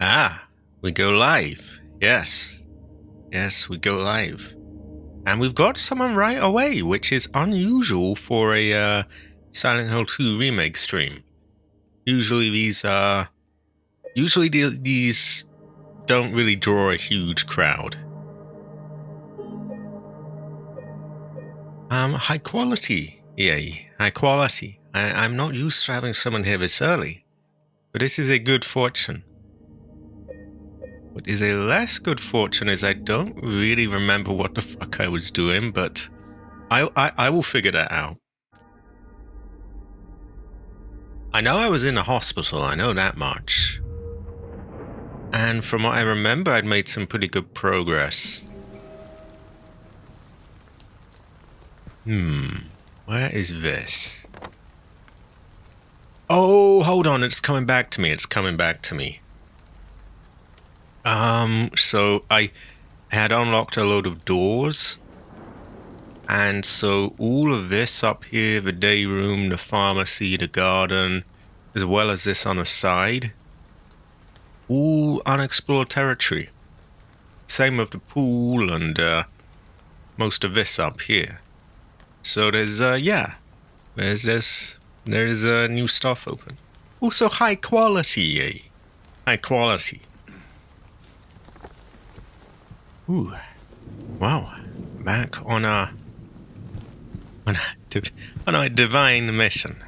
Ah, we go live. Yes. Yes, we go live. And we've got someone right away, which is unusual for a Silent Hill 2 remake stream. Usually these don't really draw a huge crowd. High quality. Yay, high quality. I'm not used to having someone here this early. But this is a good fortune. What is a less good fortune is I don't really remember what the fuck I was doing, but I will figure that out. I know I was in a hospital, I know that much. And from what I remember, I'd made some pretty good progress. Where is this? Oh, hold on, it's coming back to me, So I had unlocked a load of doors. And so all of this up here, the day room, the pharmacy, the garden, as well as this on the side, all unexplored territory. Same with the pool and most of this up here. So there's new stuff open. Also high quality, high quality. Ooh, wow! Back on a divine mission.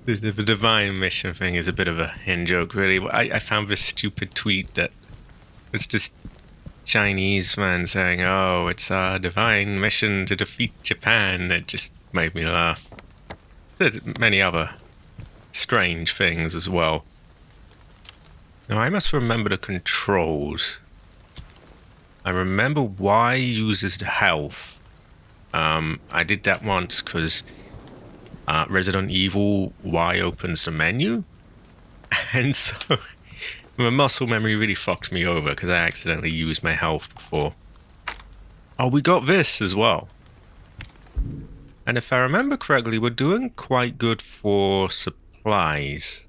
The divine mission thing is a bit of a in-joke, really. I found this stupid tweet that was this Chinese man saying, "Oh, it's a divine mission to defeat Japan." It just made me laugh. There's many other strange things as well. Now, I must remember the controls. I remember Y uses the health. I did that once because Resident Evil Y opens the menu. And so my muscle memory really fucked me over because I accidentally used my health before. Oh, we got this as well. And if I remember correctly, we're doing quite good for supplies.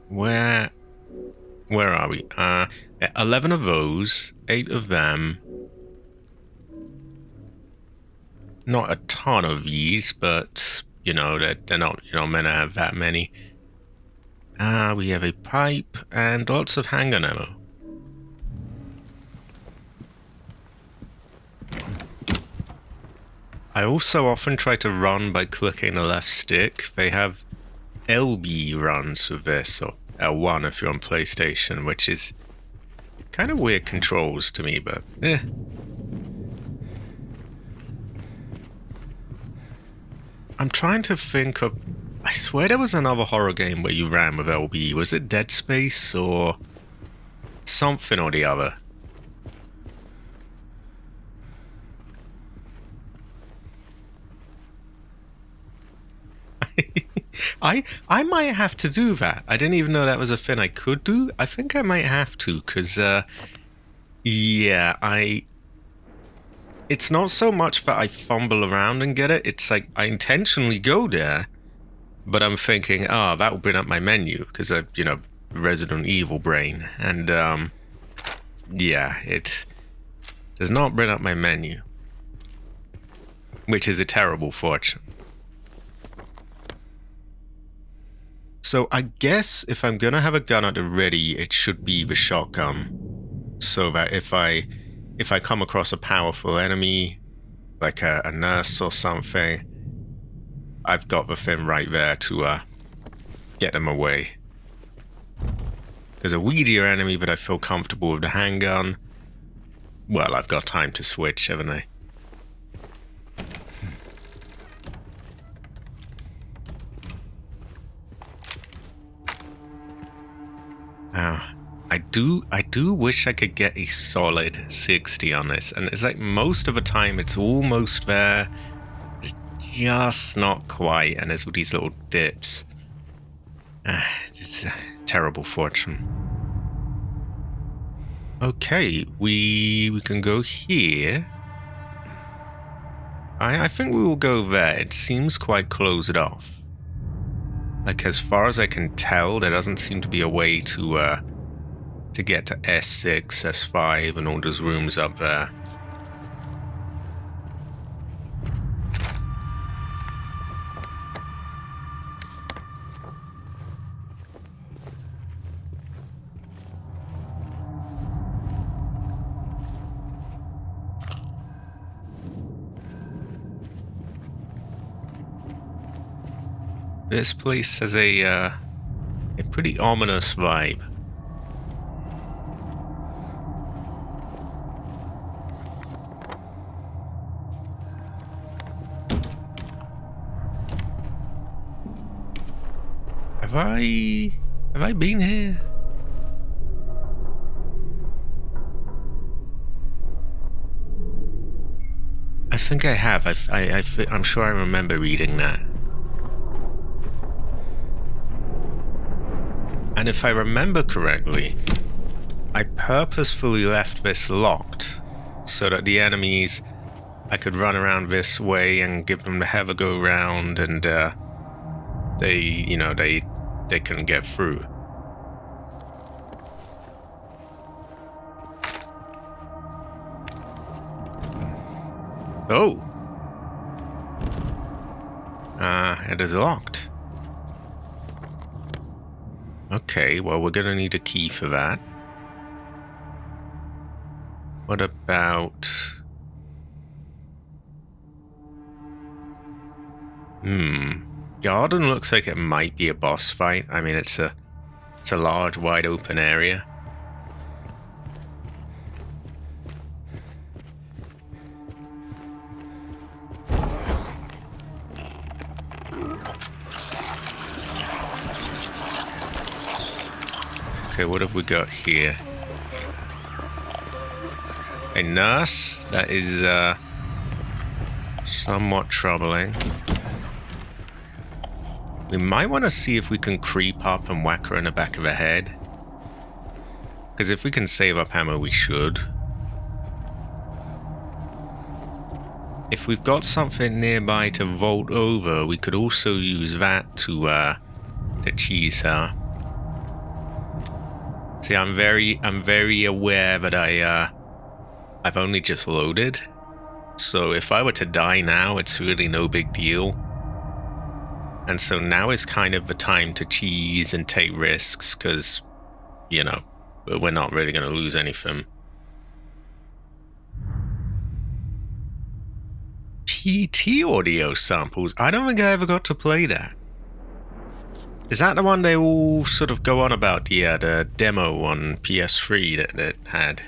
Where are we? 11 of those, 8 of them. Not a ton of these, but, you know, they're not, meant to have that many. We have a pipe and lots of handgun ammo. I also often try to run by clicking the left stick. They have LB runs with this, or L1 if you're on PlayStation, which is kind of weird controls to me, but eh. I'm trying to think of... I swear there was another horror game where you ran with LB. Was it Dead Space or something or the other? I might have to do that. I didn't even know that was a thing I could do. I think I might have to, because, yeah, it's not so much that I fumble around and get it. It's like I intentionally go there, but I'm thinking, that will bring up my menu, because I've, Resident Evil brain. And, yeah, it does not bring up my menu, which is a terrible fortune. So I guess if I'm gonna have a gun at the ready, it should be the shotgun. So that if I come across a powerful enemy, like a nurse or something, I've got the thing right there to get them away. There's a weedier enemy, but I feel comfortable with the handgun. Well, I've got time to switch, haven't I? I do wish I could get a solid 60 on this, and it's like most of the time it's almost there, it's just not quite, and there's all these little dips. It's a terrible fortune. Okay, we can go here. I think we will go there. It seems quite closed off. Like, as far as I can tell, there doesn't seem to be a way to get to S6, S5, and all those rooms up there. This place has a pretty ominous vibe. Have I been here? I think I have. I'm sure I remember reading that. And if I remember correctly, I purposefully left this locked so that the enemies, I could run around this way and give them the have a go round, and they couldn't get through. Oh! It is locked. Okay, well, we're gonna need a key for that. What about... Garden looks like it might be a boss fight. I mean, it's a large, wide open area. Okay, what have we got here? A nurse? That is somewhat troubling. We might want to see if we can creep up and whack her in the back of the head. Because if we can save up ammo, we should. If we've got something nearby to vault over, we could also use that to cheese her. See, I'm very aware that I've only just loaded. So if I were to die now, it's really no big deal. And so now is kind of the time to cheese and take risks, because, you know, we're not really going to lose anything. PT audio samples? I don't think I ever got to play that. Is that the one they all sort of go on about, the demo on PS3 that had?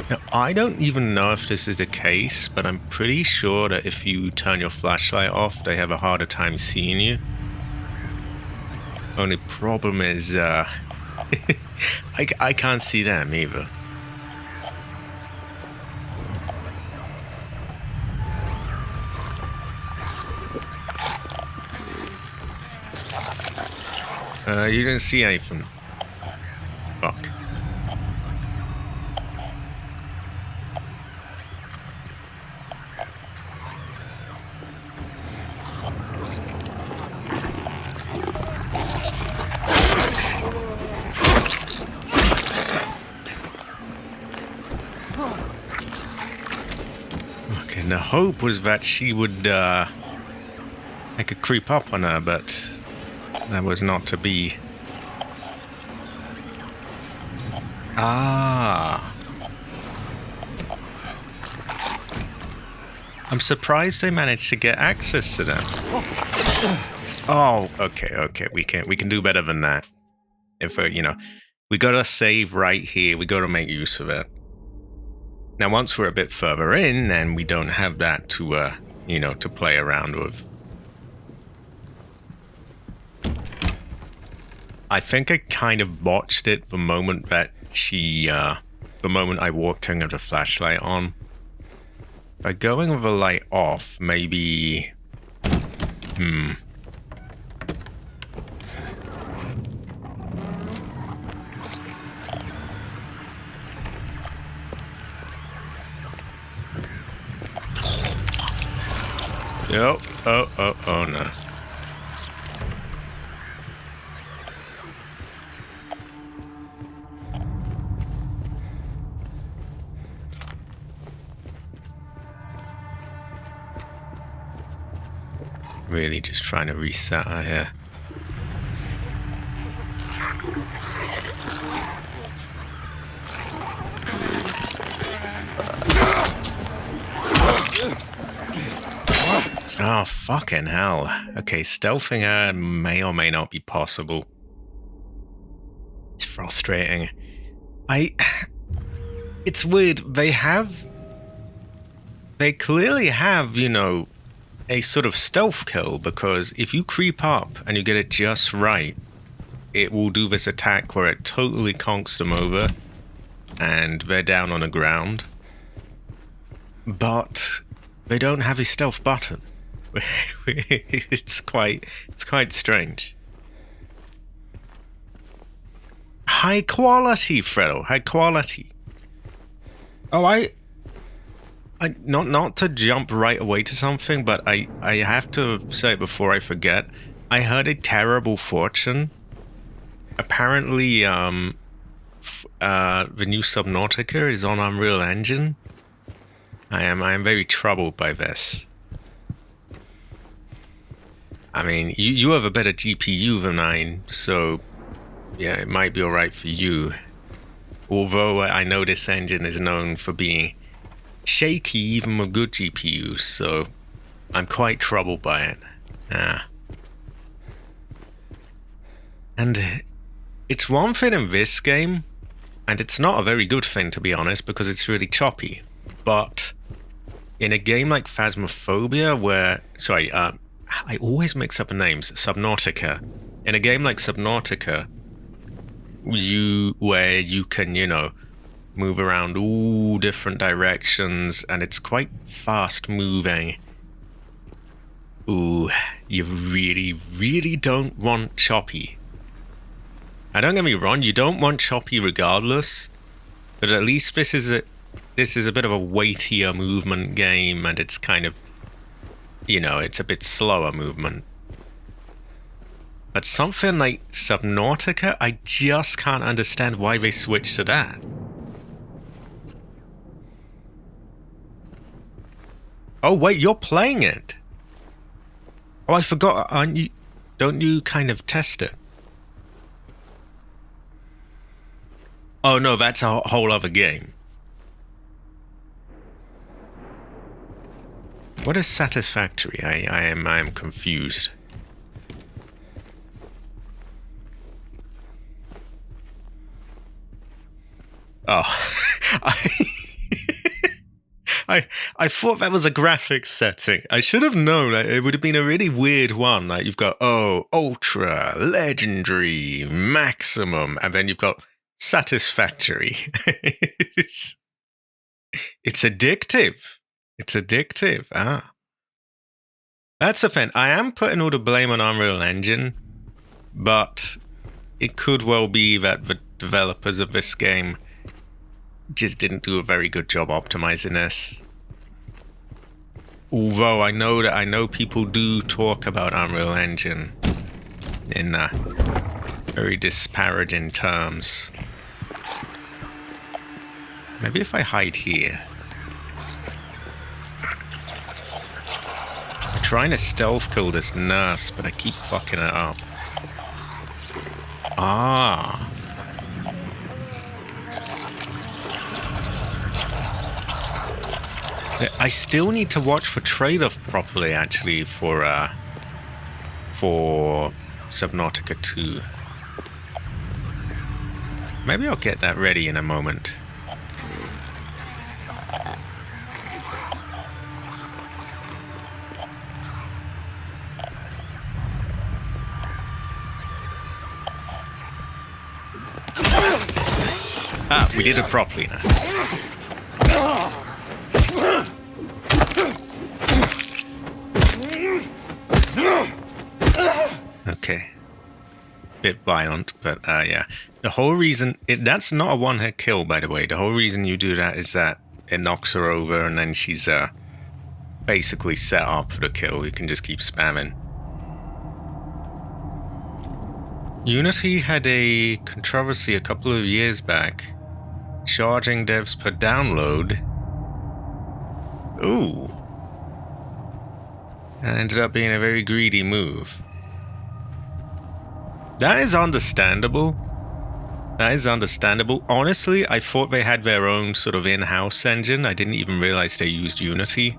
Now, I don't even know if this is the case, but I'm pretty sure that if you turn your flashlight off, they have a harder time seeing you. Only problem is, I can't see them either. You didn't see anything. Fuck. Okay, the hope was that she would, I could creep up on her, but that was not to be. Ah. I'm surprised I managed to get access to them. Oh, okay. We can do better than that. If we gotta save right here. We gotta make use of it. Now, once we're a bit further in, then we don't have that to, to play around with. I think I kind of botched it the moment that the moment I walked in with the flashlight on. By going with the light off, maybe... Oh no. Really just trying to reset her here. Oh, fucking hell. Okay, stealthing her may or may not be possible. It's frustrating. It's weird. They clearly have, you know, a sort of stealth kill, because if you creep up and you get it just right, it will do this attack where it totally conks them over and they're down on the ground. But they don't have a stealth button. It's quite strange. High quality, Fredo. High quality. Oh, I not to jump right away to something, but I have to say before I forget, I heard a terrible fortune. Apparently, the new Subnautica is on Unreal Engine. I am very troubled by this. I mean, you have a better GPU than mine, so yeah, it might be alright for you. Although I know this engine is known for being shaky even with good GPUs, so I'm quite troubled by it. And it's one thing in this game, and it's not a very good thing to be honest, because it's really choppy. But in a game like Phasmophobia, where... Sorry, I always mix up the names. Subnautica. In a game like Subnautica, where you can, you know, move around all different directions, and it's quite fast moving. Ooh, you really, really don't want choppy. Now, don't get me wrong, you don't want choppy regardless, but at least this is a bit of a weightier movement game, and it's kind of, you know, it's a bit slower movement. But something like Subnautica, I just can't understand why they switched to that. Oh wait, you're playing it. Oh, I forgot. Aren't you? Don't you kind of test it? Oh no, that's a whole other game. What is satisfactory? I am confused. Oh, I thought that was a graphics setting. I should have known. It would have been a really weird one. Like you've got ultra, legendary, maximum, and then you've got satisfactory. It's addictive. It's addictive. That's the thing. I am putting all the blame on Unreal Engine, but it could well be that the developers of this game just didn't do a very good job optimizing this. Although I know people do talk about Unreal Engine in very disparaging terms. Maybe if I hide here. I'm trying to stealth kill this nurse, but I keep fucking it up. I still need to watch for trade-off properly, actually, for Subnautica 2. Maybe I'll get that ready in a moment. We did it properly now. okay. Bit violent, but yeah. The whole reason... that's not a one-hit kill, by the way. The whole reason you do that is that it knocks her over and then she's basically set up for the kill. You can just keep spamming. Unity had a controversy a couple of years back, charging devs per download. Ooh. That ended up being a very greedy move. That is understandable. That is understandable. Honestly, I thought they had their own sort of in-house engine. I didn't even realize they used Unity.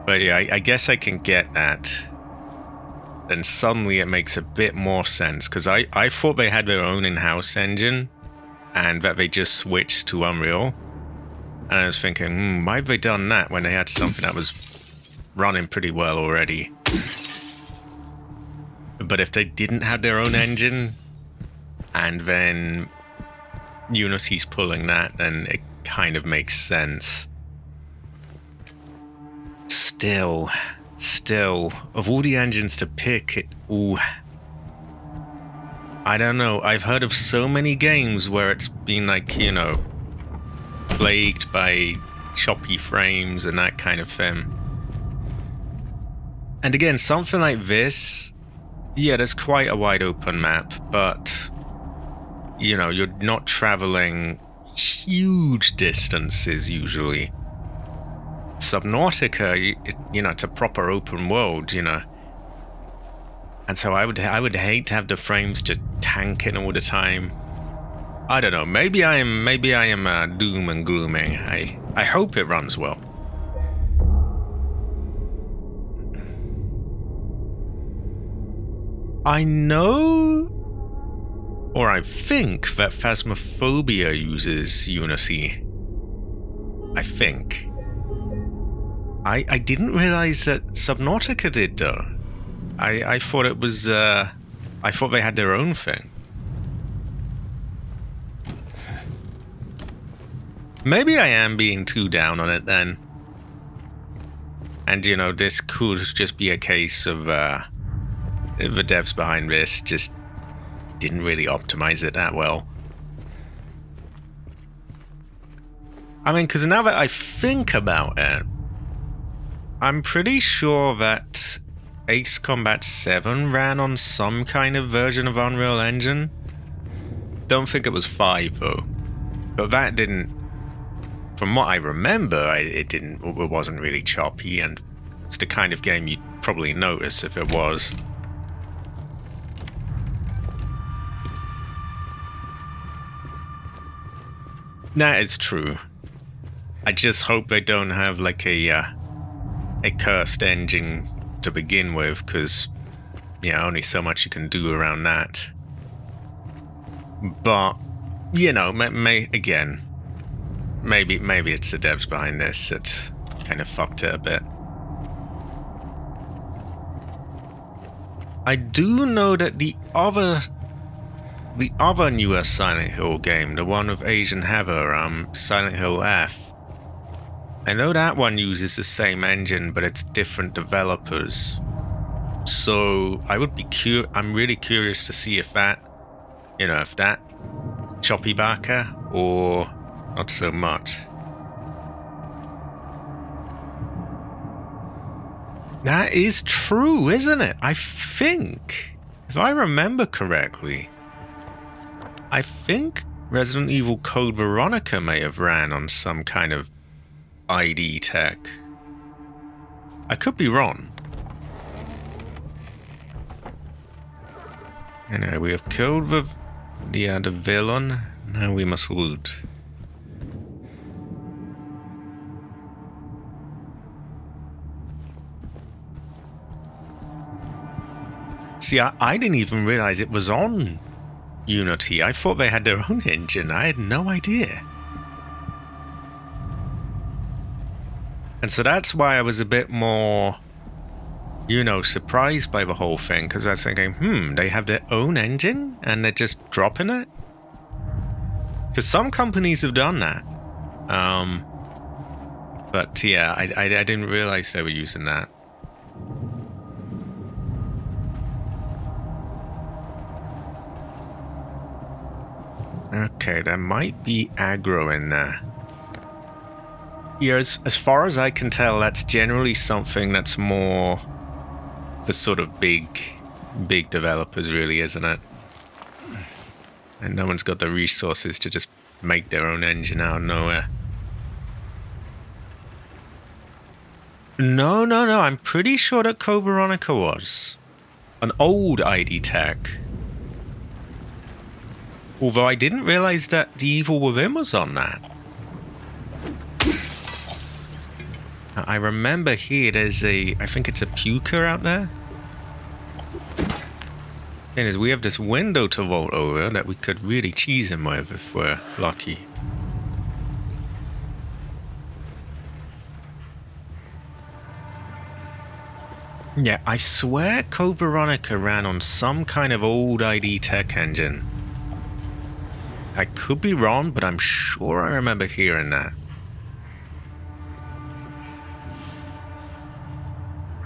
But yeah, I guess I can get that. Then suddenly it makes a bit more sense, because I thought they had their own in-house engine and that they just switched to Unreal. And I was thinking, why have they done that when they had something that was running pretty well already? But if they didn't have their own engine, and then Unity's pulling that, then it kind of makes sense. Still, of all the engines to pick, I don't know. I've heard of so many games where it's been like, you know, plagued by choppy frames and that kind of thing. And again, something like this, yeah, there's quite a wide open map, but, you know, you're not traveling huge distances usually. Subnautica, you know, it's a proper open world, you know. And so I would hate to have the frames just tanking all the time. I don't know, maybe I am doom and glooming. I hope it runs well. I know, or I think, that Phasmophobia uses Unity. I think. I didn't realize that Subnautica did, though. I thought it was, I thought they had their own thing. Maybe I am being too down on it, then. And, you know, this could just be a case of, the devs behind this just didn't really optimize it that well. I mean, because now that I think about it, I'm pretty sure that Ace Combat 7 ran on some kind of version of Unreal Engine. Don't think it was 5, though. But that didn't... From what I remember, it wasn't really choppy, and it's the kind of game you'd probably notice if it was. That is true. I just hope they don't have like a cursed engine to begin with, because, you know, only so much you can do around that. But, you know, again, maybe it's the devs behind this that kind of fucked it a bit. I do know that the other newer Silent Hill game, the one with Asian Heather, Silent Hill F, I know that one uses the same engine, but it's different developers. So I'm really curious to see if that, you know, if that choppy baka or not so much. That is true, isn't it? I think, if I remember correctly, I think Resident Evil Code Veronica may have ran on some kind of ID tech. I could be wrong. Anyway, we have killed the villain. Now we must loot. See, I didn't even realize it was on Unity. I thought they had their own engine. I had no idea. And so that's why I was a bit more, you know, surprised by the whole thing, because I was thinking, they have their own engine and they're just dropping it? Because some companies have done that. But yeah, I didn't realize they were using that. Okay, there might be aggro in there. Yeah, as far as I can tell, that's generally something that's more for sort of big developers, really, isn't it? And no one's got the resources to just make their own engine out of nowhere. No, I'm pretty sure that Code Veronica was an old ID Tech. Although I didn't realize that The Evil Within was on that. I remember here there's I think it's a puker out there. And as we have this window to vault over that we could really cheese him with if we're lucky. Yeah, I swear Code Veronica ran on some kind of old ID Tech engine. I could be wrong, but I'm sure I remember hearing that.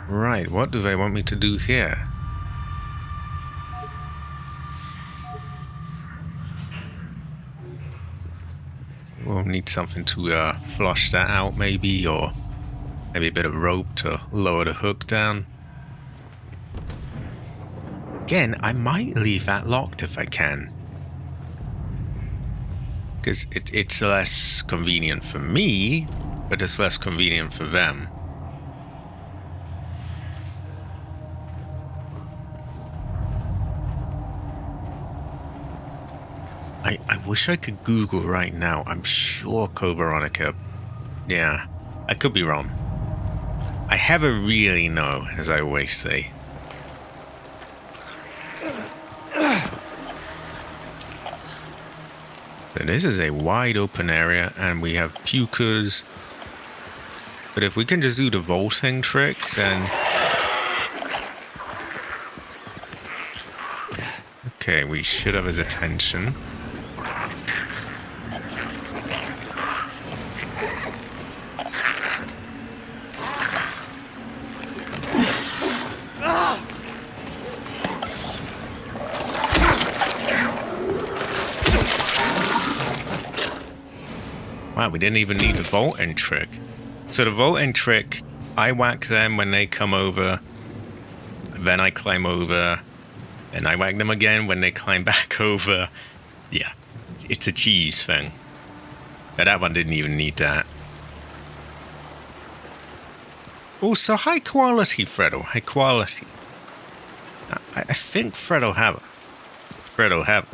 Right, what do they want me to do here? We'll need something to flush that out maybe, or maybe a bit of rope to lower the hook down. Again, I might leave that locked if I can. Because it's less convenient for me, but it's less convenient for them. I wish I could Google right now. I'm sure Code Veronica. Yeah, I could be wrong. I never really know, as I always say. So this is a wide open area, and we have pukers. But if we can just do the vaulting trick, then... Okay, we should have his attention. Wow, we didn't even need the vaulting trick. So the vaulting trick, I whack them when they come over, then I climb over, and I whack them again when they climb back over. Yeah, it's a cheese thing. But that one didn't even need that. Oh, so high quality, Fredo, high quality. I think Fredo have it. Fredo have it.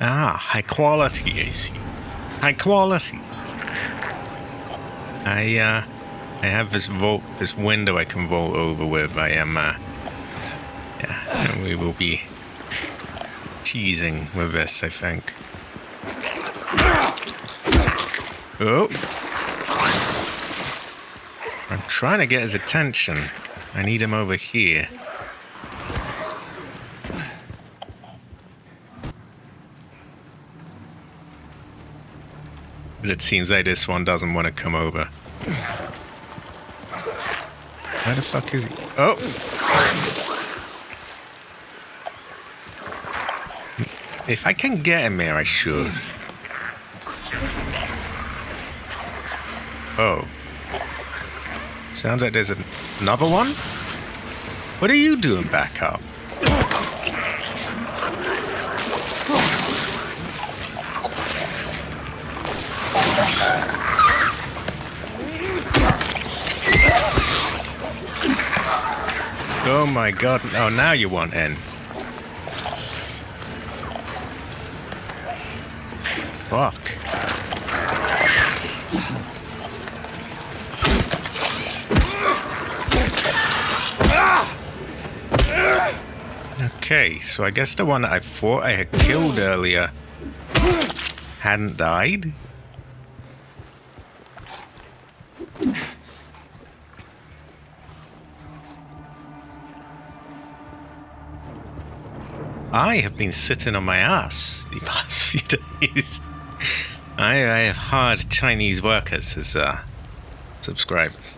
Ah, high quality, I see. High quality. I have this window I can vault over with. I am, yeah, and we will be cheesing with this, I think. Oh! I'm trying to get his attention. I need him over here. But it seems like this one doesn't want to come over. Where the fuck is he? Oh! If I can get him here, I should. Oh. Sounds like there's another one? What are you doing back up? Oh my god. Oh, now you want in. Fuck. Okay, so I guess the one that I thought I had killed earlier hadn't died. I have been sitting on my ass the past few days. I have hard Chinese workers as subscribers.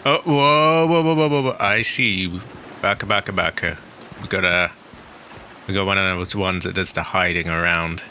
Oh, whoa. I see you. Baka. We got one of those ones that does the hiding around.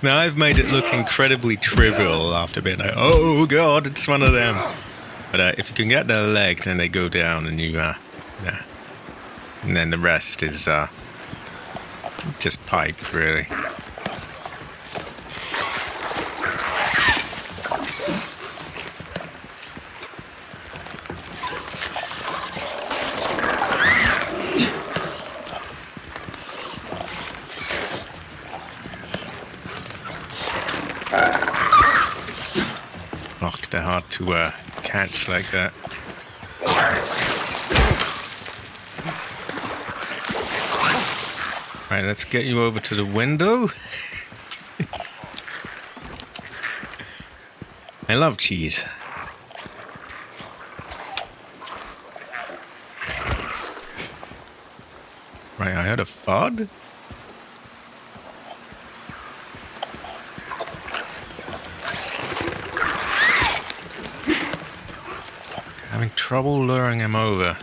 Now I've made it look incredibly trivial after being like, oh god, it's one of them. But if you can get their leg, then they go down, and you, yeah. And then the rest is just pipe, really. Fuck, they're hard to catch like that. Right, let's get you over to the window. I love cheese. Right, I heard a thud. Having trouble luring him over.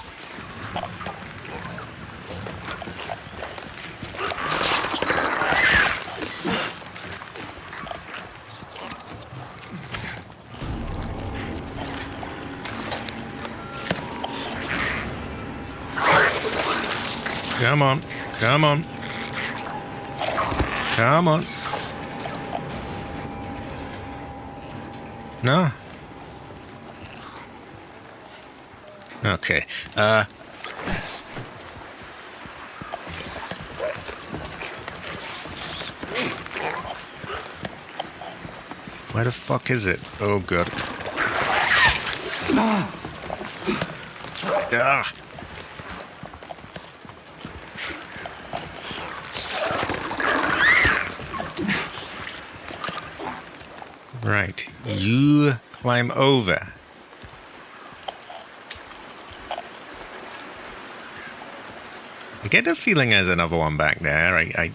Come on. No? Okay. Where the fuck is it? Oh god. Ah. Right, you climb over. I get the feeling there's another one back there. I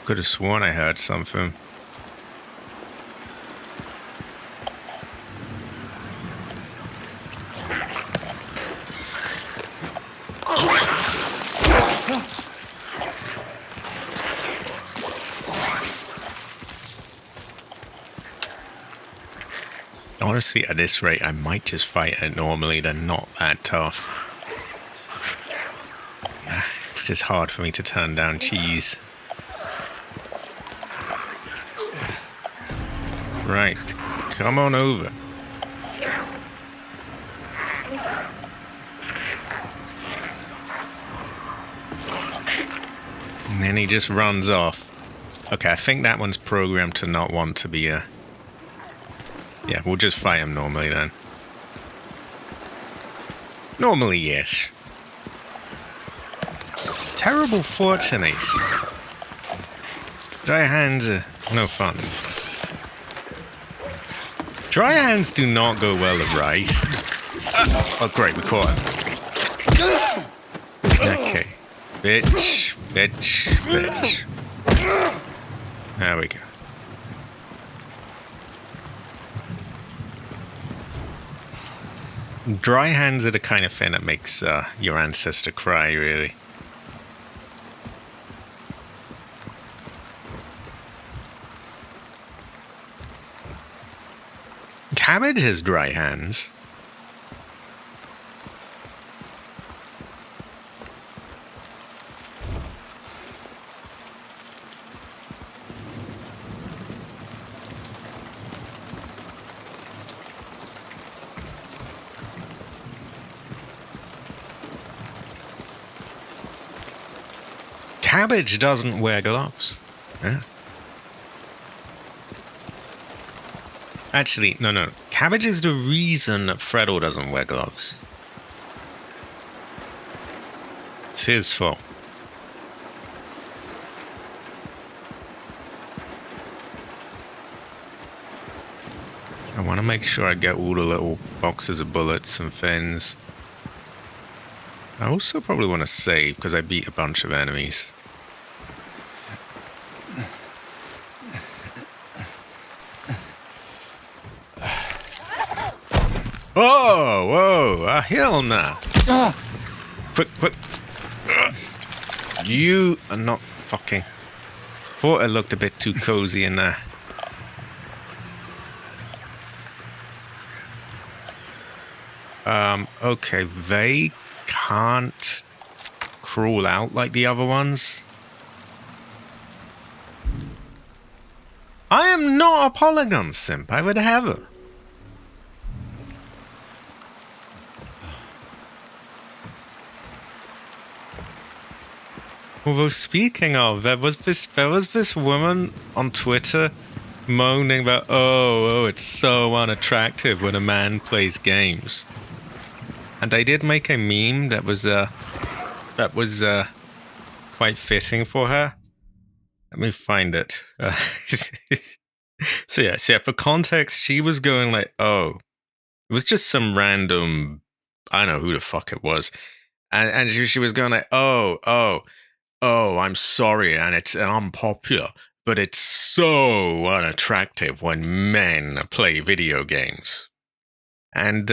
could have sworn I heard something. Honestly, at this rate, I might just fight it normally. They're not that tough. Yeah, it's just hard for me to turn down cheese. Right, come on over. And then he just runs off. Okay, I think that one's programmed to not want to be a... Yeah, we'll just fight him normally then. Normally, yes. Terrible fortune, I see. Dry hands are no fun. Dry hands do not go well with rice. Oh, great, we caught him. Okay. Bitch. There we go. Dry hands are the kind of thing that makes your ancestor cry, really. Cabbage has dry hands. Cabbage doesn't wear gloves. Yeah. Actually, no. Cabbage is the reason that Freddle doesn't wear gloves. It's his fault. I want to make sure I get all the little boxes of bullets and fins. I also probably want to save because I beat a bunch of enemies. Whoa, hell nah. Quick. You are not fucking. Thought it looked a bit too cozy in there. Okay, they can't crawl out like the other ones. I am not a polygon simp, I would have. Although speaking of, there was this woman on Twitter moaning about, oh, it's so unattractive when a man plays games. And I did make a meme that was quite fitting for her. Let me find it. So yeah, for context, she was going like, oh, it was just some random, I don't know who the fuck it was. And she was going like, oh, I'm sorry, and it's unpopular, but it's so unattractive when men play video games. And,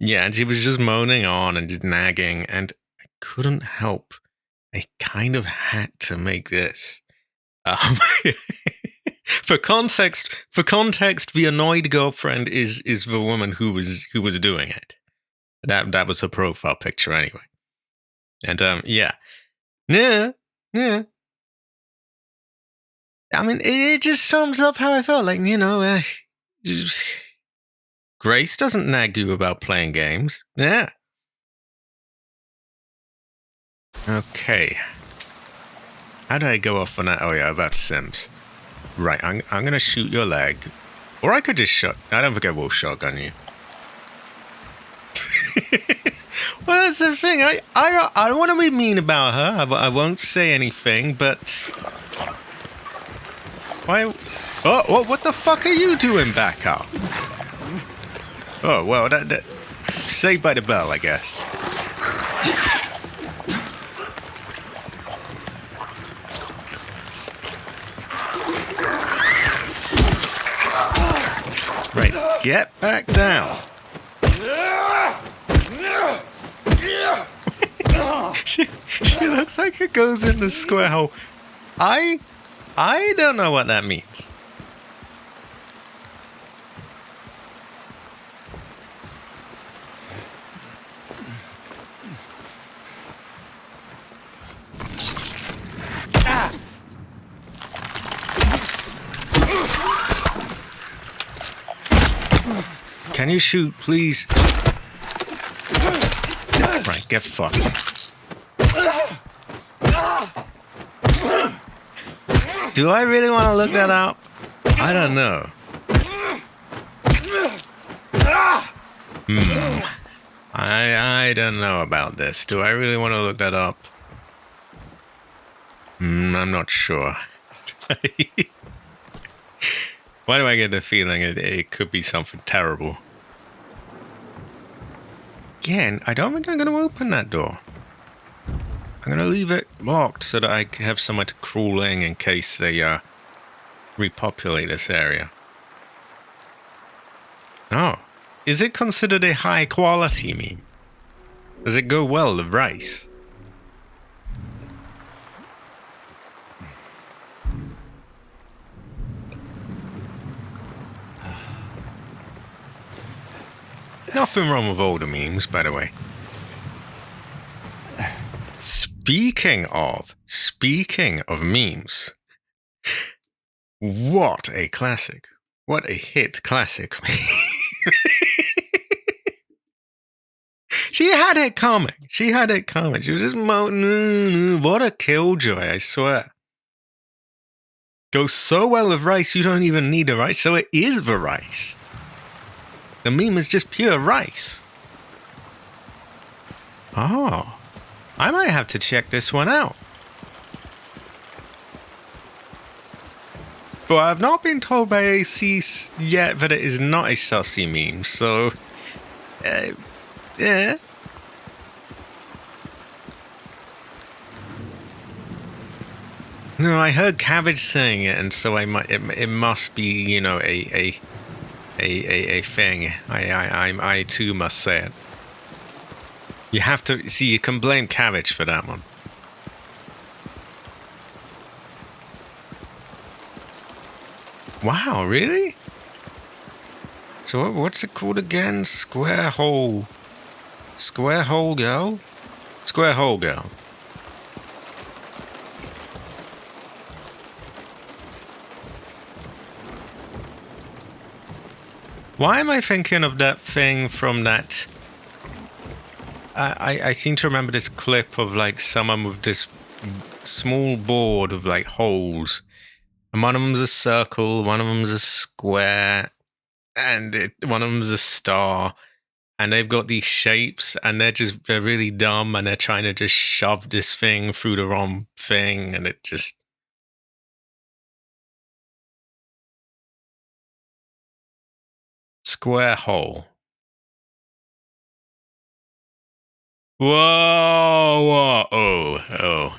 yeah, and she was just moaning on and just nagging, and I couldn't help. I kind of had to make this. For context, the annoyed girlfriend is the woman who was doing it. That was her profile picture anyway. And yeah. I mean, it just sums up how I felt. Like, Grace doesn't nag you about playing games. Yeah. Okay. How do I go off on that? Oh yeah, about Sims. Right, I'm gonna shoot your leg. Or I could just I don't think I will shotgun you. Well, that's the thing. I don't want to be mean about her. I won't say anything, but... Why... Oh, what the fuck are you doing back up? Oh, well, that saved by the bell, I guess. Right, get back down. she looks like it goes in the square hole. I don't know what that means. Can you shoot, please? Right, get fucked. Do I really want to look that up? I don't know. I don't know about this. Do I really want to look that up? I'm not sure. Why do I get the feeling it could be something terrible? Again, I don't think I'm going to open that door. I'm going to leave it locked so that I have somewhere to crawl in case they repopulate this area. Oh. Is it considered a high quality meme? Does it go well with rice? Nothing wrong with older memes, by the way. Speaking of memes, what a classic. What a hit classic. She had it coming. She had it coming. She was just what a killjoy, I swear. Goes so well with rice, you don't even need a rice. So it is the rice. The meme is just pure rice. Oh, I might have to check this one out. But I've not been told by AC yet that it is not a sussy meme, so... yeah. No, I heard Cabbage saying it, and so it must be, you know, a thing. I too must say it. You have to see. You can blame Cabbage for that one. Wow, really? So what's it called again? Square hole girl. Square hole girl. Why am I thinking of that thing from that? I seem to remember this clip of like someone with this small board of like holes, and one of them's a circle, one of them's a square, and one of them's a star, and they've got these shapes, and they're really dumb, and they're trying to just shove this thing through the wrong thing, and it just. Square hole. Whoa. Oh.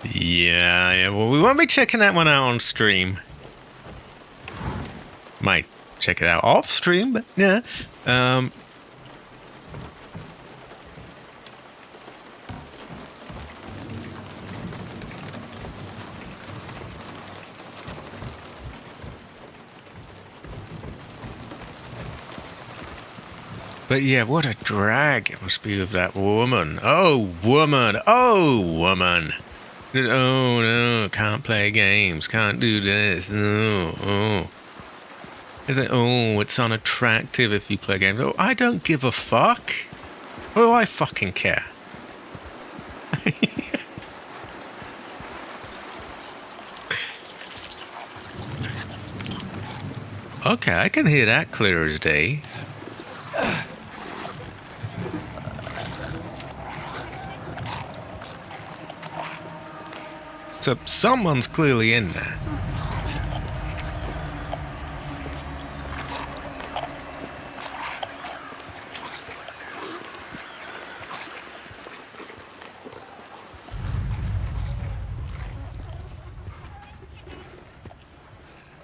Yeah. Well, we won't be checking that one out on stream. Might check it out off stream, but yeah. But yeah, what a drag it must be with that woman. Oh, woman. Oh, no, can't play games. Can't do this. No, it's unattractive if you play games. Oh, I don't give a fuck. What do I fucking care? Okay, I can hear that clear as day. So someone's clearly in there.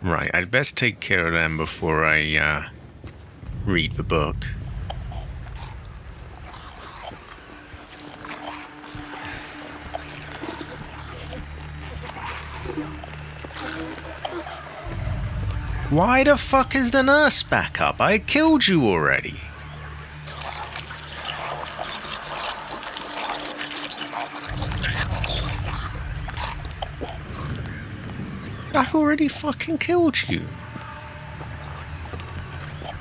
Right, I'd best take care of them before I read the book. Why the fuck is the nurse back up? I killed you already. I already fucking killed you.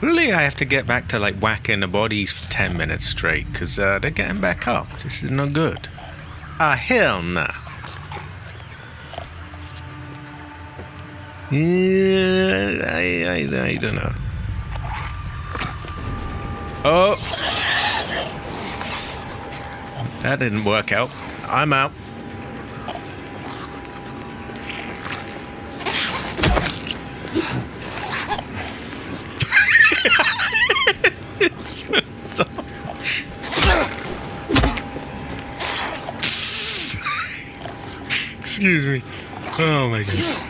Really, I have to get back to like whacking the bodies for 10 minutes straight, because they're getting back up. This is no good. Hell nah. Yeah, I don't know. Oh. That didn't work out. I'm out. So dumb. Excuse me. Oh my god.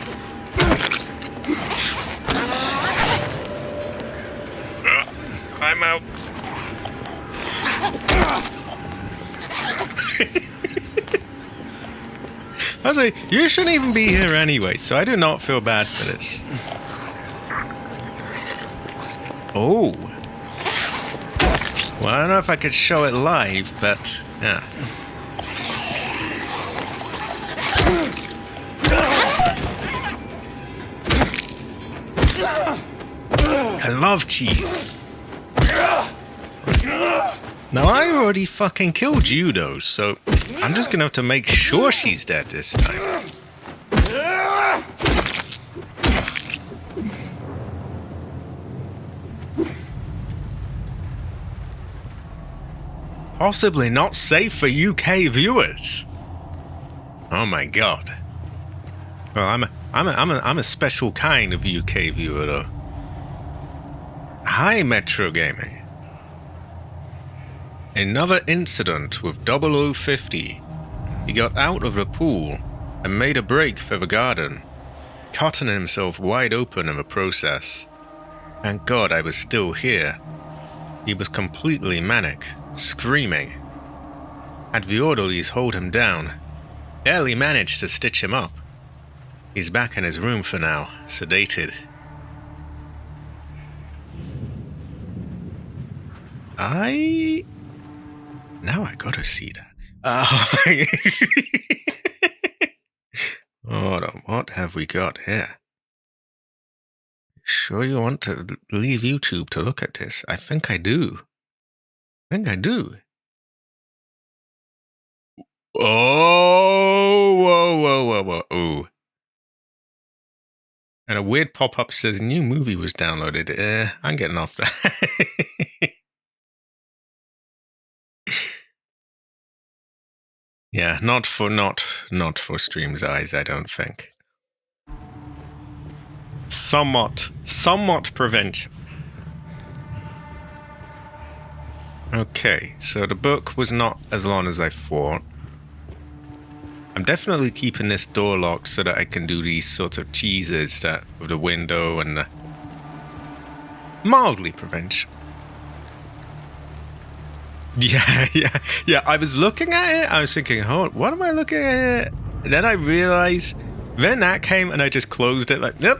I'm out. I was like, you shouldn't even be here anyway, so I do not feel bad for this. Oh. Well, I don't know if I could show it live, but yeah. I love cheese. Now, I already fucking killed you, though, so I'm just gonna have to make sure she's dead this time. Possibly not safe for UK viewers. Oh my god. Well, I'm a special kind of UK viewer, though. Hi, Metro Gaming. Another incident with 0050. He got out of the pool and made a break for the garden, cutting himself wide open in the process. Thank God I was still here. He was completely manic, screaming. Had the orderlies hold him down, barely managed to stitch him up. He's back in his room for now, sedated. Now I gotta see that. Hold on, what have we got here? Sure you want to leave YouTube to look at this? I think I do. Oh, whoa. Ooh. And a weird pop-up says new movie was downloaded. I'm getting off that. Yeah, not for Stream's eyes, I don't think. Somewhat prevention. Okay, so the book was not as long as I thought. I'm definitely keeping this door locked so that I can do these sorts of cheeses that with the window and the mildly prevention. Yeah. I was looking at it. I was thinking, what am I looking at? And then I realized. Then that came and I just closed it like, nope.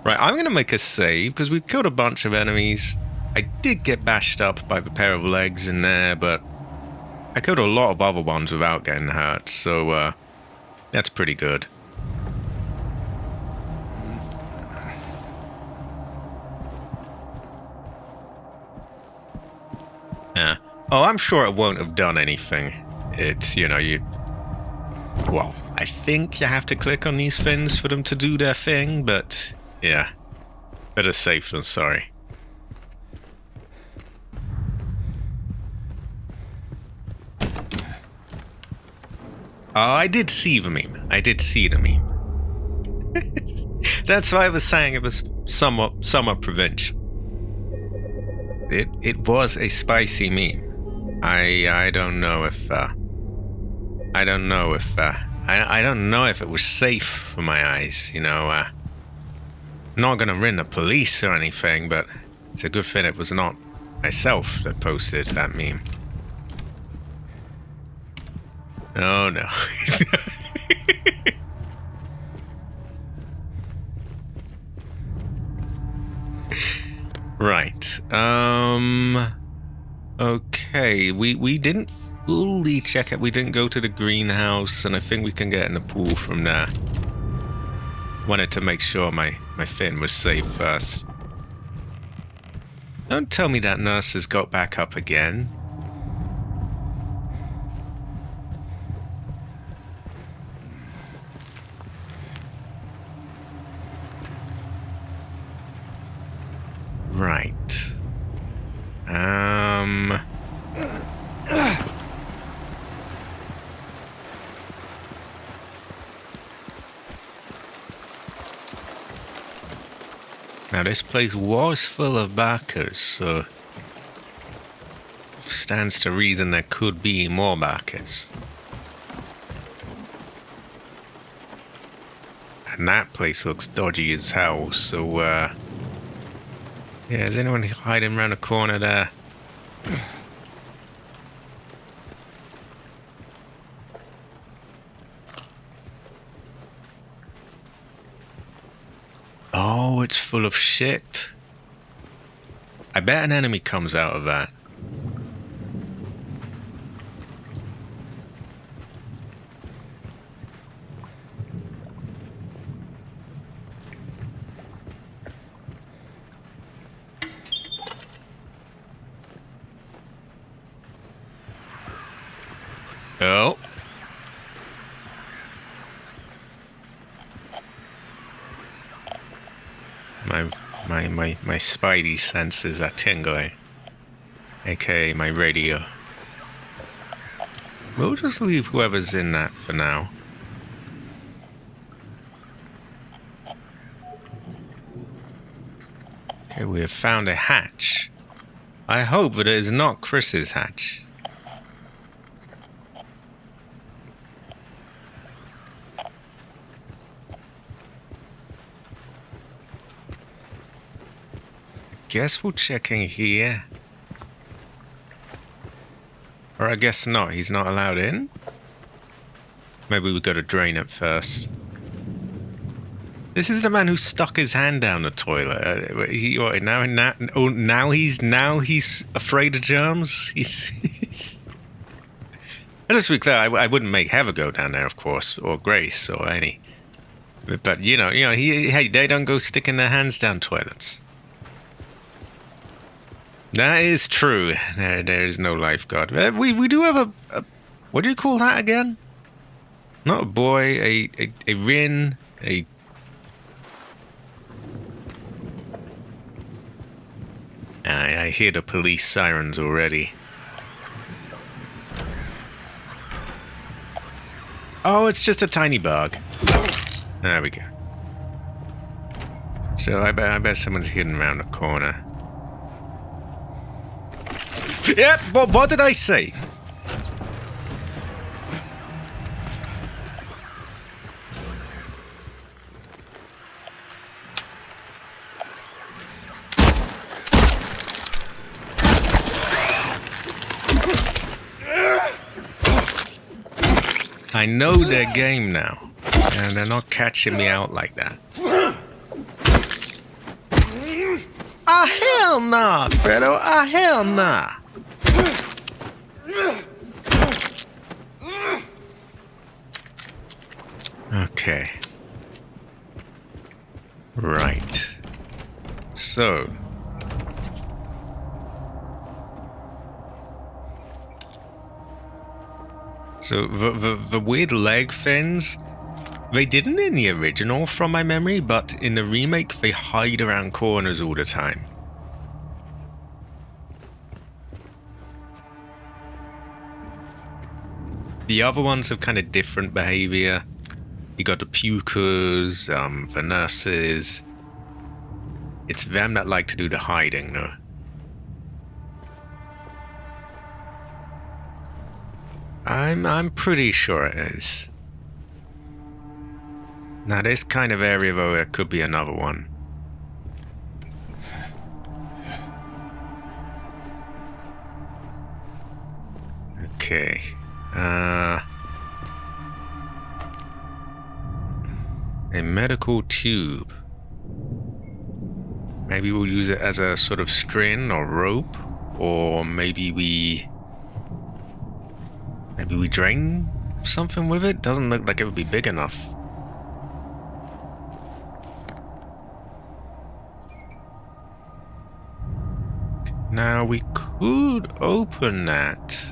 Right, I'm gonna make a save because we've killed a bunch of enemies. I did get bashed up by the pair of legs in there, but I killed a lot of other ones without getting hurt, so that's pretty good. Yeah. Oh, I'm sure it won't have done anything. It's, well, I think you have to click on these fins for them to do their thing, but yeah. Better safe than sorry. Oh, I did see the meme. That's why I was saying it was somewhat prevention. It was a spicy meme. I don't know if I don't know if it was safe for my eyes, I'm not gonna ring the police or anything, but it's a good thing it was not myself that posted that meme. Oh no. Right. Okay, we didn't fully check it. We didn't go to the greenhouse, and I think we can get in the pool from there. Wanted to make sure my fin was safe first. Don't tell me that nurse has got back up again. Right. Now this place was full of backers, so stands to reason there could be more backers. And that place looks dodgy as hell, so yeah, is anyone hiding around the corner there? Oh, it's full of shit. I bet an enemy comes out of that. My spidey senses are tingling. AKA my radio. We'll just leave whoever's in that for now. Okay, we have found a hatch. I hope that it is not Chris's hatch. Guess we'll check in here. Or I guess not, he's not allowed in? Maybe we gotta drain it first. This is the man who stuck his hand down the toilet. Now he's afraid of germs? Just to be clear, I wouldn't make Heather go down there, of course, or Grace, or any. But, hey, they don't go sticking their hands down toilets. That is true. There is no lifeguard. We do have a what do you call that again? Not a boy, a Rin, I hear the police sirens already. Oh, it's just a tiny bug. There we go. So I bet someone's hidden around the corner. Yep, what did I say? I know their game now, and they're not catching me out like that. Ah, hell nah, Fredo. Ah, hell nah. Okay. Right. So. So the weird leg fins, they didn't in the original from my memory, but in the remake they hide around corners all the time. The other ones have kind of different behavior. You got the pukers, the nurses. It's them that like to do the hiding, though. I'm pretty sure it is. Now this kind of area though, it could be another one. Okay. A medical tube. Maybe we'll use it as a sort of string or rope, or maybe we drain something with it. Doesn't look like it would be big enough. Now we could open that.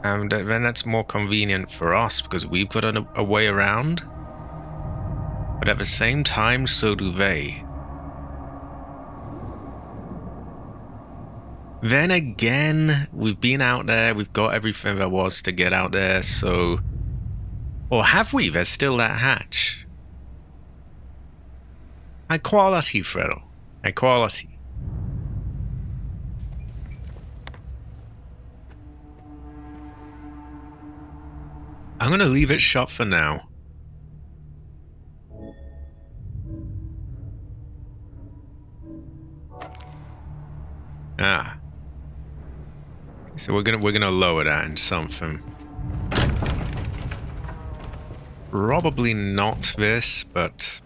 And then that's more convenient for us because we've got a way around. But at the same time, so do they. Then again, we've been out there, we've got everything there was to get out there, so... Or have we? There's still that hatch. High quality, Fredo. High quality. I'm gonna leave it shut for now. Ah. So we're gonna lower that in something. Probably not this, but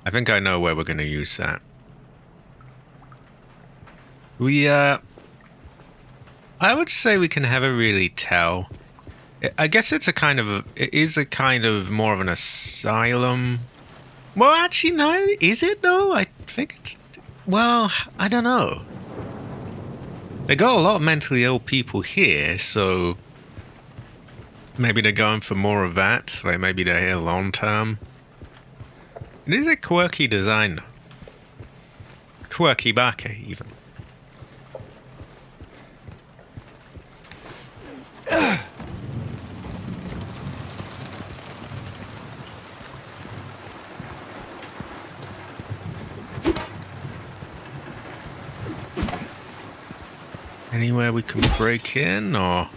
I think I know where we're gonna use that. I would say we can never really tell. I guess it is a kind of more of an asylum. Well, actually, no. Is it, though? I think it's... Well, I don't know. They got a lot of mentally ill people here, so... Maybe they're going for more of that. Like, maybe they're here long term. It is a quirky design, though. Quirky Bake, even. Anywhere we can break in, or...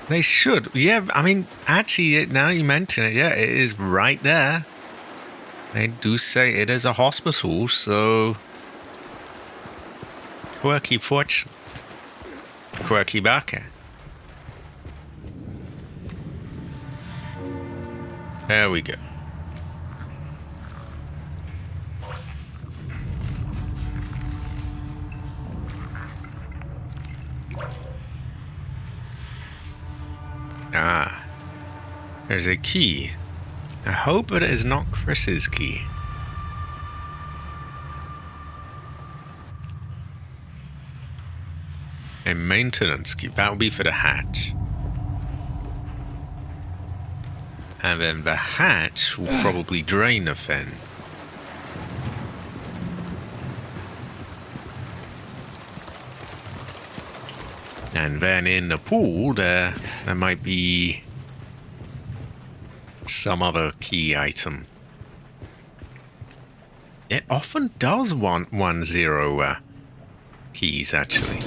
They should. Yeah, I mean, actually, now you mention it, yeah, it is right there. They do say it is a hospital, so... Quirky fortune. Quirky Bake. There we go. Ah, there's a key. I hope it is not Chris's key. A maintenance key. That will be for the hatch. And then the hatch will probably drain the fin. And then in the pool, there might be some other key item. It often does want 10 keys, actually.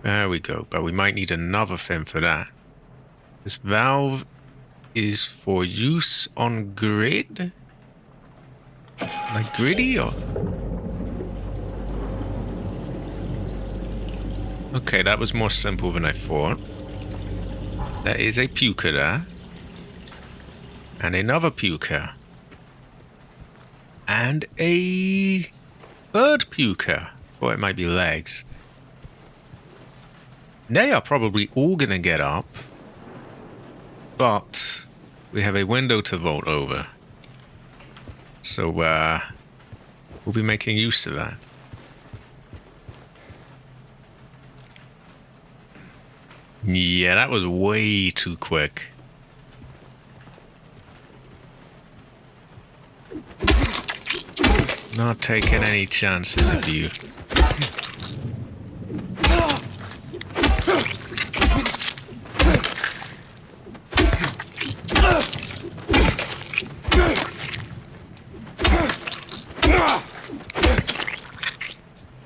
There we go, but we might need another fin for that. This valve is for use on grid? Like griddy or... Okay, that was more simple than I thought. There is a puker there. And another puker. And a third puker. Thought it might be legs. They are probably all gonna get up. But we have a window to vault over. So, we'll be making use of that. Yeah, that was way too quick. Not taking any chances of you.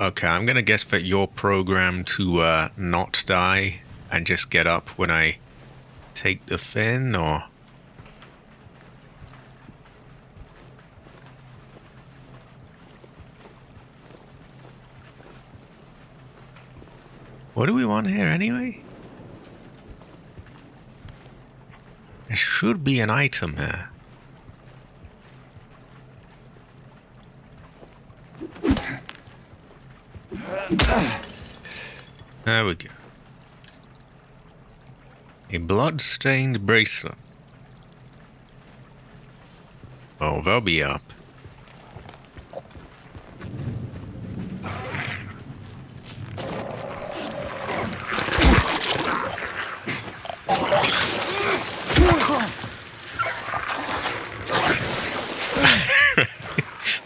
Okay, I'm gonna guess that you're programmed to not die and just get up when I take the fin, or... What do we want here anyway? There should be an item here. There we go. A blood-stained bracelet. Oh, they'll be up.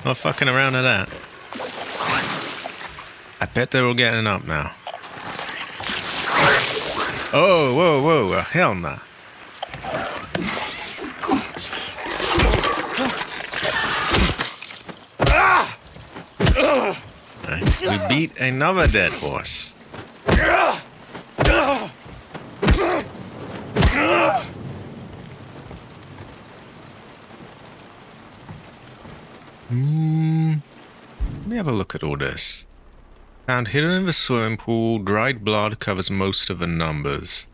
Not fucking around with that. I bet they're all getting up now. Oh, whoa, whoa, hell nah. Right, we beat another dead horse. Let me have a look at all this. Found hidden in the swimming pool, dried blood covers most of the numbers.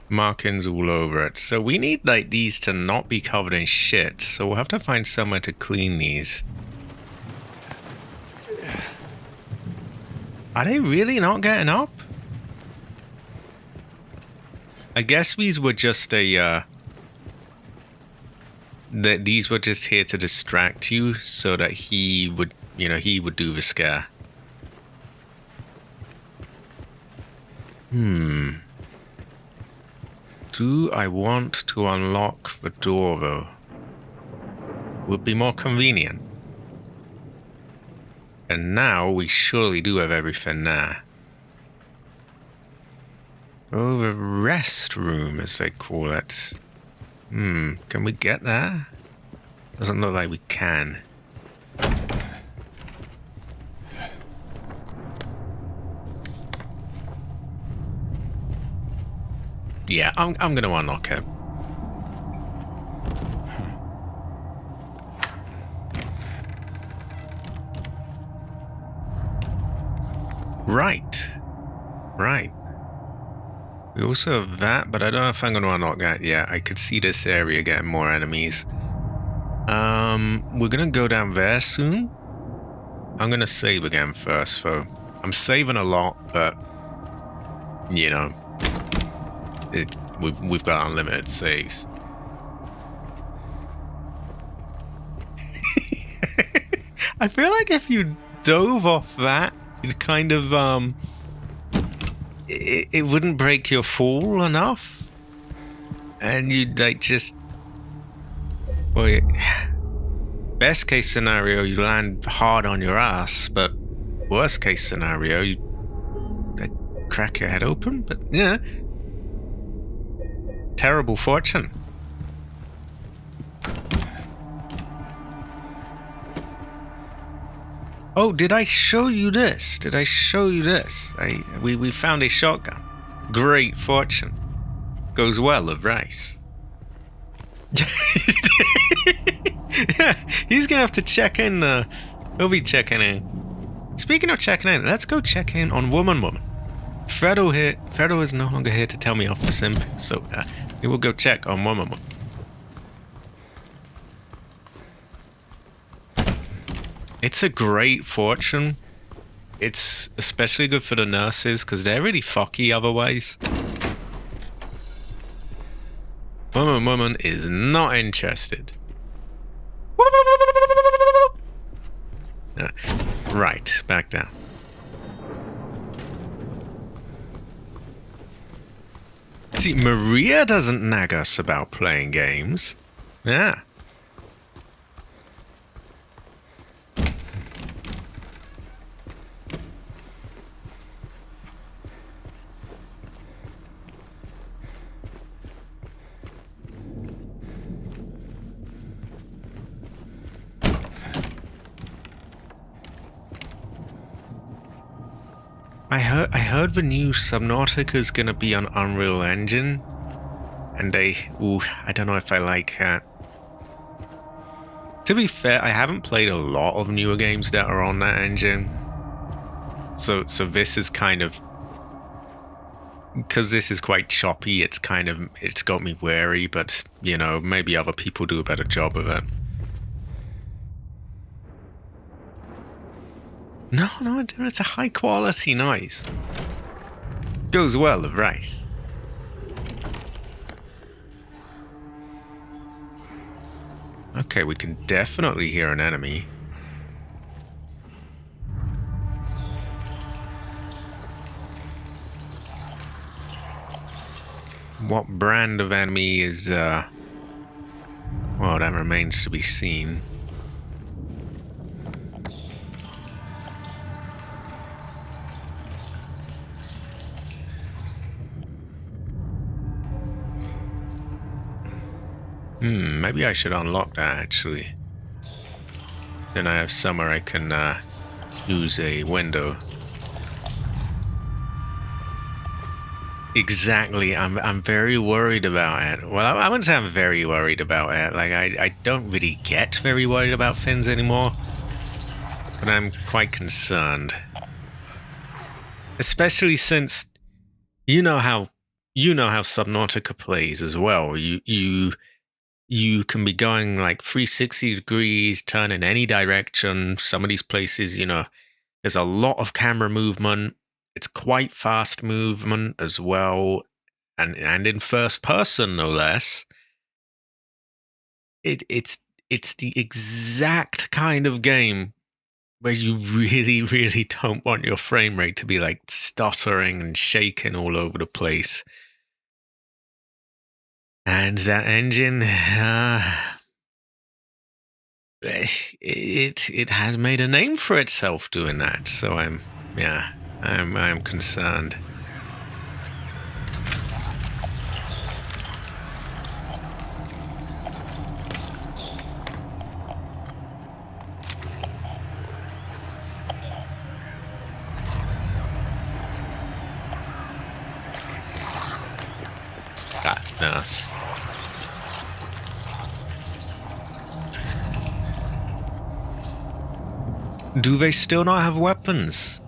Markings all over it. So we need like these to not be covered in shit. So we'll have to find somewhere to clean these. Are they really not getting up? I guess these were just a these were just here to distract you so that he would, you know, he would do the scare. Do I want to unlock the door, though? Would be more convenient. And now we surely do have everything there. Oh, the rest room, as they call it. Can we get there? Doesn't look like we can. Yeah, I'm going to unlock it. Right. We also have that, but I don't know if I'm going to unlock that yet. I could see this area getting more enemies. We're going to go down there soon. I'm going to save again first, though. I'm saving a lot, but, you know, we've got unlimited saves. I feel like if you dove off that, you'd kind of, it wouldn't break your fall enough. And you'd, like, just... Well, best case scenario, you land hard on your ass, but worst case scenario, you like, crack your head open. But yeah, terrible fortune. Oh, did I show you this? We found a shotgun. Great fortune. Goes well with rice. Yeah, he's gonna have to check in. He'll be checking in. Speaking of checking in, let's go check in on Woman. Fredo here. Fredo is no longer here to tell me off for simping, so we will go check on Woman. It's a great fortune. It's especially good for the nurses because they're really fucky otherwise. Woman is not interested. Right, back down. See, Maria doesn't nag us about playing games. Yeah. I heard the new Subnautica is gonna be on Unreal Engine, and I don't know if I like that. To be fair, I haven't played a lot of newer games that are on that engine, so this is kind of, because this is quite choppy. It's got me wary, but you know, maybe other people do a better job of it. No, it's a high quality noise. Goes well with rice. Okay, we can definitely hear an enemy. What brand of enemy is, well, that remains to be seen. Maybe I should unlock that, actually. Then I have somewhere I can use a window. Exactly, I'm very worried about it. Well, I wouldn't say I'm very worried about it. Like, I don't really get very worried about fins anymore. But I'm quite concerned. Especially since you know how Subnautica plays as well. You can be going like 360 degrees, turn in any direction. Some of these places, you know, there's a lot of camera movement. It's quite fast movement as well. And in first person, no less. It's the exact kind of game where you really, really don't want your frame rate to be like stuttering and shaking all over the place. And that engine, it has made a name for itself doing that. So I'm concerned. Nice. Do they still not have weapons?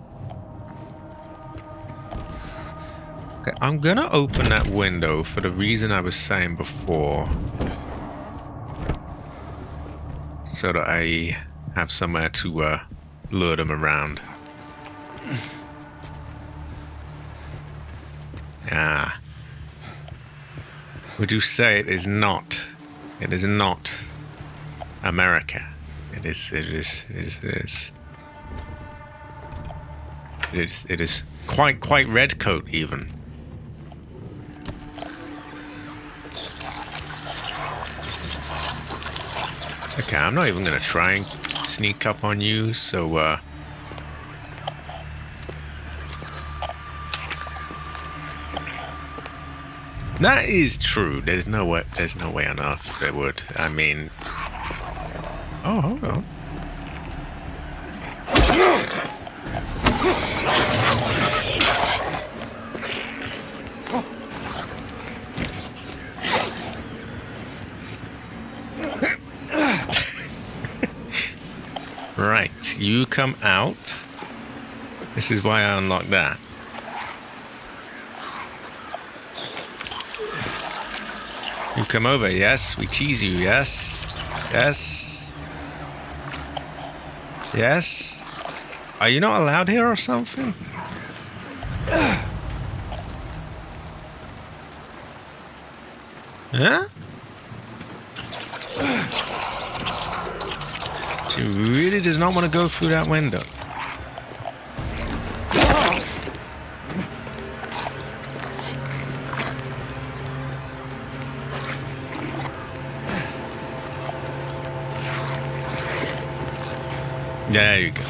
Okay, I'm gonna open that window for the reason I was saying before. So that I have somewhere to lure them around. Ah. Would you say it is not America? It is quite redcoat even. Okay, I'm not even gonna try and sneak up on you, so that is true. There's no way on earth they would. I mean, oh, hold on. Right, you come out. This is why I unlocked that. You come over, yes? We cheese you, yes? Yes? Yes? Are you not allowed here or something? Huh? She really does not want to go through that window. There you go.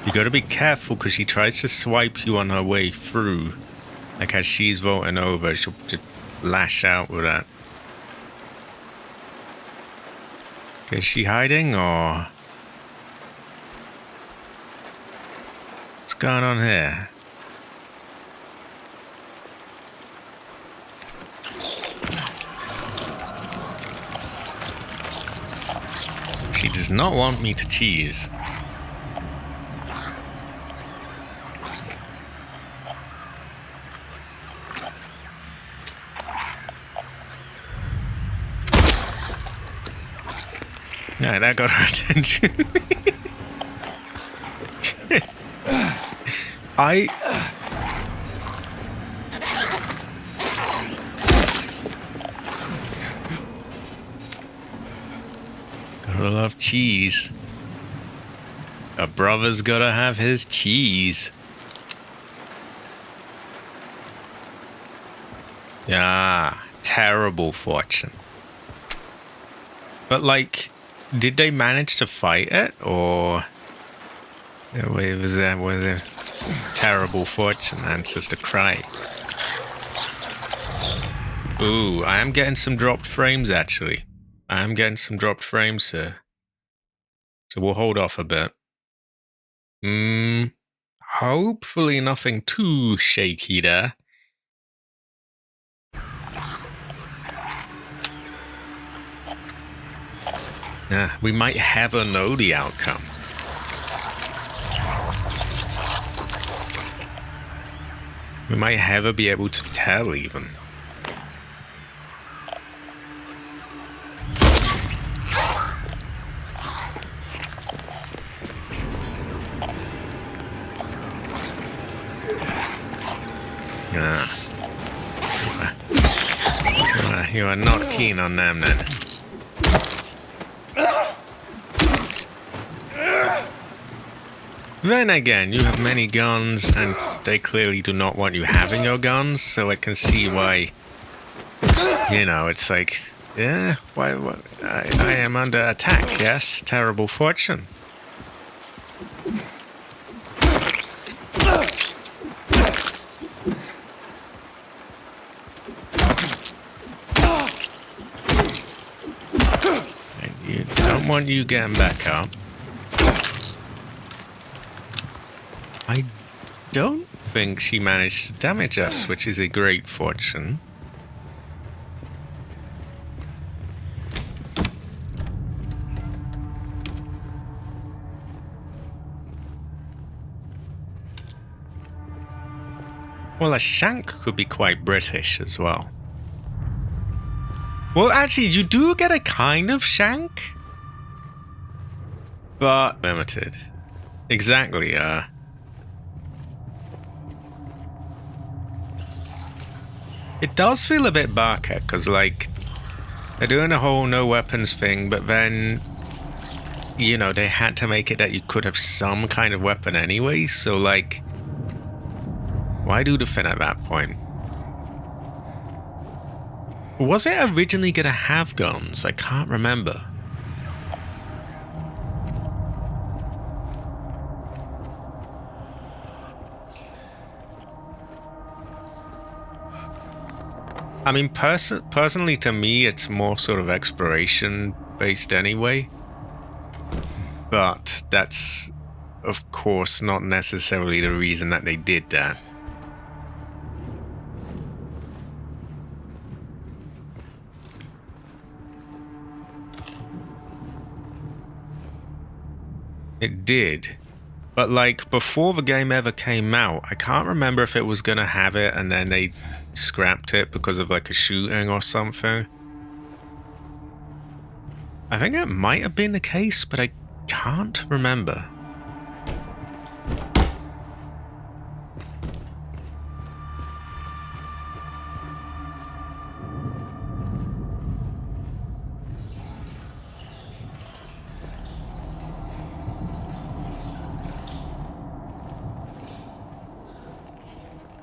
You gotta be careful because she tries to swipe you on her way through. Like as she's voting over, she'll just lash out with that. Okay, is she hiding or... What's going on here? She does not want me to cheese. Yeah, that got her attention. Gotta love cheese. A brother's gotta have his cheese. Yeah, terrible fortune. But like, did they manage to fight it, or was it terrible fortune answers the cry? Ooh, I am getting some dropped frames actually. I am getting some dropped frames, sir. So we'll hold off a bit. Hopefully nothing too shaky there. We might ever know the outcome. We might ever be able to tell even. you are not keen on them then. Then again, you have many guns, and they clearly do not want you having your guns, so I can see why, you know, it's like, yeah, why I am under attack, yes? Terrible fortune. And you don't want you getting back up. I don't think she managed to damage us, which is a great fortune. Well, a shank could be quite British as well. Well, actually, you do get a kind of shank, but limited. Exactly, it does feel a bit Barker, because, like, they're doing a whole no weapons thing, but then, you know, they had to make it that you could have some kind of weapon anyway, so, like, why do the fin at that point? Was it originally going to have guns? I can't remember. I mean, personally to me, it's more sort of exploration based anyway. But that's, of course, not necessarily the reason that they did that. It did. But, like, before the game ever came out, I can't remember if it was going to have it and then they scrapped it because of, like, a shooting or something. I think it might have been the case, but I can't remember.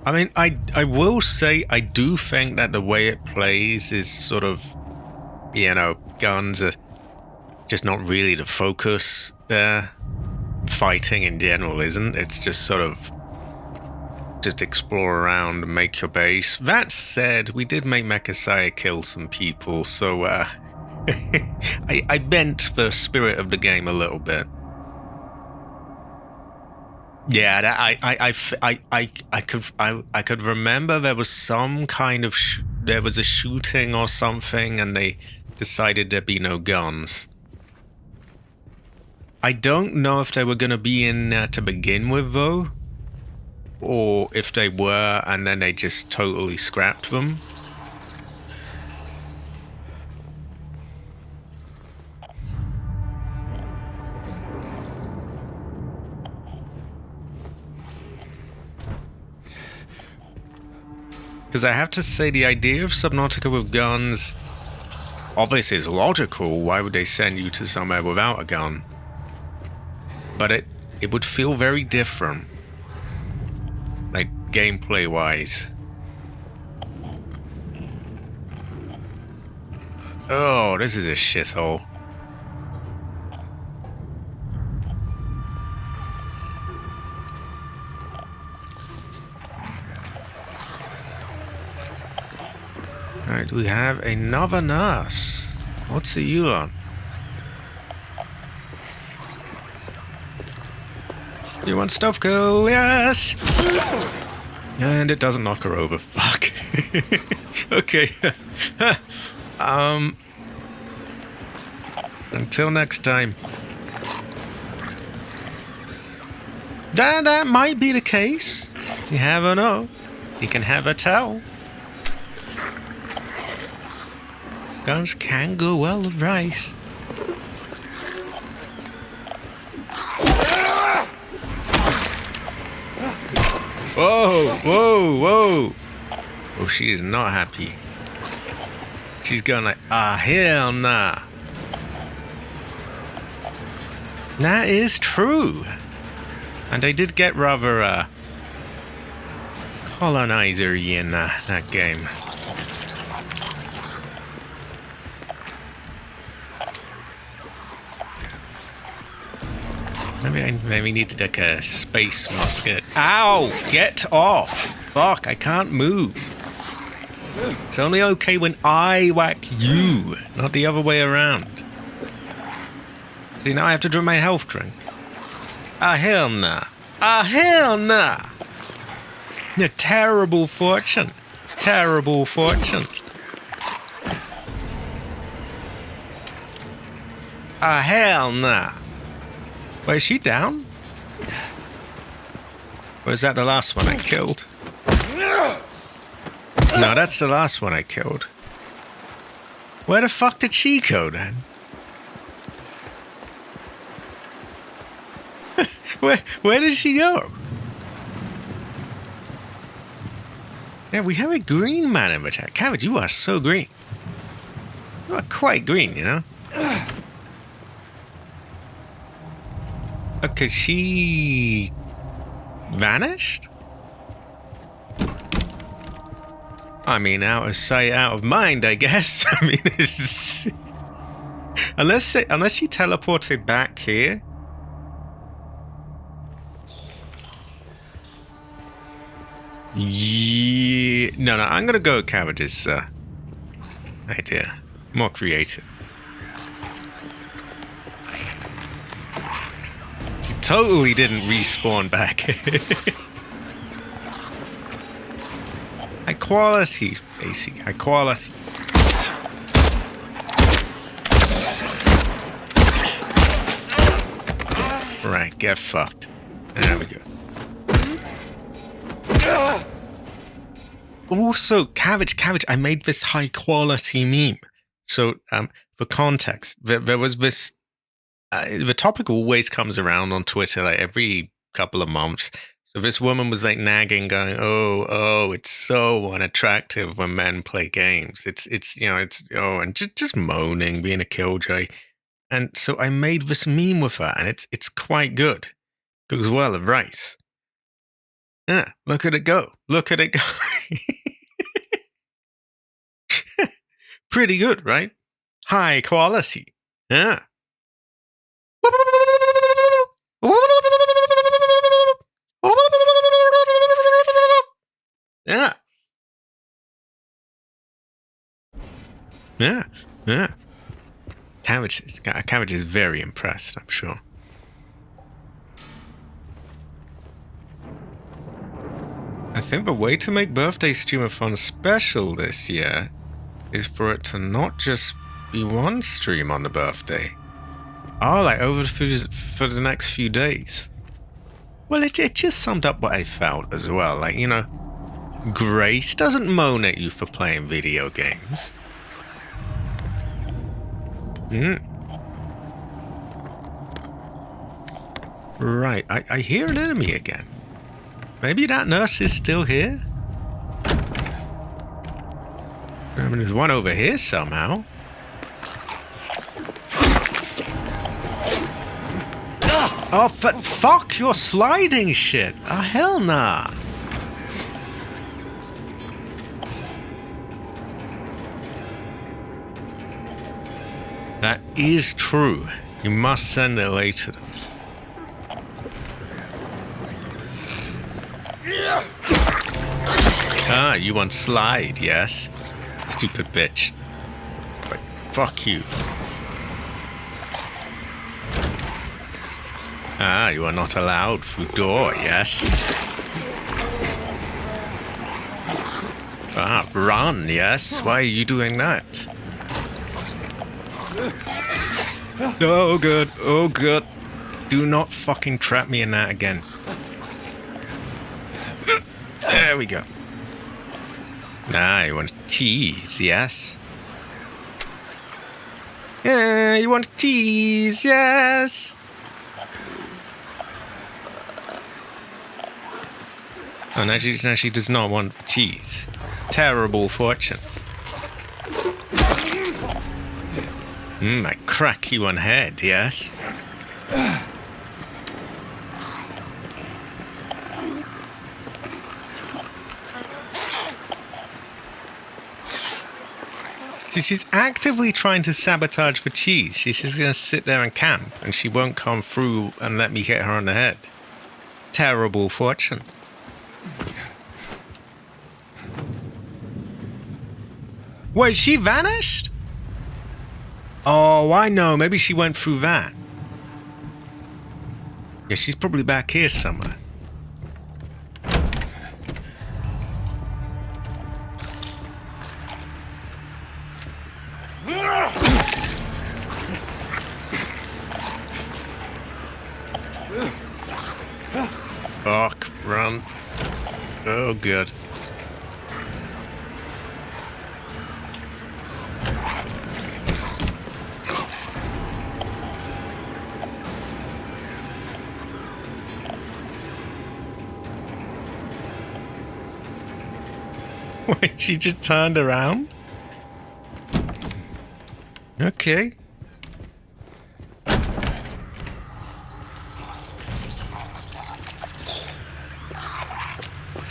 I mean, I will say I do think that the way it plays is sort of, you know, guns are just not really the focus there. Fighting in general isn't. It's just sort of just explore around and make your base. That said, we did make Mechasaya kill some people, so I bent the spirit of the game a little bit. Yeah, I could remember there was some kind of there was a shooting or something, and they decided there'd be no guns. I don't know if they were going to be in there to begin with, though, or if they were and then they just totally scrapped them. Because I have to say, the idea of Subnautica with guns obviously is logical. Why would they send you to somewhere without a gun? But it would feel very different, like gameplay-wise. Oh, this is a shithole. Alright, we have another nurse. What's the you on? You want stuff kill? Yes! And it doesn't knock her over. Fuck. Okay. Until next time. That might be the case. You never know. You can have a towel. Guns can go well with rice. Whoa, whoa, whoa. Oh, she is not happy. She's going like, hell nah. That is true. And I did get rather colonizer-y in that game. Maybe I needed like a space musket. Ow! Get off! Fuck, I can't move. It's only okay when I whack you, not the other way around. See, now I have to drink my health drink. Hell nah. Hell nah! A terrible fortune. Terrible fortune. Hell nah. Wait, is she down? Or is that the last one I killed? No, that's the last one I killed. Where the fuck did she go then? Where did she go? Yeah, we have a green man in the chat. Cabbage, you are so green. You are quite green, you know? Okay, she vanished? I mean, out of sight, out of mind, I guess. I mean, it's... unless she teleported back here. Yeah, no, I'm gonna go with Cabbage's idea. More creative. She totally didn't respawn back. High quality, AC. High quality. Right, get fucked. There we go. Also, cabbage, I made this high quality meme. So, for context, there was this, the topic always comes around on Twitter, like every couple of months. So this woman was like nagging, going, oh, it's so unattractive when men play games. It's and just moaning, being a killjoy. And so I made this meme with her, and it's quite good. Goes well with rice. Yeah, look at it go. Look at it go. Pretty good, right? High quality. Yeah. Yeah. Yeah. Yeah. Cabbage is very impressed, I'm sure. I think the way to make Birthday Streamathon special this year is for it to not just be one stream on the birthday. Oh, like over for the next few days. Well, it just summed up what I felt as well. Like, you know, Grace doesn't moan at you for playing video games. Right, I hear an enemy again. Maybe that nurse is still here? I mean, there's one over here somehow. Oh, fuck your sliding shit. Oh, hell nah. That is true. You must send it later. Ah, you want slide, yes? Stupid bitch. But fuck you. Ah, you are not allowed through door, yes? Ah, run, yes? Why are you doing that? Oh, good. Oh, good. Do not fucking trap me in that again. There we go. Ah, you want cheese, yes? Yeah, you want cheese, yes? Oh, now she does not want cheese. Terrible fortune. I crack you on head, yes? See, she's actively trying to sabotage for cheese. She's just going to sit there and camp, and she won't come through and let me hit her on the head. Terrible fortune. Wait, she vanished? Oh, I know. Maybe she went through that. Yeah, she's probably back here somewhere. Fuck, run. Oh, good. Wait, she just turned around? Okay.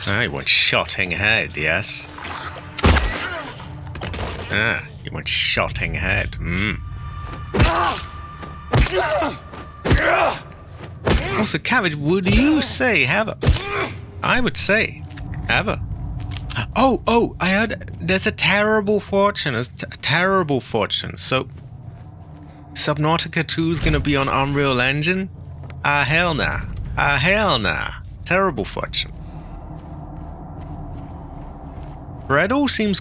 I want shotting head, yes? Ah, you want shotting head. Also, Cabbage, would you say have a... I would say have a... Oh, I heard there's a terrible fortune. A terrible fortune. So, Subnautica 2 is going to be on Unreal Engine? Hell nah. Hell nah. Terrible fortune. Fredo seems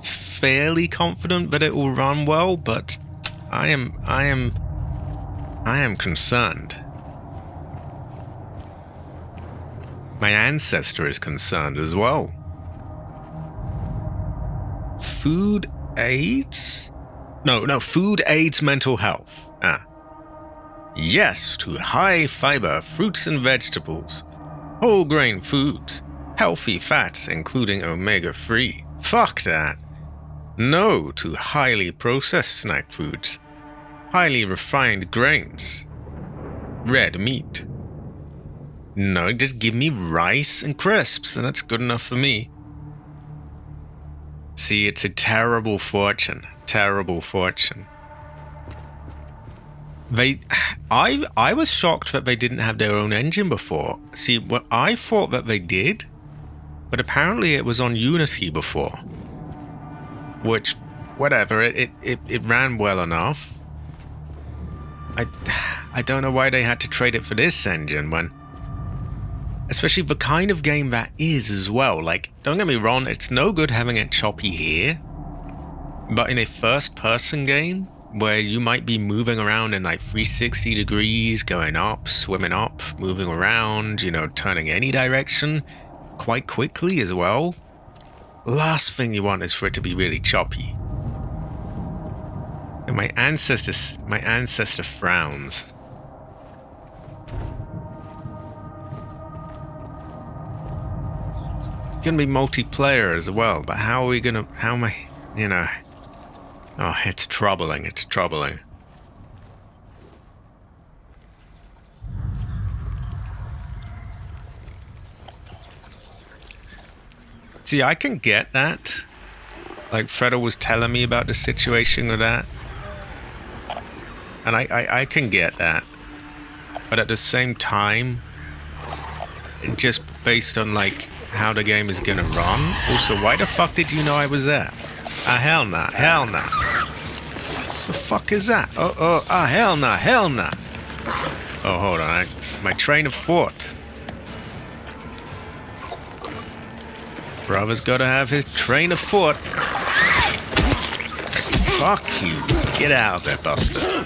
fairly confident that it will run well, but I am concerned. My ancestor is concerned as well. Food aids? No, food aids mental health. Yes to high fiber fruits and vegetables, whole grain foods, healthy fats including omega-3. Fuck that. No to highly processed snack foods, highly refined grains, red meat. No, just give me rice and crisps and that's good enough for me. See, it's a terrible fortune. Terrible fortune. I was shocked that they didn't have their own engine before. See, what I thought that they did, but apparently it was on Unity before. Which, whatever, it ran well enough. I don't know why they had to trade it for this engine when... Especially the kind of game that is as well. Like, don't get me wrong, it's no good having it choppy here. But in a first-person game, where you might be moving around in like 360 degrees, going up, swimming up, moving around, turning any direction, quite quickly as well. Last thing you want is for it to be really choppy. And my ancestor frowns. Gonna be multiplayer as well, but how am I, oh, it's troubling. See, I can get that. Like, Fredo was telling me about the situation with that. And I can get that. But at the same time, just based on, like, how the game is gonna run. Also, why the fuck did you know I was there? Hell nah. The fuck is that? Hell nah. Oh, hold on. My train of thought. Brother's gotta have his train of thought. Fuck you. Get out of there, Buster.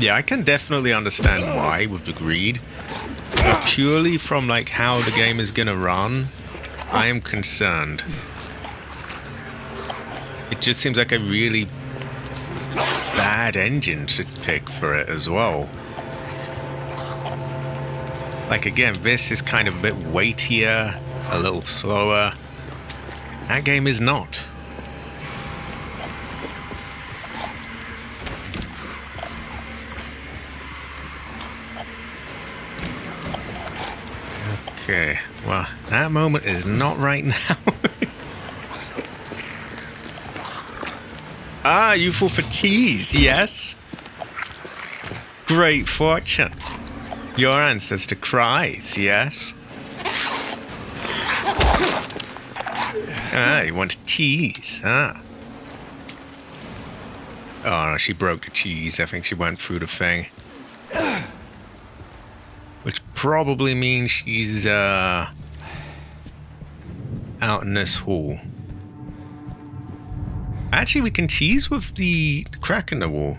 Yeah, I can definitely understand why with the greed. But purely from like how the game is gonna run, I am concerned. It just seems like a really bad engine to pick for it as well. Like again, this is kind of a bit weightier, a little slower. That game is not. Okay, well, that moment is not right now. Ah, you fall for cheese, yes? Great fortune. Your ancestor cries, yes? Ah, you want cheese, huh? Oh, no, she broke the cheese. I think she went through the thing. Which probably means she's, out in this hall. Actually, we can cheese with the crack in the wall.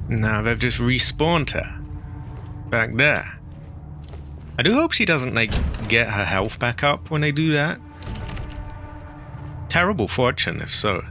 Now they've just respawned her. Back there. I do hope she doesn't, like, get her health back up when they do that. Terrible fortune, if so.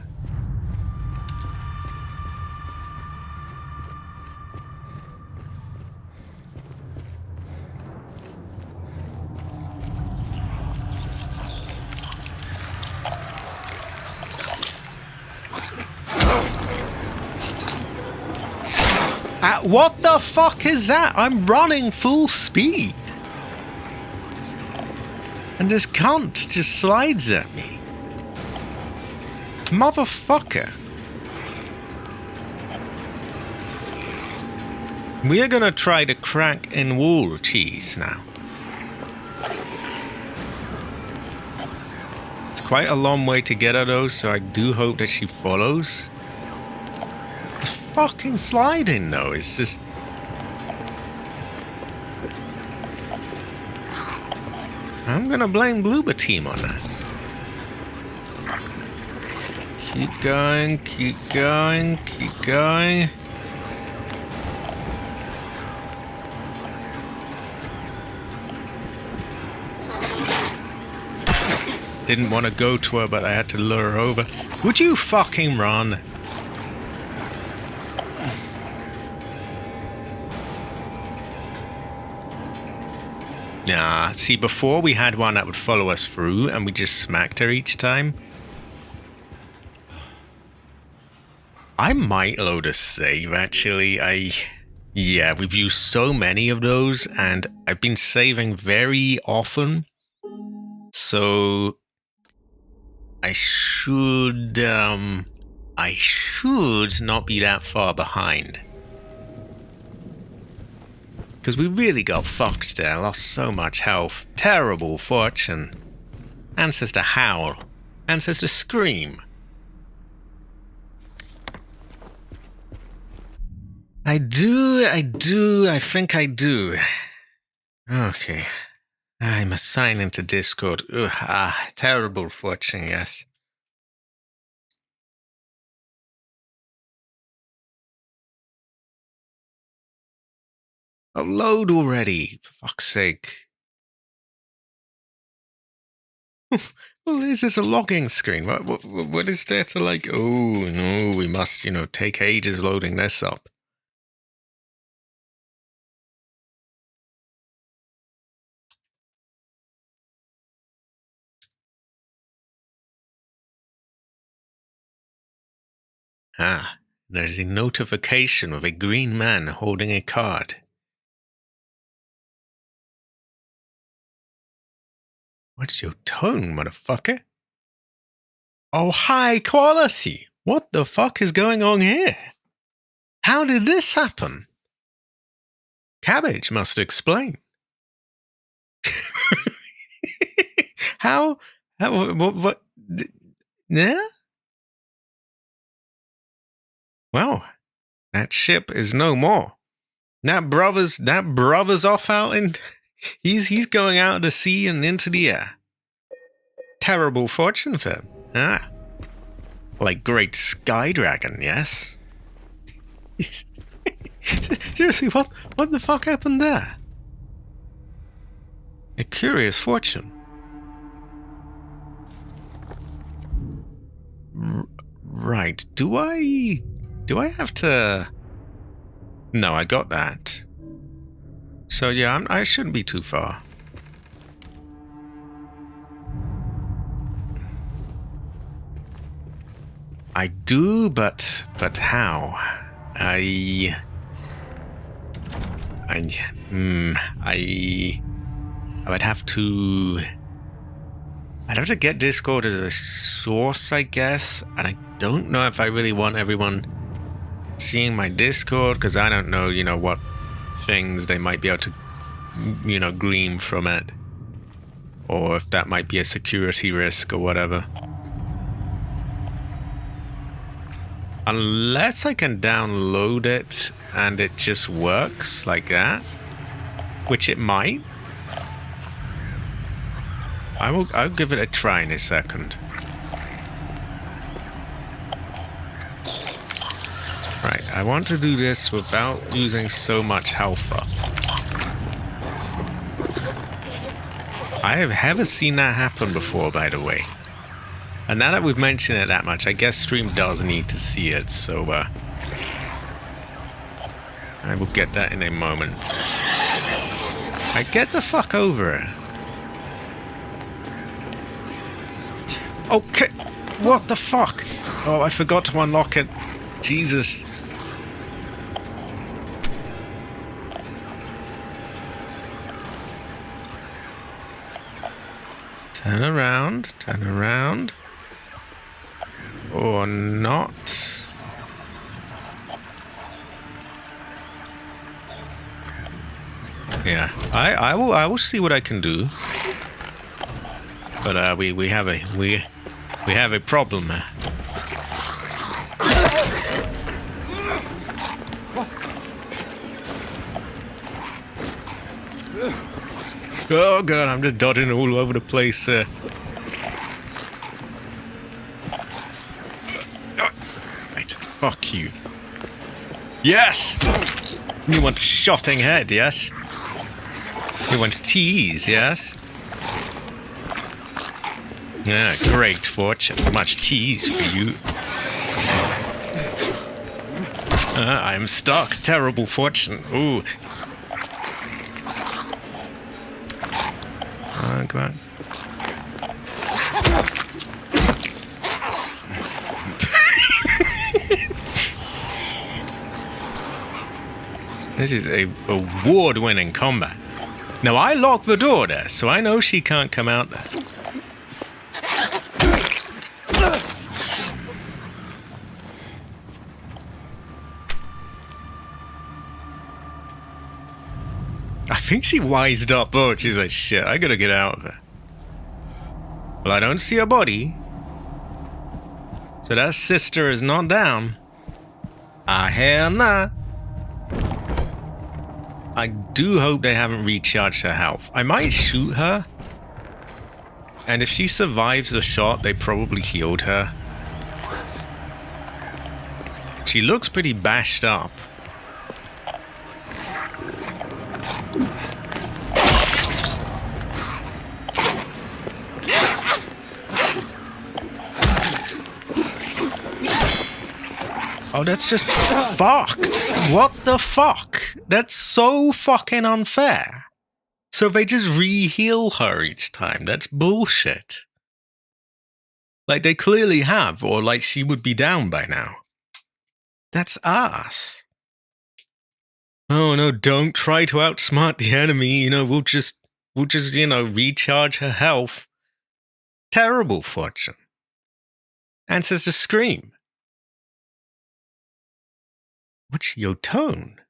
What the fuck is that? I'm running full speed. And this cunt just slides at me. Motherfucker. We are gonna try to crack in wall cheese now. It's quite a long way to get her though, so I do hope that she follows. It's fucking sliding though, it's just... I'm gonna blame Bloober Team on that. Keep going, keep going, keep going. Didn't want to go to her, but I had to lure her over. Would you fucking run? Nah, see, before we had one that would follow us through and we just smacked her each time. I might load a save, actually. Yeah, we've used so many of those and I've been saving very often. So I should not be that far behind. Because we really got fucked there, lost so much health. Terrible fortune. Ancestor howl. Ancestor scream. I think I do. Okay. I must sign into Discord. Ugh, terrible fortune, yes. Oh, load already, for fuck's sake. Well, this is a logging screen. What is there to like? Oh, no, we must, take ages loading this up. Ah, there's a notification of a green man holding a card. What's your tone, motherfucker? Oh, high quality! What the fuck is going on here? How did this happen? Cabbage must explain. What? Yeah? Well, that ship is no more. That brother's off out and he's going out to sea and into the air. Terrible fortune for him. Ah. Like great sky dragon, yes? Seriously, what the fuck happened there? A curious fortune. Right, do I have to... No, I got that. So yeah, I shouldn't be too far. I do, but how? I would have to... I'd have to get Discord as a source, I guess. And I don't know if I really want everyone seeing my Discord, because I don't know, what things they might be able to, glean from it. Or if that might be a security risk or whatever. Unless I can download it and it just works like that, which it might. I'll give it a try in a second. Right, I want to do this without using so much health up. I have never seen that happen before, by the way. And now that we've mentioned it that much, I guess stream does need to see it, so I will get that in a moment. Get the fuck over it. Okay, what the fuck? Oh, I forgot to unlock it. Jesus. Turn around, turn around. Or not. Yeah, I will see what I can do. But we have a problem. Oh god, I'm just dodging all over the place. Right, fuck you. Yes! You want a shotting head, yes? You want to tease, yes? Yeah, great fortune. Much cheese for you. I'm stuck. Terrible fortune. Ooh. Come on. This is a award-winning combat. Now, I locked the door there, so I know she can't come out there. I think she wised up. Oh, she's like, shit, I gotta get out of there. Well, I don't see a body. So that sister is not down. Ah, hell nah. I do hope they haven't recharged her health. I might shoot her. And if she survives the shot, they probably healed her. She looks pretty bashed up. Oh, that's just fucked. What the fuck? That's so fucking unfair. So they just re-heal her each time. That's bullshit. Like, they clearly have, or like she would be down by now. That's ass. Oh no, don't try to outsmart the enemy. We'll just, recharge her health. Terrible fortune. Ancestor scream. What's your tone?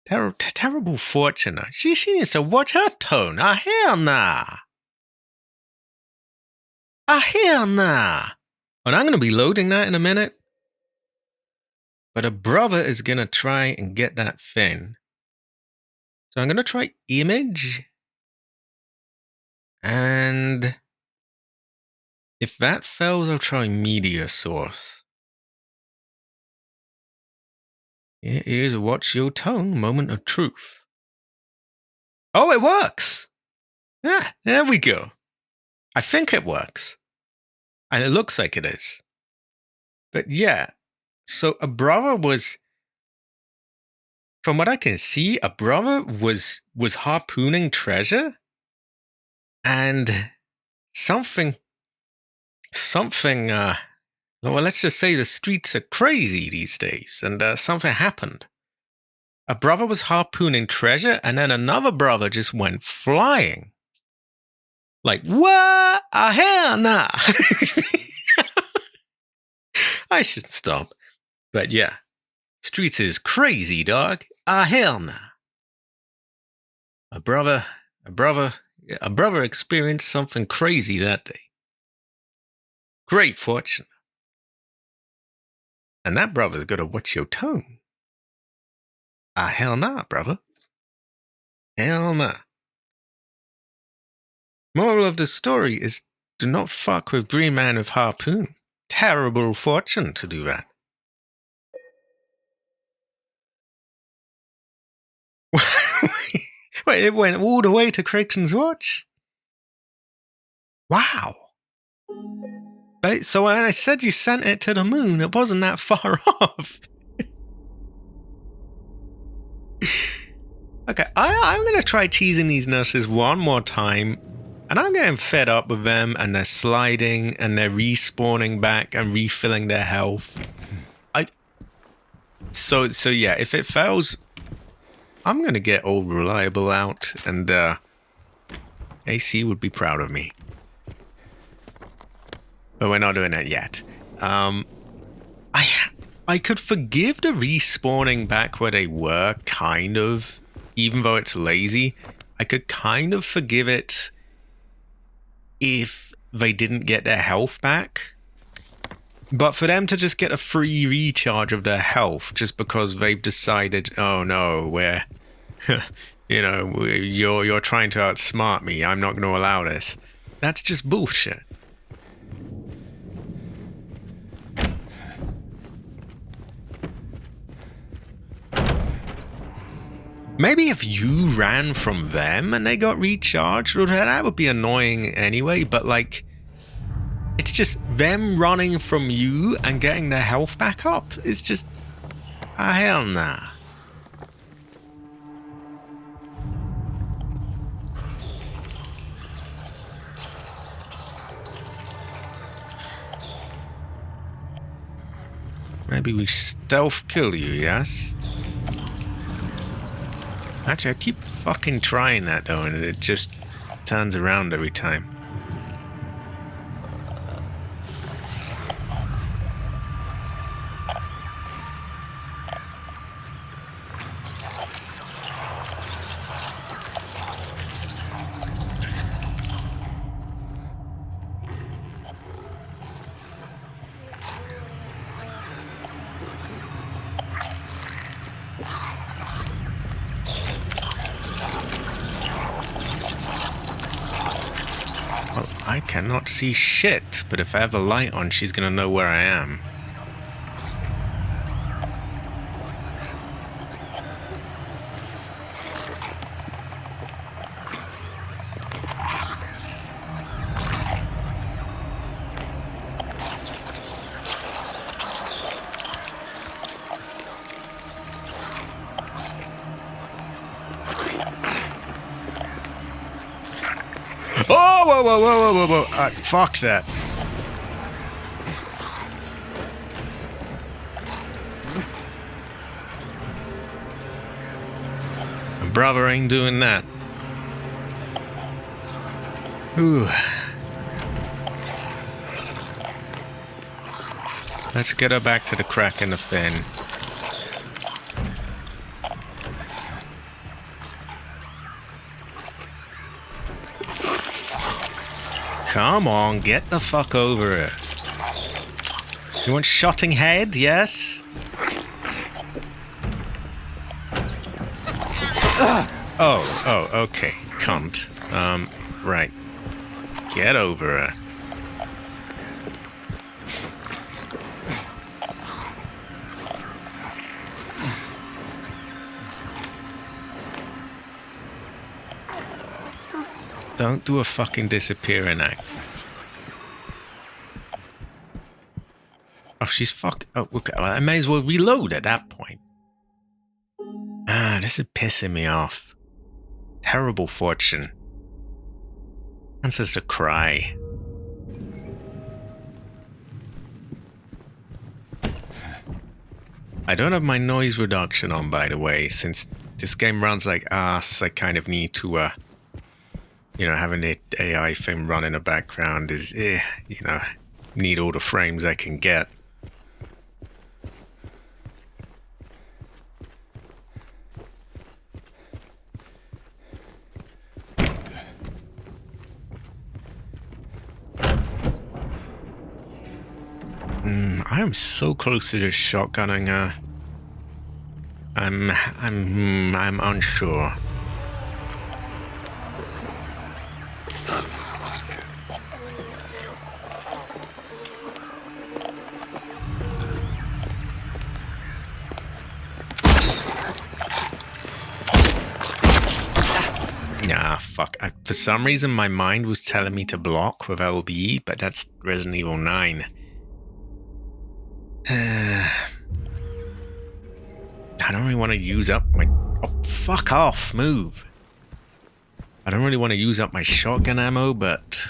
Terrible fortune. She needs to watch her tone. Ah, hell nah. Ah, hell nah. And I'm going to be loading that in a minute. But a brother is going to try and get that thing. So I'm going to try image. And if that fails, I'll try media source. Here is watch your tone, moment of truth. Oh, it works! Yeah, there we go. I think it works. And it looks like it is. But yeah, so a brother was, from what I can see, a brother was harpooning treasure. And something Well, let's just say the streets are crazy these days, and something happened. A brother was harpooning treasure, and then another brother just went flying. Like, what? Hell nah. I should stop. But yeah, streets is crazy, dog. Hell nah. A brother experienced something crazy that day. Great fortune. And that brother's gotta watch your tongue. Hell nah, brother. Hell nah. Moral of the story is do not fuck with Green Man with harpoon. Terrible fortune to do that. Wait, it went all the way to Crichton's watch? Wow. But, so when I said you sent it to the moon, it wasn't that far off. Okay, I'm going to try teasing these nurses one more time. And I'm getting fed up with them, and they're sliding, and they're respawning back and refilling their health. So yeah, if it fails, I'm going to get old Reliable out, and AC would be proud of me. But we're not doing it yet. I could forgive the respawning back where they were, kind of, even though it's lazy. I could kind of forgive it if they didn't get their health back. But for them to just get a free recharge of their health just because they've decided, oh no, we're, you're trying to outsmart me, I'm not going to allow this. That's just bullshit. Maybe if you ran from them and they got recharged, that would be annoying anyway, but like, it's just them running from you and getting their health back up. It's just, hell nah. Maybe we stealth kill you, yes? Actually, I keep fucking trying that though, and it just turns around every time. I cannot see shit, but if I have a light on, she's gonna know where I am. Oh, whoa. Fuck that. My brother ain't doing that. Ooh. Let's get her back to the crack in the fin. Come on, get the fuck over it. You want shotting head, yes? Oh, okay, cunt. Right. Get over it. Don't do a fucking disappearing act. Oh, she's oh, okay. Well, I may as well reload at that point. This is pissing me off. Terrible fortune. Answers to cry. I don't have my noise reduction on, by the way, since this game runs like ass. I kind of need to, you know, having the AI thing run in the background is, you know, need all the frames I can get. I am so close to just shotgunning her. I'm unsure. Nah, fuck. For some reason, my mind was telling me to block with LB, but that's Resident Evil 9. I don't really want to use up my... Oh, fuck off, move. I don't really want to use up my shotgun ammo, but...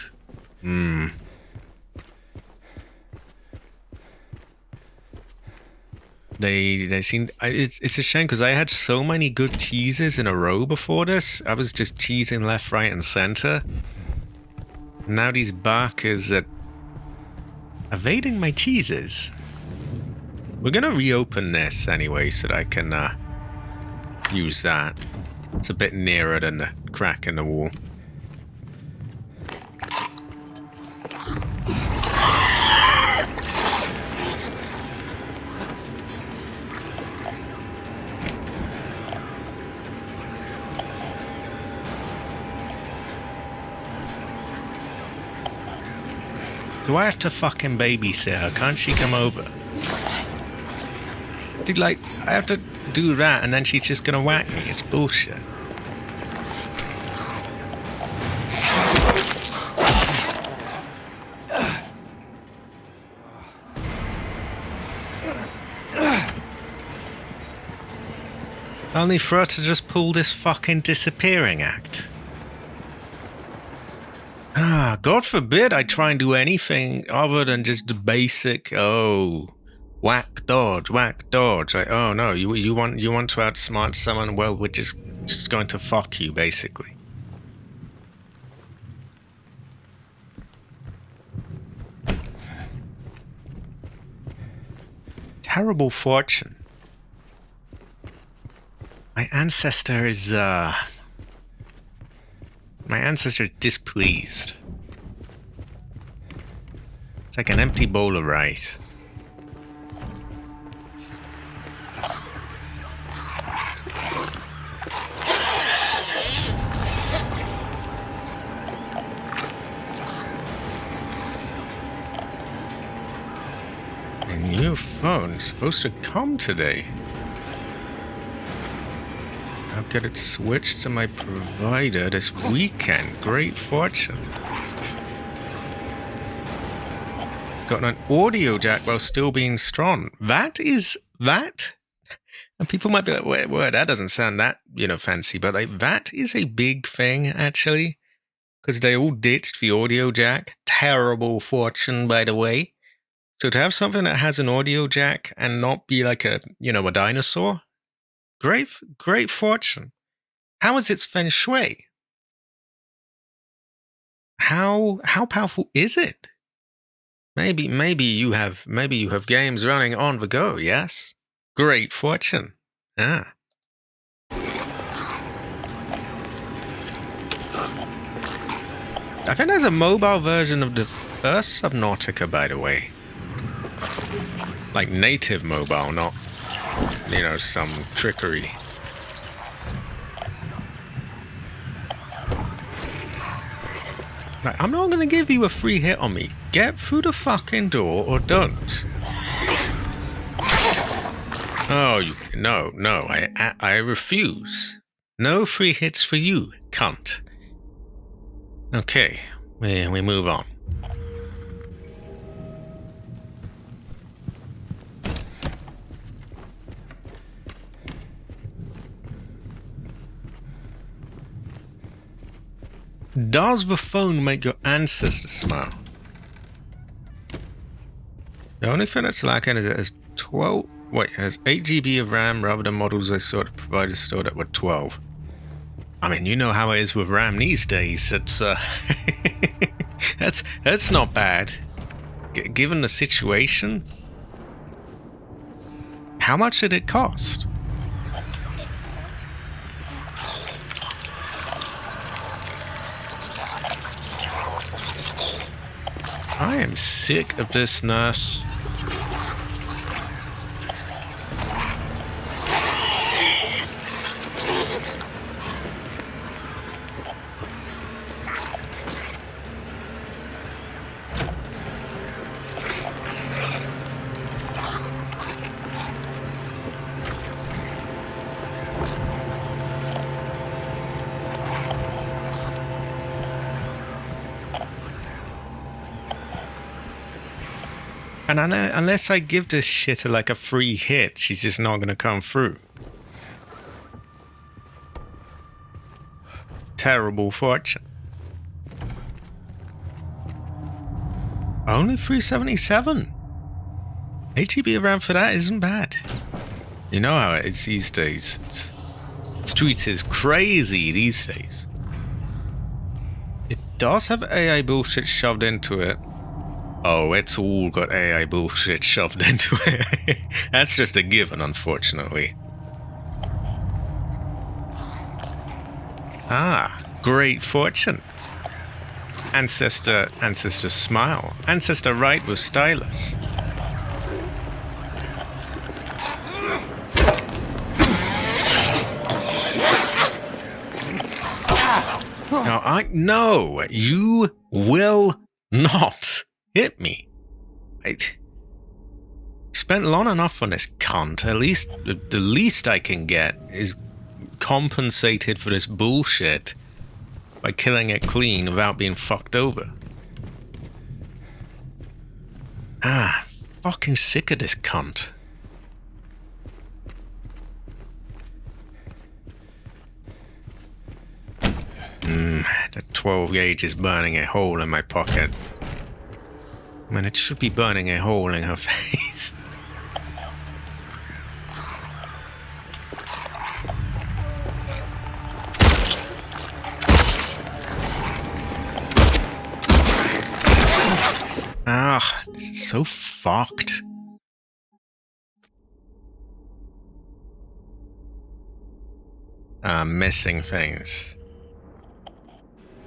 They seem... It's a shame, because I had so many good cheeses in a row before this. I was just cheesing left, right, and center. Now these barkers are evading my cheeses. We're gonna reopen this anyway so that I can use that. It's a bit nearer than the crack in the wall. Do I have to fucking babysit her? Can't she come over? Dude, like, I have to do that and then she's just gonna whack me. It's bullshit. Only for her to just pull this fucking disappearing act. Ah, God forbid I try and do anything other than just the basic, whack dodge, whack dodge. Like, oh no, you want to outsmart someone? Well, we're just going to fuck you, basically. Terrible fortune. My ancestor is displeased. It's like an empty bowl of rice. A new phone supposed to come today. I'll get it switched to my provider this weekend. Great fortune. Got an audio jack while still being strong. That? And people might be like, wait, that doesn't sound that, fancy. But like, that is a big thing, actually. Because they all ditched the audio jack. Terrible fortune, by the way. So to have something that has an audio jack and not be like a dinosaur, great fortune. How is its feng shui? How powerful is it? Maybe you have games running on the go. Yes, great fortune. Ah. I think there's a mobile version of the first Subnautica, by the way. Like native mobile, not, some trickery. Like, I'm not going to give you a free hit on me. Get through the fucking door or don't. Oh, no, I refuse. No free hits for you, cunt. Okay, we move on. Does the phone make your ancestors smile? The only thing that's lacking is it has Wait, has 8 GB of RAM rather than models I saw at providers stored at were 12. I mean, you know how it is with RAM these days. It's that's not bad. Given the situation. How much did it cost? I am sick of this nurse. And unless I give this shit like a free hit, she's just not gonna come through. Terrible fortune. Only 377. 8 GB of RAM for that isn't bad. You know how it is these days. Streets is crazy these days. It does have AI bullshit shoved into it. Oh, it's all got AI bullshit shoved into it. That's just a given, unfortunately. Ah, great fortune. Ancestor smile. Ancestor right with stylus. Now I know you will not hit me. Spent long enough on this cunt. At least the least I can get is compensated for this bullshit by killing it clean without being fucked over. Ah, fucking sick of this cunt. The 12 gauge is burning a hole in my pocket. I mean, it should be burning a hole in her face. Ah, this is so fucked. Missing things.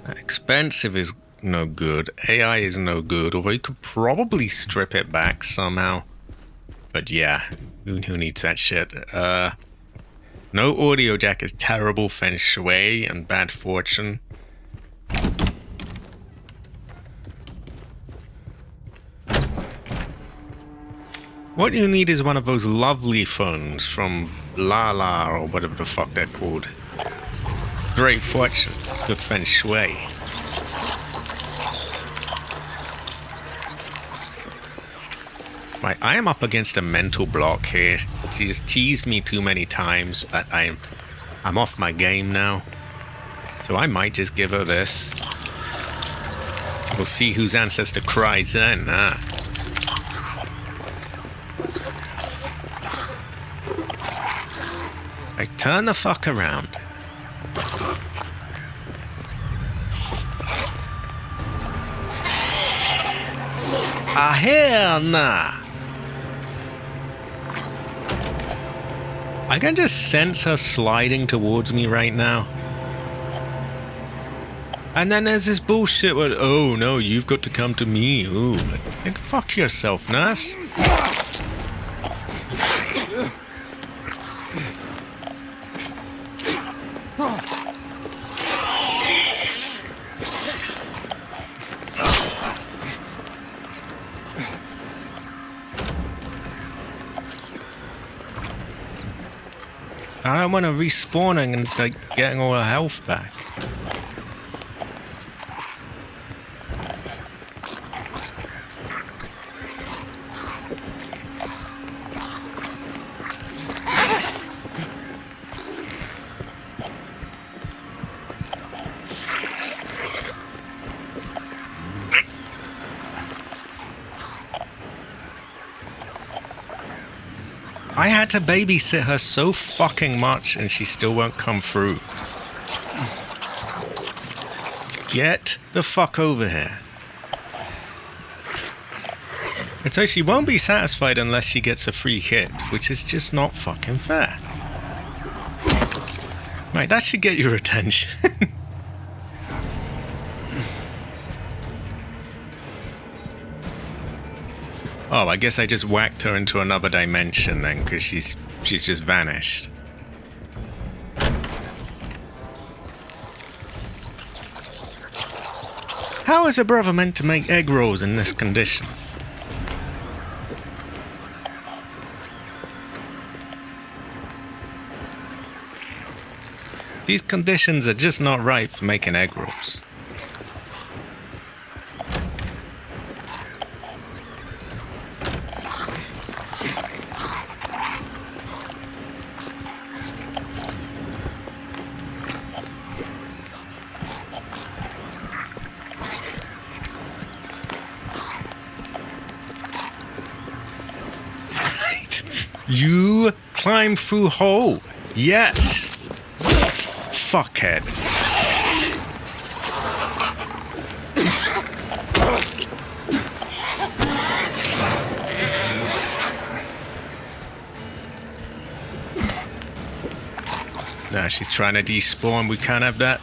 Expensive is no good. AI is no good, although you could probably strip it back somehow. But yeah, who needs that shit? No audio jack is terrible feng shui and bad fortune. What you need is one of those lovely phones from Lala or whatever the fuck they're called. Great fortune, good feng shui. Right, I am up against a mental block here. She just teased me too many times that I'm off my game now. So I might just give her this. We'll see whose ancestor cries then. Right, turn the fuck around. Ah, hell nah. I can just sense her sliding towards me right now. And then there's this bullshit where, oh no, you've got to come to me. Ooh, like fuck yourself, nurse. I don't want to respawning and like getting all her health back. I had to babysit her so fucking much and she still won't come through. Get the fuck over here. And so she won't be satisfied unless she gets a free hit, which is just not fucking fair. Right, that should get your attention. Oh, I guess I just whacked her into another dimension then, because she's just vanished. How is a brother meant to make egg rolls in this condition? These conditions are just not right for making egg rolls. You climb through hole. Yes. Fuckhead. Nah, she's trying to despawn. We can't have that.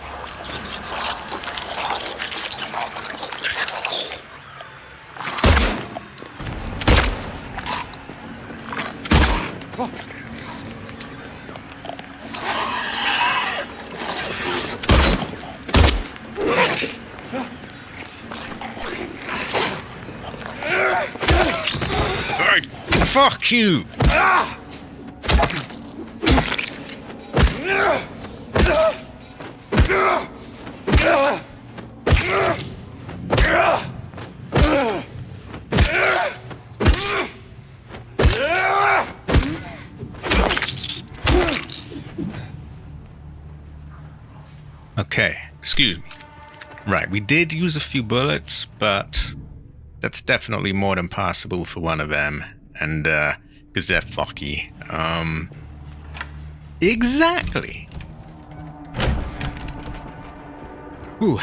Fuck you! Okay, excuse me. Right, we did use a few bullets, but that's definitely more than passable for one of them. And, because they're fucky. Exactly. Ooh.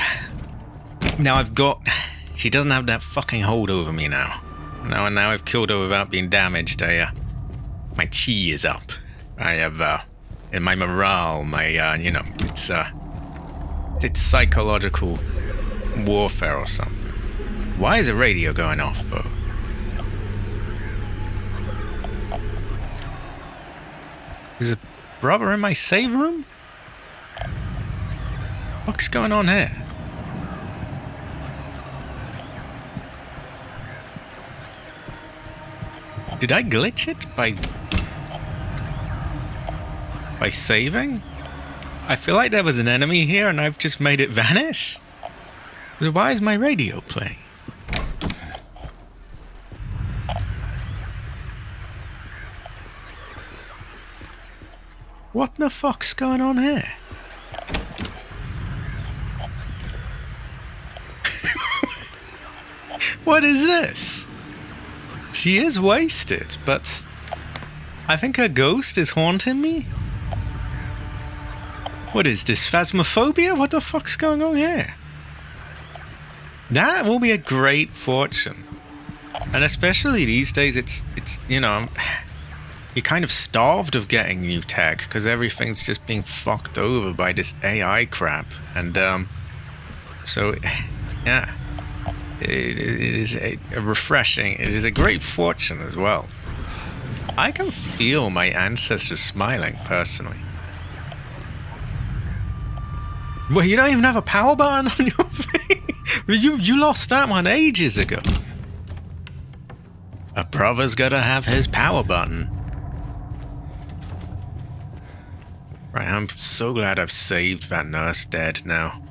Now I've got... She doesn't have that fucking hold over me now. Now I've killed her without being damaged. My chi is up. I have, and my morale, my, it's psychological warfare or something. Why is a radio going off, though? Is a brother in my save room? What's going on here? Did I glitch it by saving? I feel like there was an enemy here and I've just made it vanish. So why is my radio playing? What the fuck's going on here? What is this? She is wasted, but I think her ghost is haunting me. What is this, phasmophobia? What the fuck's going on here? That will be a great fortune. And especially these days, it's you know, you're kind of starved of getting new tech because everything's just being fucked over by this AI crap. And so, yeah, it is a refreshing, it is a great fortune as well. I can feel my ancestors smiling, personally. Well, you don't even have a power button on your thing? You lost that one ages ago. A brother's gotta have his power button. Right, I'm so glad I've saved that nurse dead now.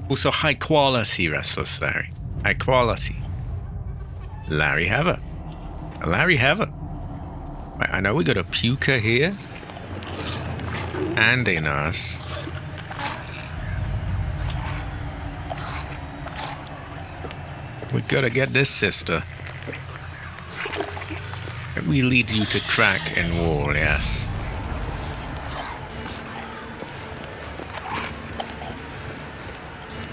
Also, high quality, Restless Larry. High quality. Larry Heather. Larry Heather. Right, I know we got a puker here. And a nurse. We gotta get this sister. Let me lead you to crack and wall, yes.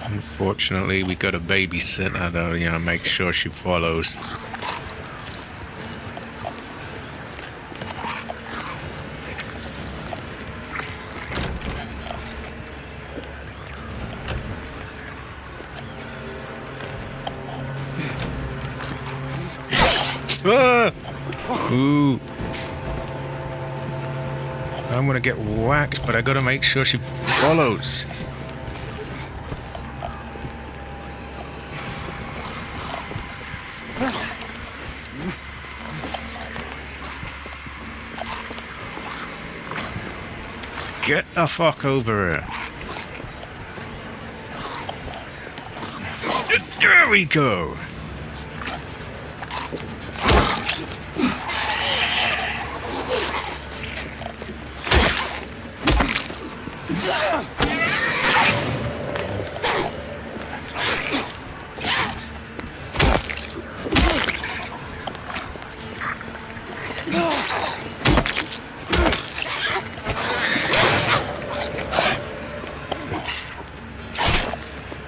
Unfortunately, we got a babysitter, though, you know, make sure she follows. Ah! Ooh. I'm gonna get whacked, but I gotta make sure she follows. Get the fuck over here. There we go.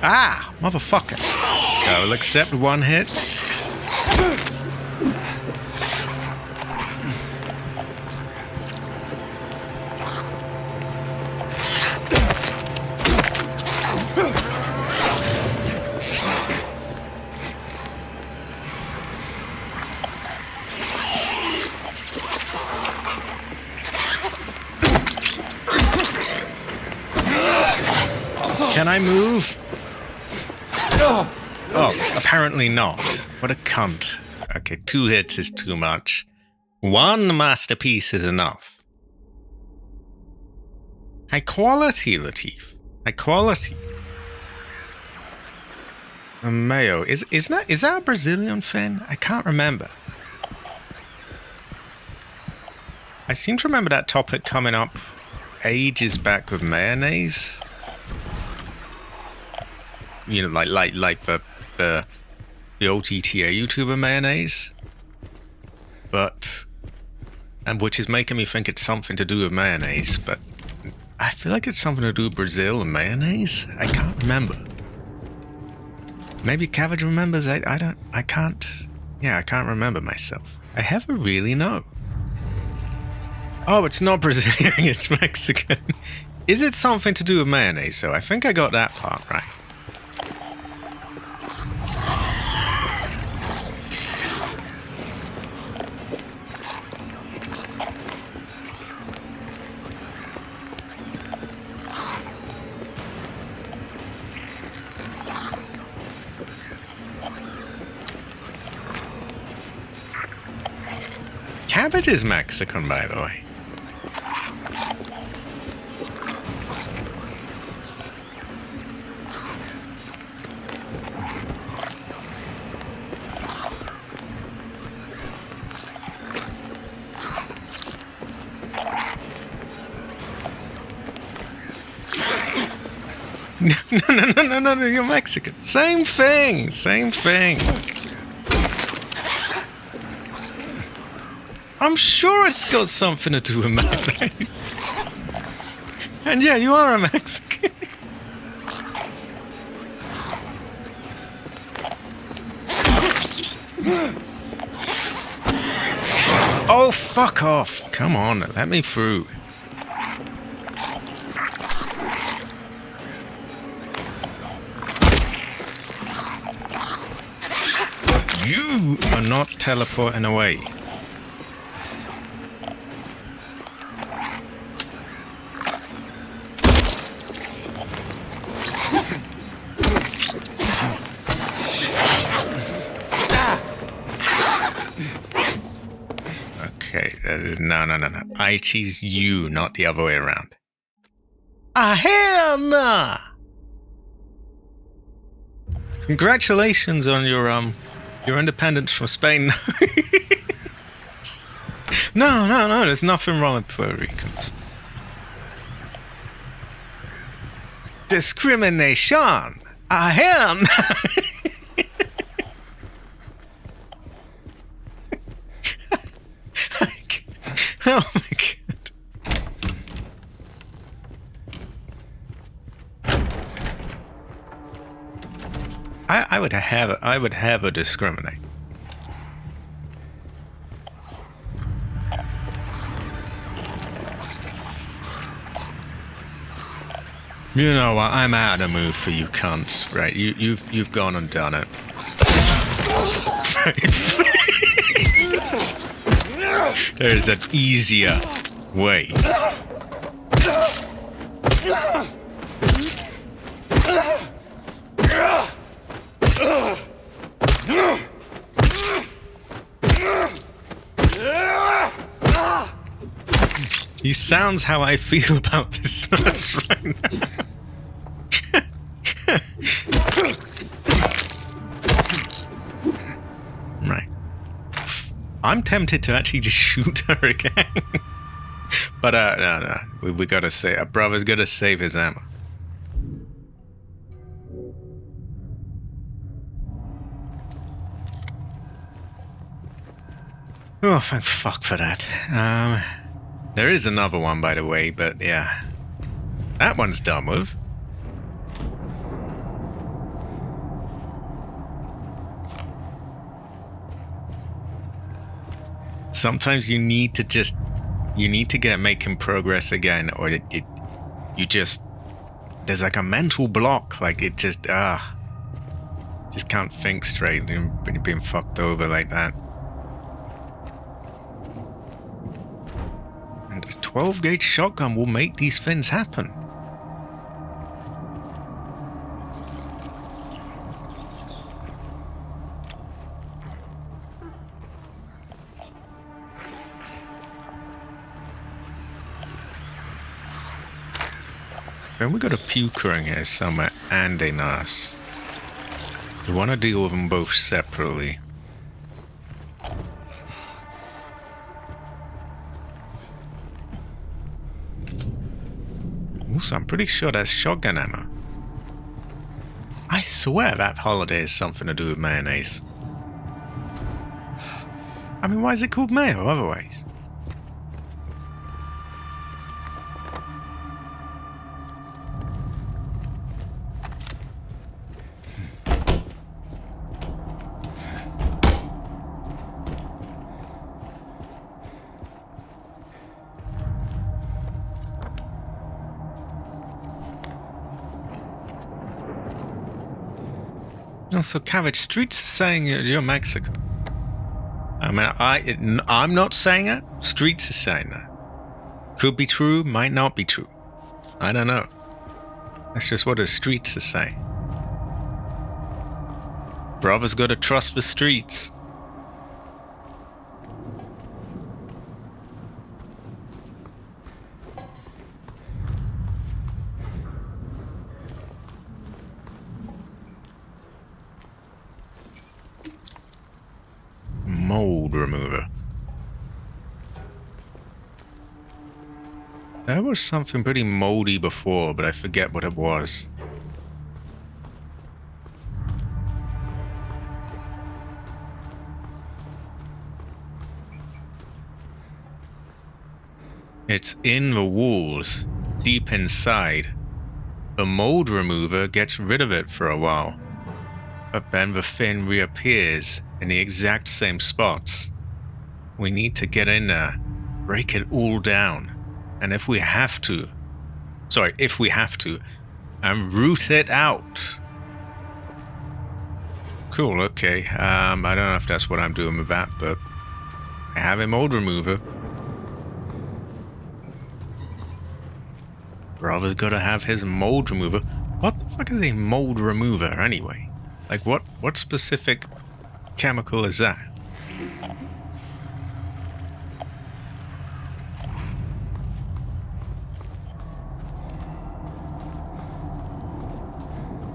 Ah, motherfucker. I will accept one hit. Can I move? Oh, apparently not. What a cunt. Okay, 2 hits is too much. 1 masterpiece is enough. High quality, Latif. High quality. The mayo. Is that a Brazilian thing? I can't remember. I seem to remember that topic coming up ages back with mayonnaise. You know, like the old GTA YouTuber mayonnaise, and which is making me think it's something to do with mayonnaise, but I feel like it's something to do with Brazil and mayonnaise. I can't remember. Maybe Cabbage remembers. I can't. Yeah, I can't remember myself. I never really know. Oh, it's not Brazilian. It's Mexican. Is it something to do with mayonnaise? So I think I got that part right. Cabbage is Mexican, by the way. No, you're Mexican. Same thing. I'm sure it's got something to do with mayonnaise. And yeah, you are a Mexican. Oh, fuck off. Come on, let me through. You are not teleporting away. Okay, no. I choose you, not the other way around. Ah, hell nah! Congratulations on your independence from Spain. No, there's nothing wrong with Puerto Ricans. Discrimination! Ah, hell nah! Oh my god. I would have a discriminate. You know what? I'm out of the mood for you cunts, right? You've gone and done it. There's an easier way. He sounds how I feel about this nuts right now. Right. I'm tempted to actually just shoot her again. But no. We gotta say, our brother's gotta save his ammo. Oh, thank fuck for that. There is another one, by the way, but yeah. That one's done with. Sometimes you need to get making progress again, or you just, there's like a mental block, like it just can't think straight when you're being fucked over like that. And a 12 gauge shotgun will make these things happen. Then we got a puker in here somewhere and a nurse. We want to deal with them both separately. Also, I'm pretty sure that's shotgun ammo. I swear that holiday has something to do with mayonnaise. I mean, why is it called mayo otherwise? So, Cabbage, Streets is saying you're Mexican. I mean, I'm not saying it. Streets is saying that. Could be true, might not be true. I don't know. That's just what the Streets is saying. Brother's got to trust the Streets. Mold remover. There was something pretty moldy before, but I forget what it was. It's in the walls, deep inside. The mold remover gets rid of it for a while, but then the thing reappears in the exact same spots. We need to get in there, break it all down, and if we have to, and root it out. Cool, okay. I don't know if that's what I'm doing with that, but I have a mold remover. Brother's gotta have his mold remover. What the fuck is a mold remover anyway? Like what specific chemical is that?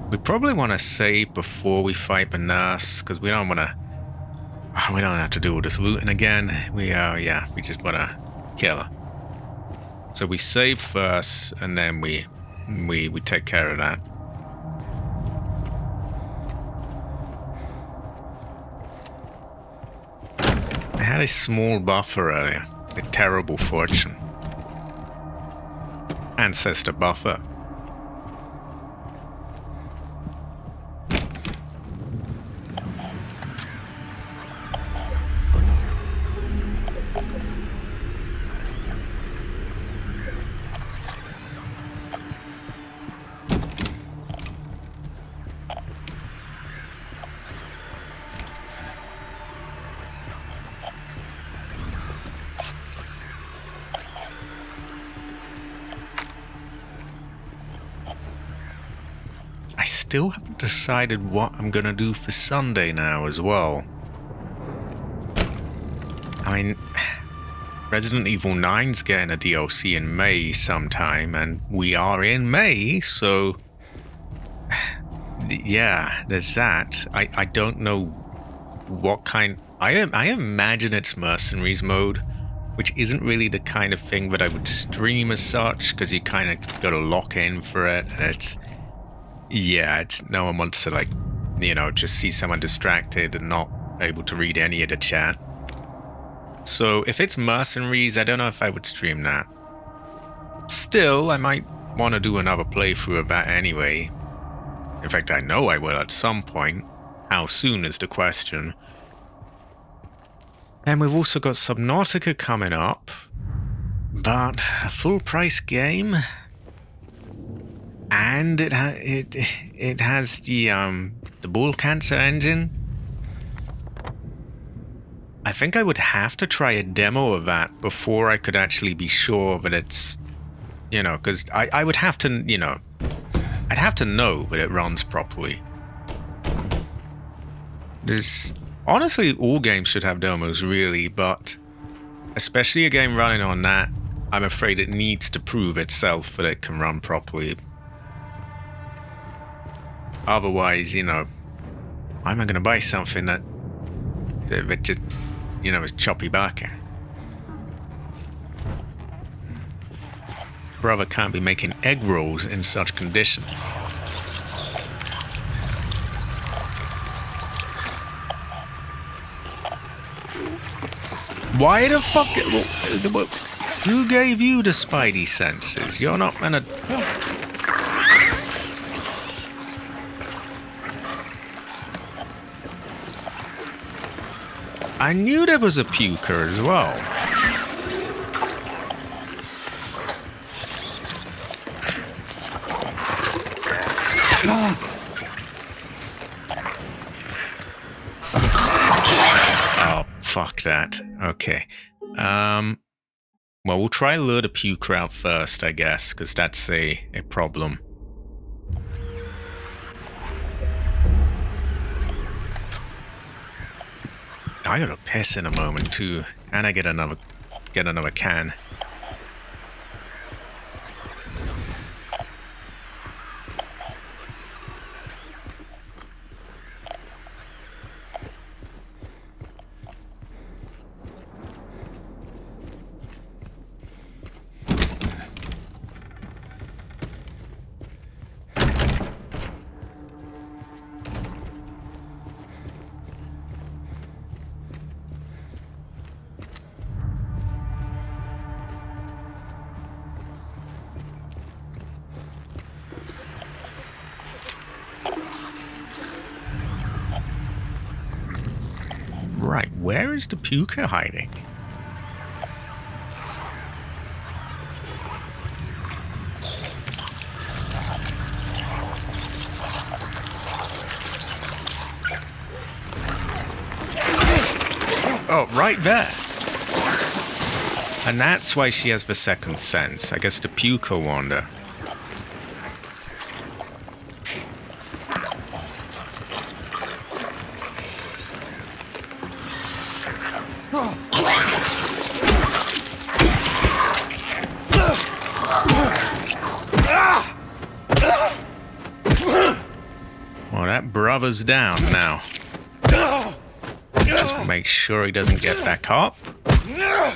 We probably want to save before we fight the nurse, because we don't want to. We don't have to do all this looting again. We just want to kill her. So we save first, and then we take care of that. I had a small buffer earlier. a terrible fortune. Ancestor buffer. Still haven't decided what I'm gonna do for Sunday now as well. I mean, Resident Evil 9's getting a DLC in May sometime, and we are in May, so yeah, there's that. I don't know what kind. I imagine it's Mercenaries mode, which isn't really the kind of thing that I would stream as such, because you kind of gotta lock in for it, and it's no one wants to, like, you know, just see someone distracted and not able to read any of the chat. So if it's Mercenaries, I don't know if I would stream that. Still, I might want to do another playthrough of that anyway. In fact, I know I will at some point. How soon is the question. And we've also got Subnautica coming up. But a full price game... And it has the bull cancer engine. I think I would have to try a demo of that before I could actually be sure that it's, you know, because I would have to, you know, I'd have to know that it runs properly. There's honestly, all games should have demos really, but especially a game running on that, I'm afraid it needs to prove itself that it can run properly. Otherwise, you know, why am I going to buy something that just, you know, is choppy barker? Brother can't be making egg rolls in such conditions. Why the fuck? Who gave you the spidey senses? You're not gonna... I knew there was a puker as well. Oh, fuck that. Okay. Well, we'll try lure the puker out first, I guess, because that's a problem. I gotta piss in a moment too, and I get another can. Right, where is the puker hiding? Oh, right there. And that's why she has the second sense. I guess the puker wander. Well, that brother's down now. Just make sure he doesn't get back up.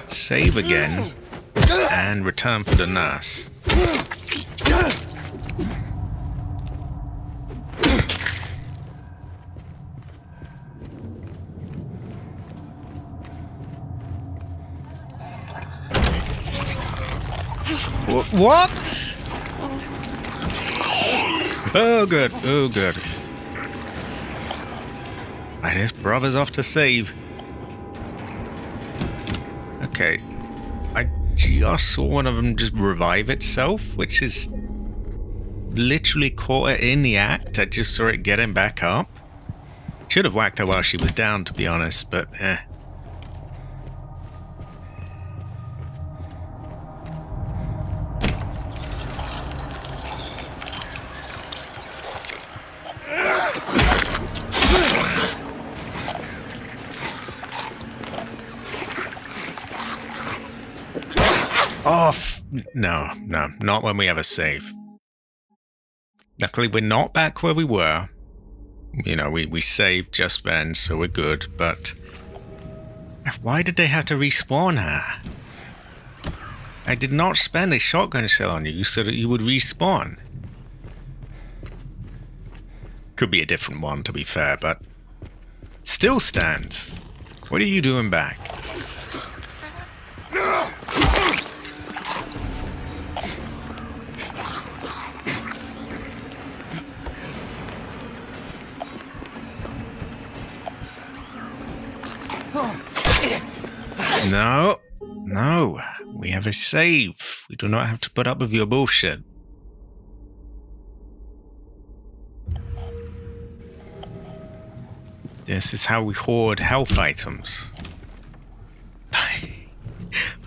Save again. And return for the nurse. What? Oh, good. Oh, good. Right, his brother's off to save. Okay. I just saw one of them just revive itself, which is literally caught it in the act. I just saw it getting back up. Should have whacked her while she was down, to be honest, but eh. Oh, no, not when we have a save. Luckily, we're not back where we were. You know, we saved just then, so we're good, but why did they have to respawn her? I did not spend a shotgun shell on you so that you would respawn. Could be a different one, to be fair, but still stands. What are you doing back? No, we have a save. We do not have to put up with your bullshit. This is how we hoard health items.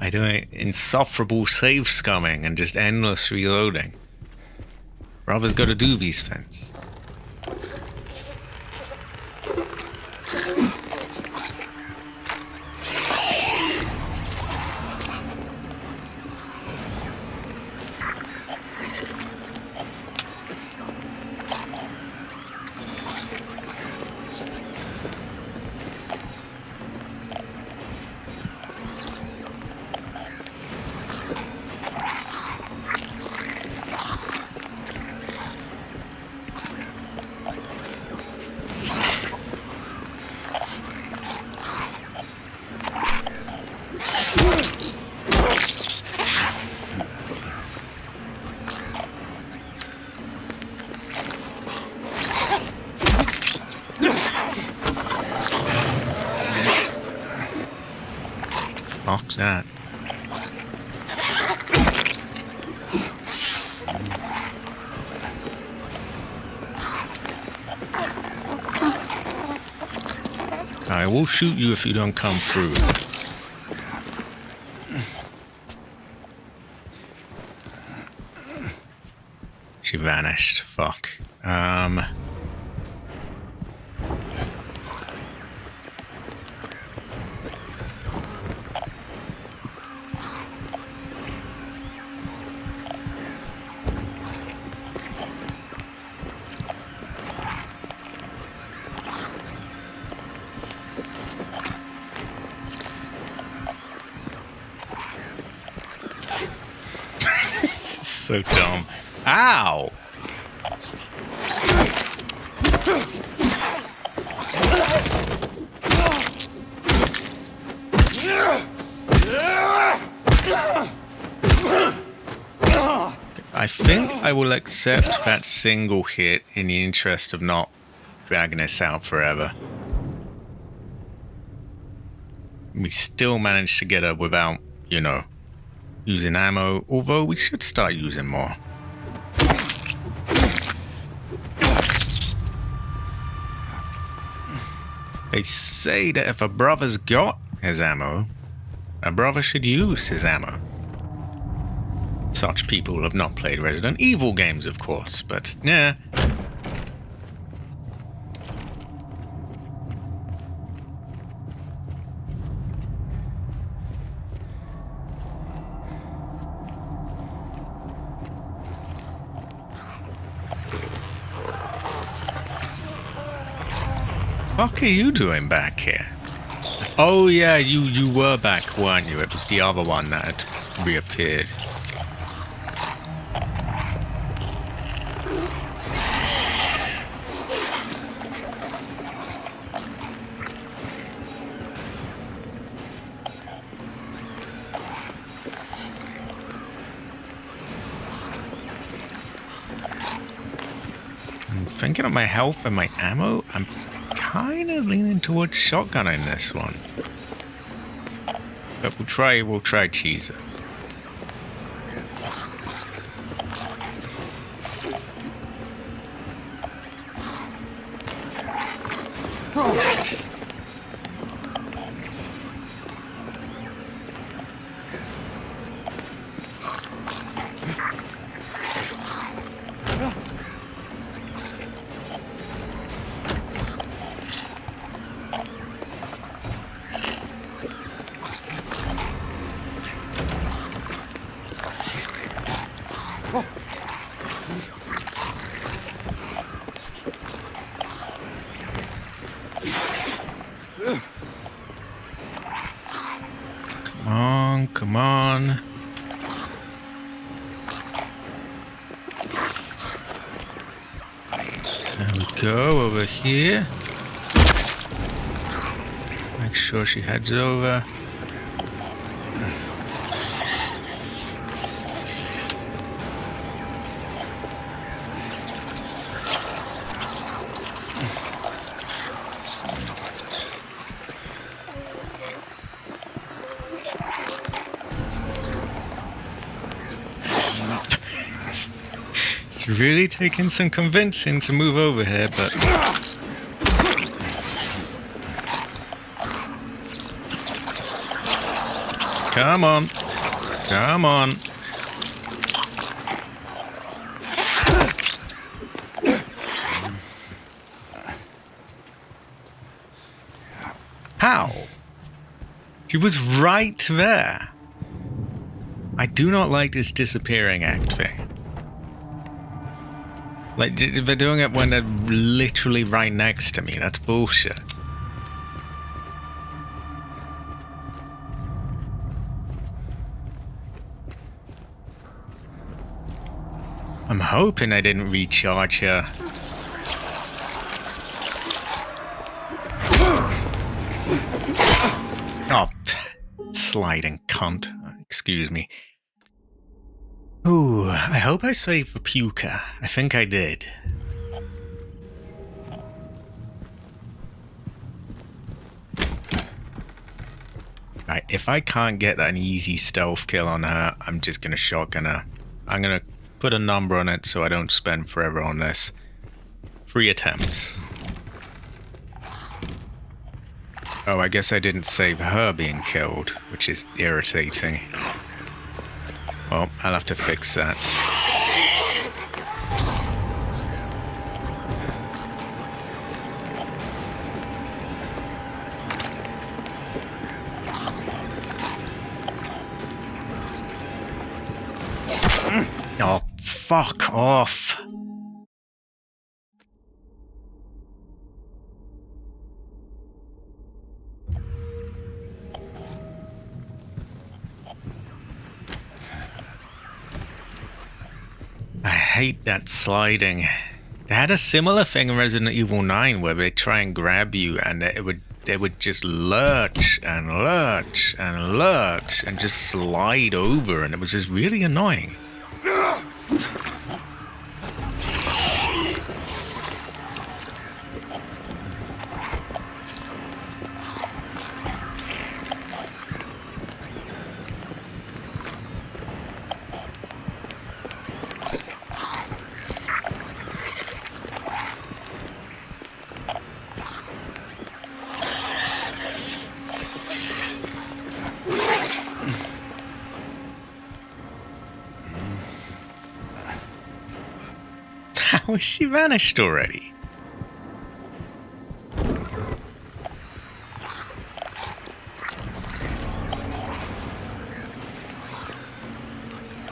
By doing insufferable save scumming and just endless reloading. Brother's got to do these things. Fuck that. I will shoot you if you don't come through. She vanished. Fuck. So dumb. Ow! I think I will accept that single hit in the interest of not dragging this out forever. We still managed to get her without, you know, using ammo, although we should start using more. They say that if a brother's got his ammo, a brother should use his ammo. Such people have not played Resident Evil games, of course, but yeah. What are you doing back here? Oh yeah, you were back, weren't you? It was the other one that had reappeared. I'm thinking of my health and my ammo. I'm kind of leaning towards shotgun in this one. But we'll try cheeser. Come on. There we go, over here. Make sure she heads over. Really taking some convincing to move over here, but come on, come on. How? She was right there. I do not like this disappearing act thing. Like, they're doing it when they're literally right next to me. That's bullshit. I'm hoping I didn't recharge her. Oh, sliding cunt. Excuse me. Ooh, I hope I saved for Puka. I think I did. Right, if I can't get an easy stealth kill on her, I'm just gonna shotgun her. I'm gonna put a number on it so I don't spend forever on this. 3 attempts. Oh, I guess I didn't save her being killed, which is irritating. Well, I'll have to fix that. Oh, fuck off. I hate that sliding. They had a similar thing in Resident Evil 9 where they try and grab you and they would just lurch and lurch and lurch and just slide over, and it was just really annoying. How has she vanished already?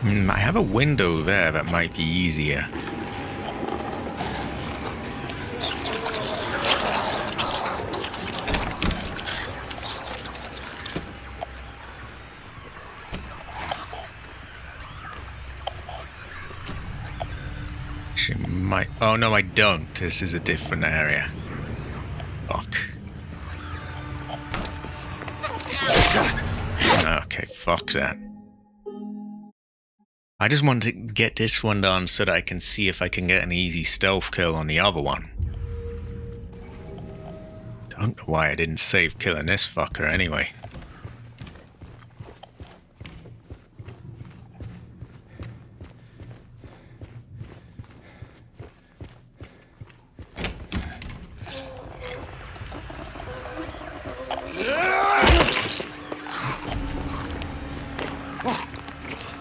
I have a window there that might be easier. She might... Oh, no, I don't. This is a different area. Fuck. Okay, fuck that. I just want to get this one done so that I can see if I can get an easy stealth kill on the other one. Don't know why I didn't save killing this fucker anyway.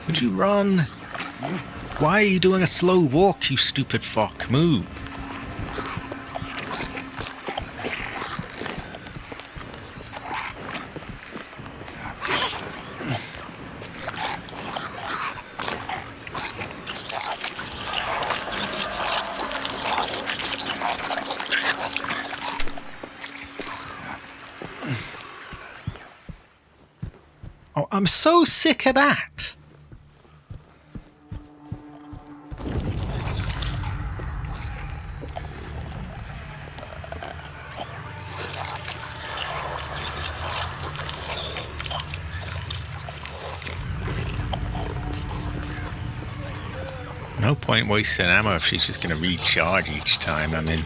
Would you run? Why are you doing a slow walk, you stupid fuck? Move. Oh, I'm so sick of that. No point wasting ammo if she's just going to recharge each time. I mean...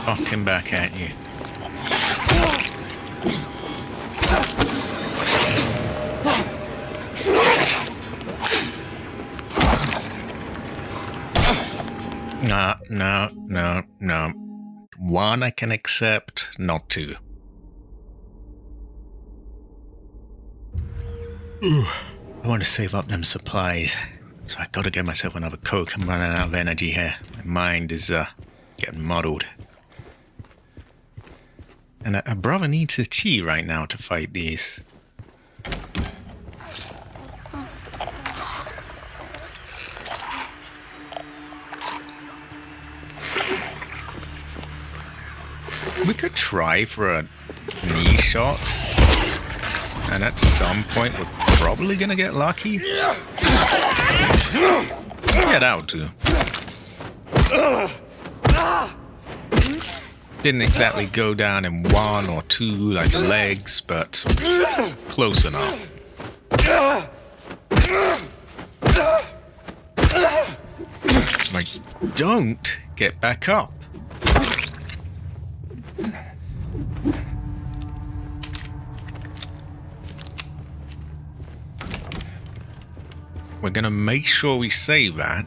Fucking back at you. No. One I can accept, not two. I want to save up them supplies, so I gotta get myself another Coke. I'm running out of energy here. My mind is getting muddled. And a brother needs his chi right now to fight these. We could try for a knee shot. And at some point we're probably gonna get lucky. Yeah, that'll do. Didn't exactly go down in one or two like the legs, but close enough. Like, don't get back up. We're gonna make sure we save that.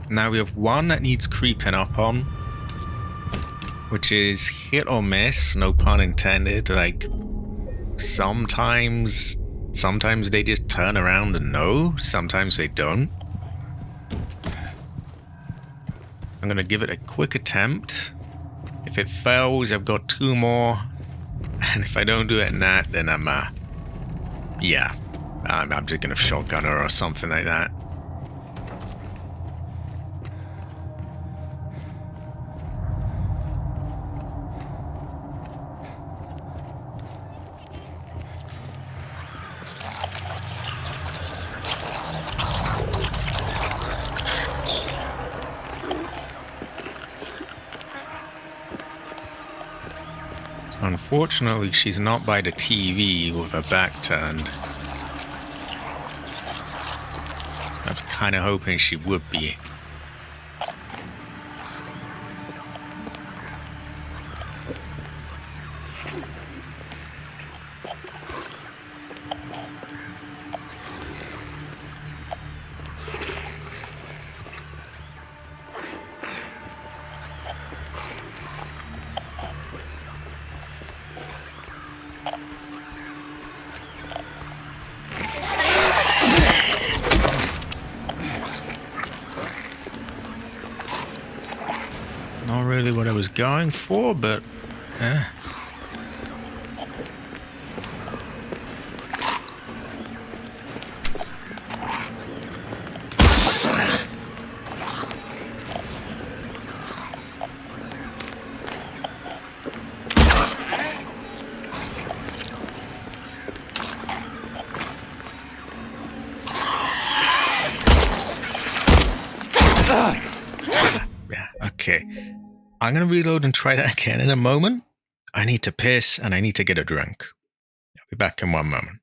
Now we have one that needs creeping up on, which is hit or miss, no pun intended. Like, sometimes they just turn around and know, sometimes they don't. I'm gonna give it a quick attempt. If it fails, I've got two more, and if I don't do it in that, then I'm just gonna shotgun her or something like that. Unfortunately, she's not by the TV with her back turned. I was kind of hoping she would be. was going for, but yeah, okay. I'm going to reload and try that again in a moment. I need to piss and I need to get a drink. I'll be back in one moment.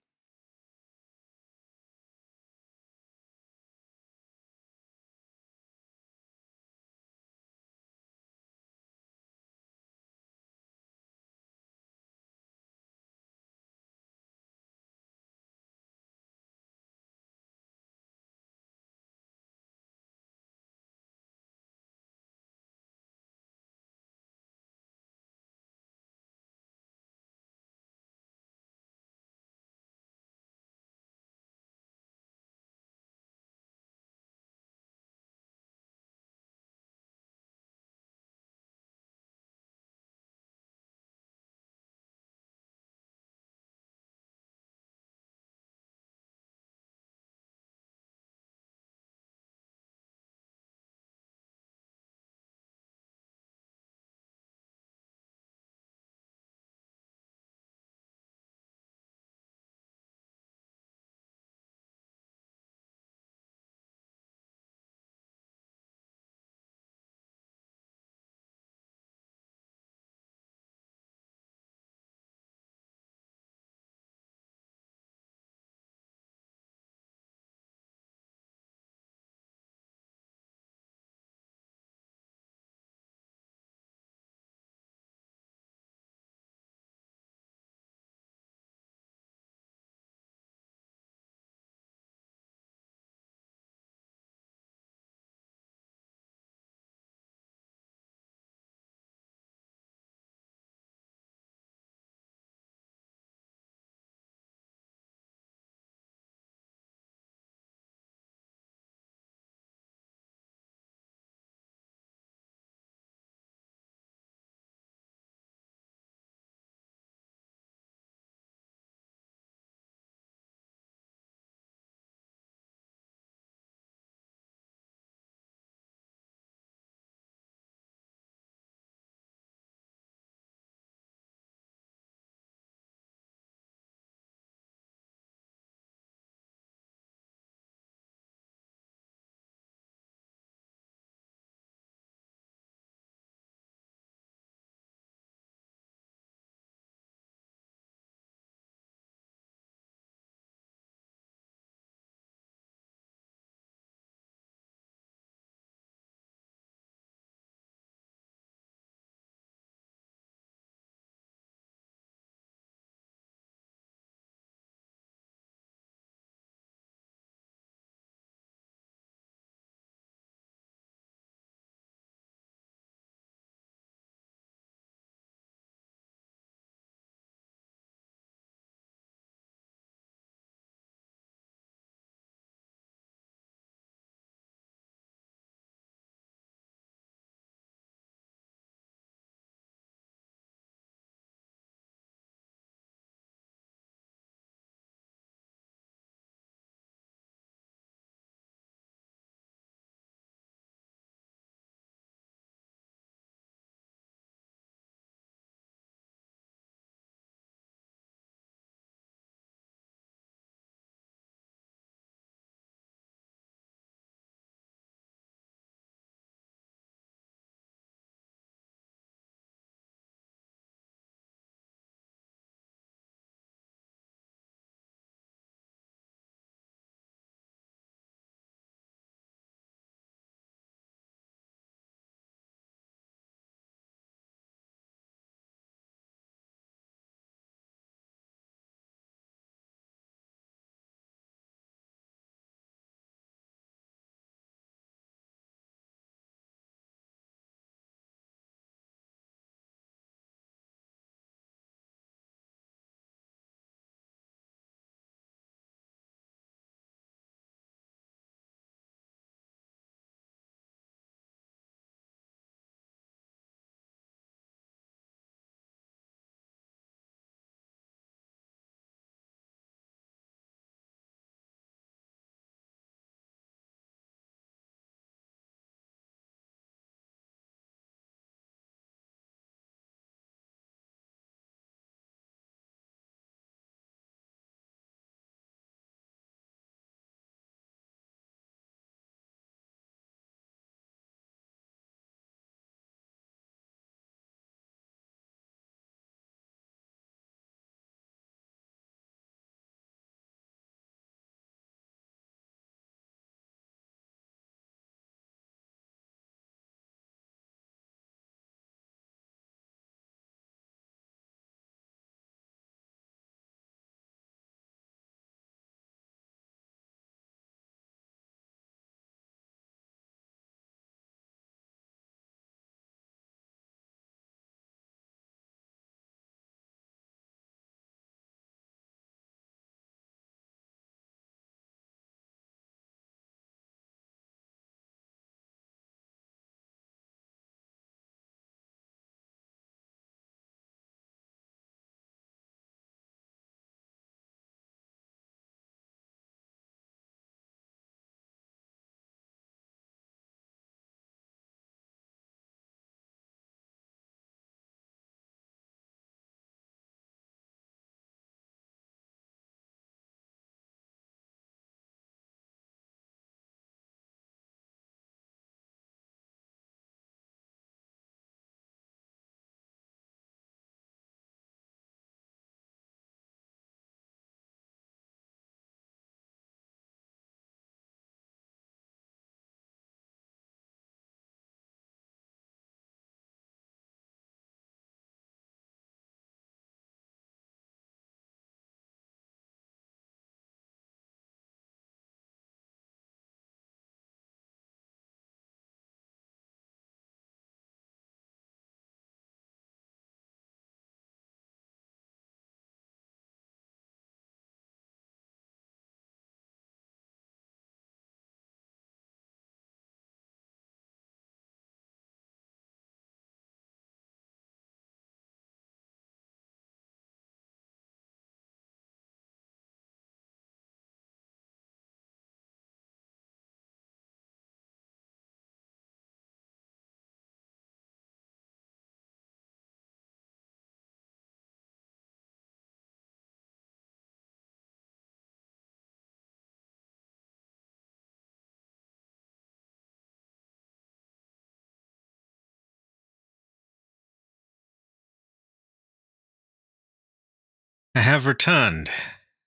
I have returned.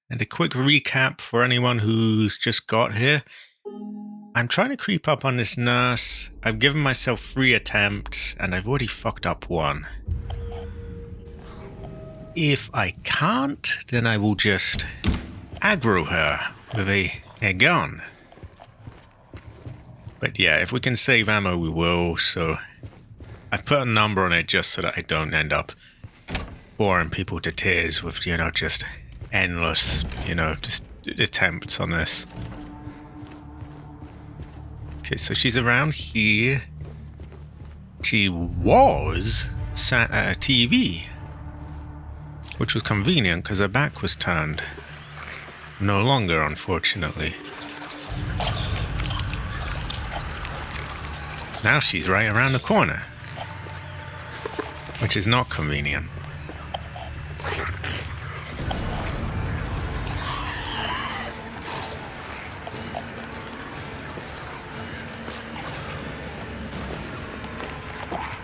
And a quick recap for anyone who's just got here. I'm trying to creep up on this nurse. I've given myself 3 attempts, and I've already fucked up 1. If I can't, then I will just aggro her with a gun. But yeah, if we can save ammo, we will. So I've put a number on it just so that I don't end up boring people to tears with, just endless, just attempts on this. Okay, so she's around here. She was sat at a TV, which was convenient because her back was turned. No longer, unfortunately. Now she's right around the corner, which is not convenient.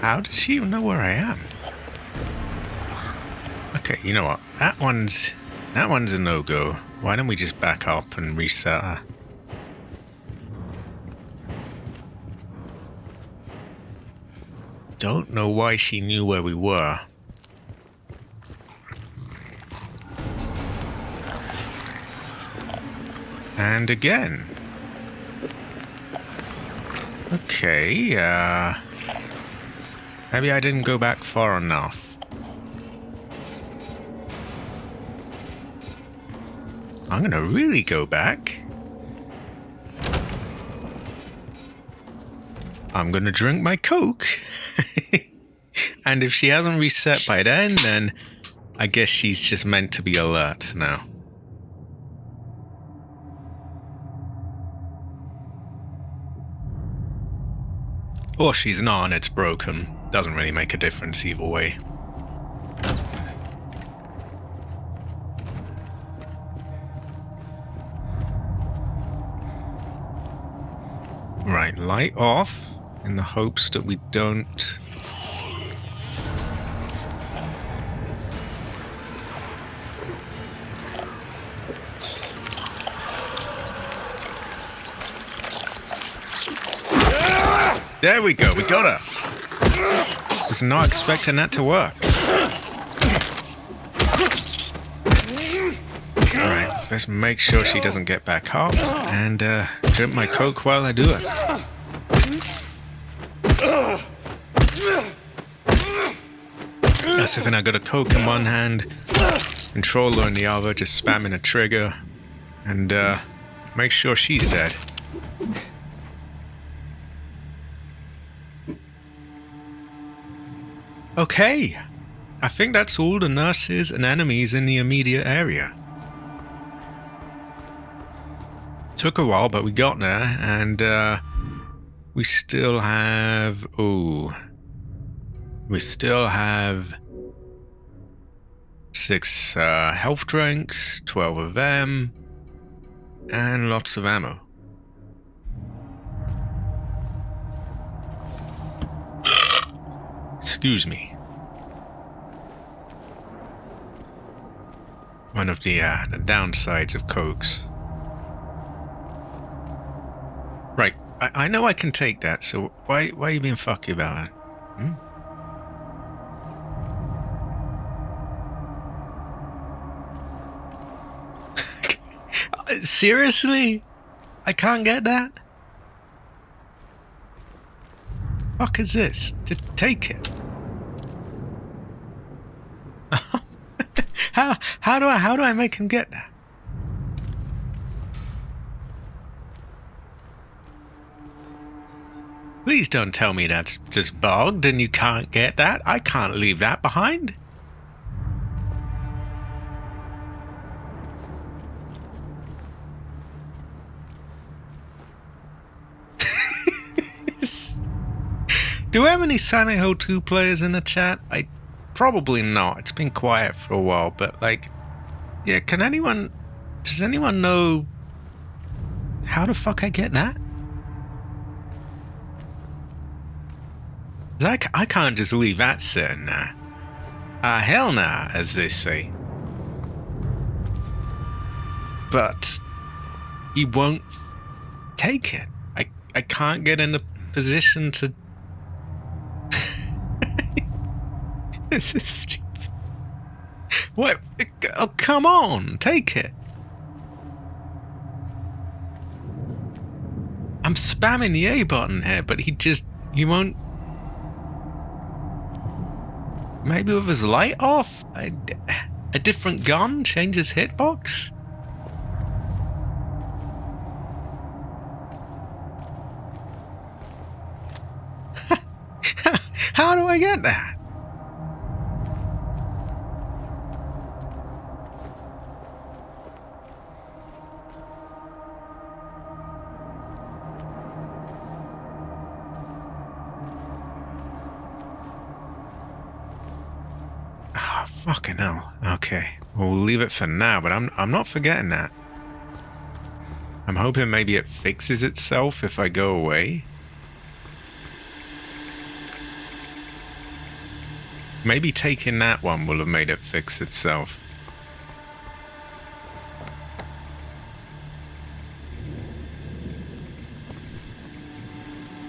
How does she even know where I am? Okay, you know what? That one's a no-go. Why don't we just back up and reset her? Don't know why she knew where we were. And again. Okay, maybe I didn't go back far enough. I'm gonna really go back. I'm gonna drink my Coke. And if she hasn't reset by then I guess she's just meant to be alert now. Or she's not and it's broken. Doesn't really make a difference either way. Right, light off in the hopes that we don't... There we go, we got her! Was not expecting that to work. Alright, let's make sure she doesn't get back up and drink my Coke while I do it. That's if I got a Coke in one hand, controller in the other, just spamming a trigger, and make sure she's dead. Okay, I think that's all the nurses and enemies in the immediate area. Took a while, but we got there, and we still have... we still have 6 health drinks, 12 of them, and lots of ammo. Excuse me. One of the downsides of Cokes. Right, I know I can take that, so why are you being fucky about it? Seriously? I can't get that? Fuck is this? Just take it. How do I make him get that? Please don't tell me that's just bugged and you can't get that. I can't leave that behind. Do we have any Silent Hill 2 players in the chat? Probably not. It's been quiet for a while, but yeah, does anyone know how the fuck I get that? I can't just leave that sitting there. Hell nah, as they say. but he won't take it. I can't get in a position to. This is stupid. What? Oh, come on, take it. I'm spamming the A button here, but he won't. Maybe with his light off? A different gun changes hitbox? How do I get that? Oh, fucking hell. Okay, we'll leave it for now, but I'm not forgetting that. I'm hoping maybe it fixes itself if I go away. Maybe taking that one will have made it fix itself.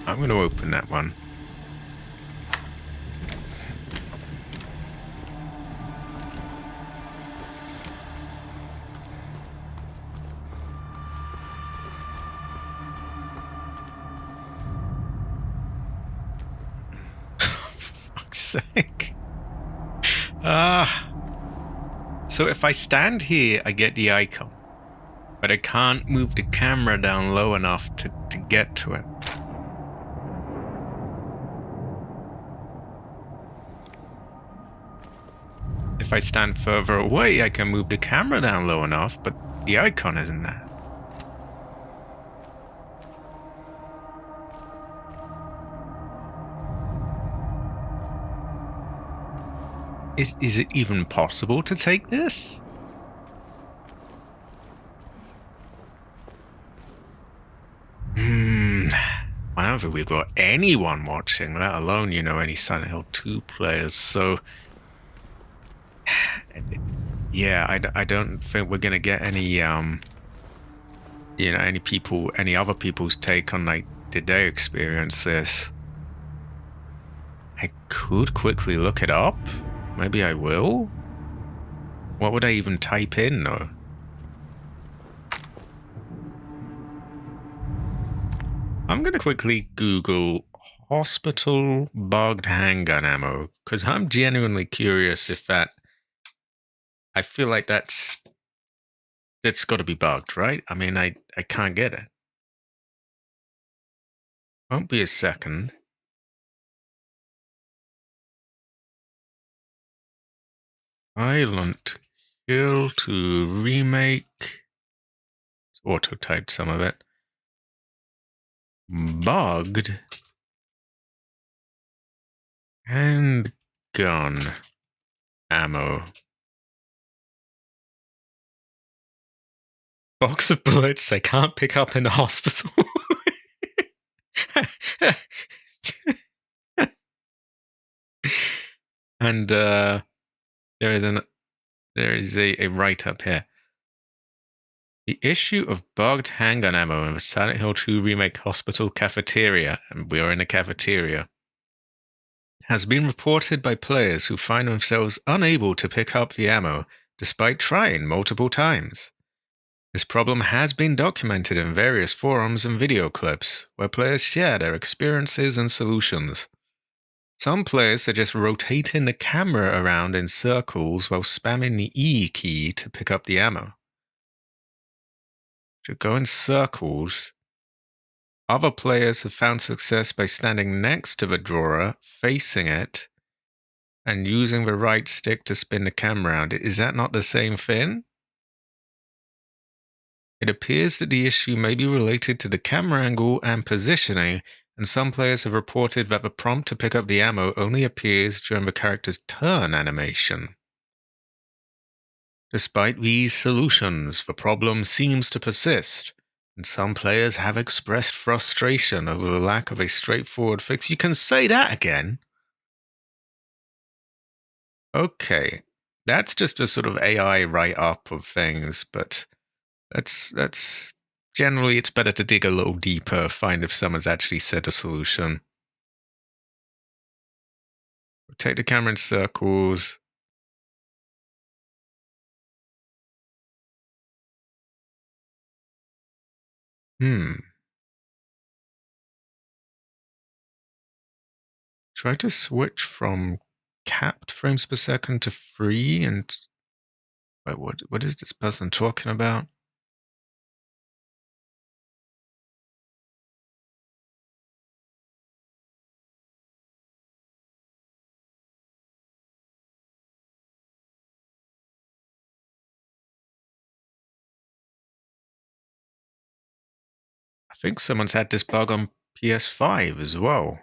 I'm going to open that one. For fuck's sake. So if I stand here, I get the icon. But I can't move the camera down low enough to get to it. If I stand further away, I can move the camera down low enough, but the icon isn't there. Is it even possible to take this? Whenever we've got anyone watching, let alone, any Silent Hill 2 players, so... Yeah, I don't think we're gonna get any, any other people's take on, did they experience this? I could quickly look it up. Maybe I will? What would I even type in, though? I'm gonna quickly Google hospital bugged handgun ammo, because I'm genuinely curious if that... I feel like that's got to be bugged, right? I mean, I can't get it. Won't be a second. Silent Hill to remake. Auto-typed some of it. Bugged handgun ammo. Box of bullets I can't pick up in the hospital. And there is a write-up here. The issue of bugged handgun ammo in the Silent Hill 2 Remake Hospital cafeteria, and we are in a cafeteria, has been reported by players who find themselves unable to pick up the ammo despite trying multiple times. This problem has been documented in various forums and video clips, where players share their experiences and solutions. Some players suggest rotating the camera around in circles while spamming the E key to pick up the ammo. To go in circles. Other players have found success by standing next to the drawer, facing it, and using the right stick to spin the camera around. Is that not the same thing? It appears that the issue may be related to the camera angle and positioning, and some players have reported that the prompt to pick up the ammo only appears during the character's turn animation. Despite these solutions, the problem seems to persist, and some players have expressed frustration over the lack of a straightforward fix. You can say that again. Okay, that's just a sort of AI write-up of things, but That's generally it's better to dig a little deeper, find if someone's actually said a solution. Rotate the camera in circles. Try to switch from capped frames per second to free and wait, what is this person talking about? I think someone's had this bug on PS5 as well.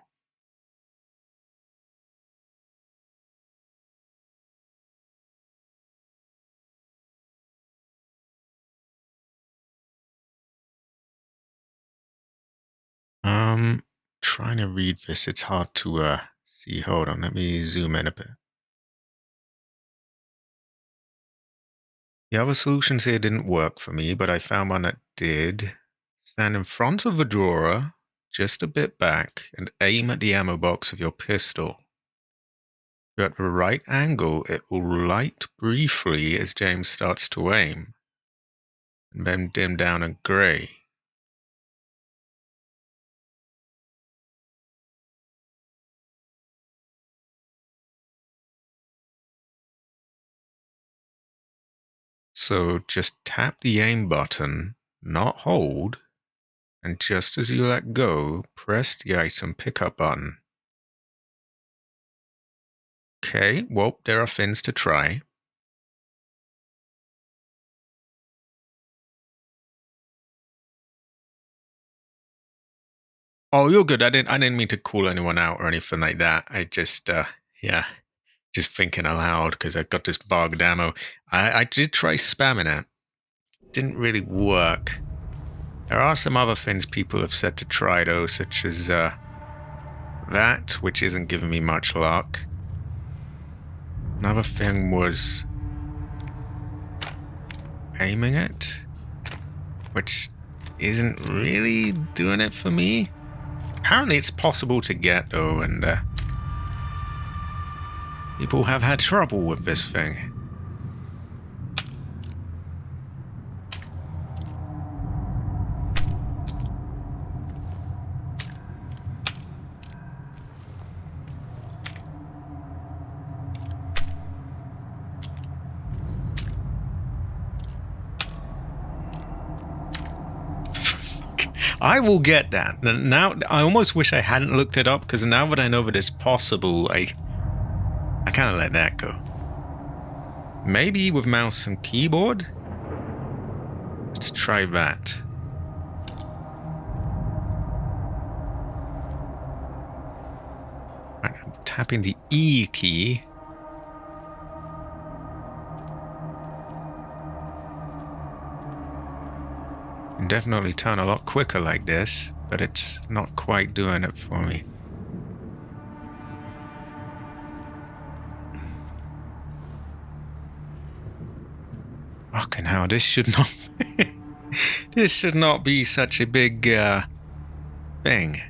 Trying to read this, it's hard to see. Hold on, let me zoom in a bit. The other solutions here didn't work for me, but I found one that did. Stand in front of the drawer, just a bit back, and aim at the ammo box of your pistol. If you're at the right angle, it will light briefly as James starts to aim, and then dim down to gray. So just tap the aim button, not hold, and just as you let go, press the item pickup button. Okay, well, there are things to try. Oh, you're good. I didn't mean to call anyone out or anything like that. I just, yeah, just thinking aloud because I got this bugged ammo. I did try spamming it. Didn't really work. There are some other things people have said to try though, such as that, which isn't giving me much luck. Another thing was aiming it, which isn't really doing it for me. Apparently it's possible to get though, and people have had trouble with this thing. I will get that. Now, I almost wish I hadn't looked it up, because now that I know that it's possible, I kind of let that go. Maybe with mouse and keyboard? Let's try that. Right, I'm tapping the E key. Can definitely turn a lot quicker like this, but it's not quite doing it for me. Fucking hell, this should not this should not be such a big thing.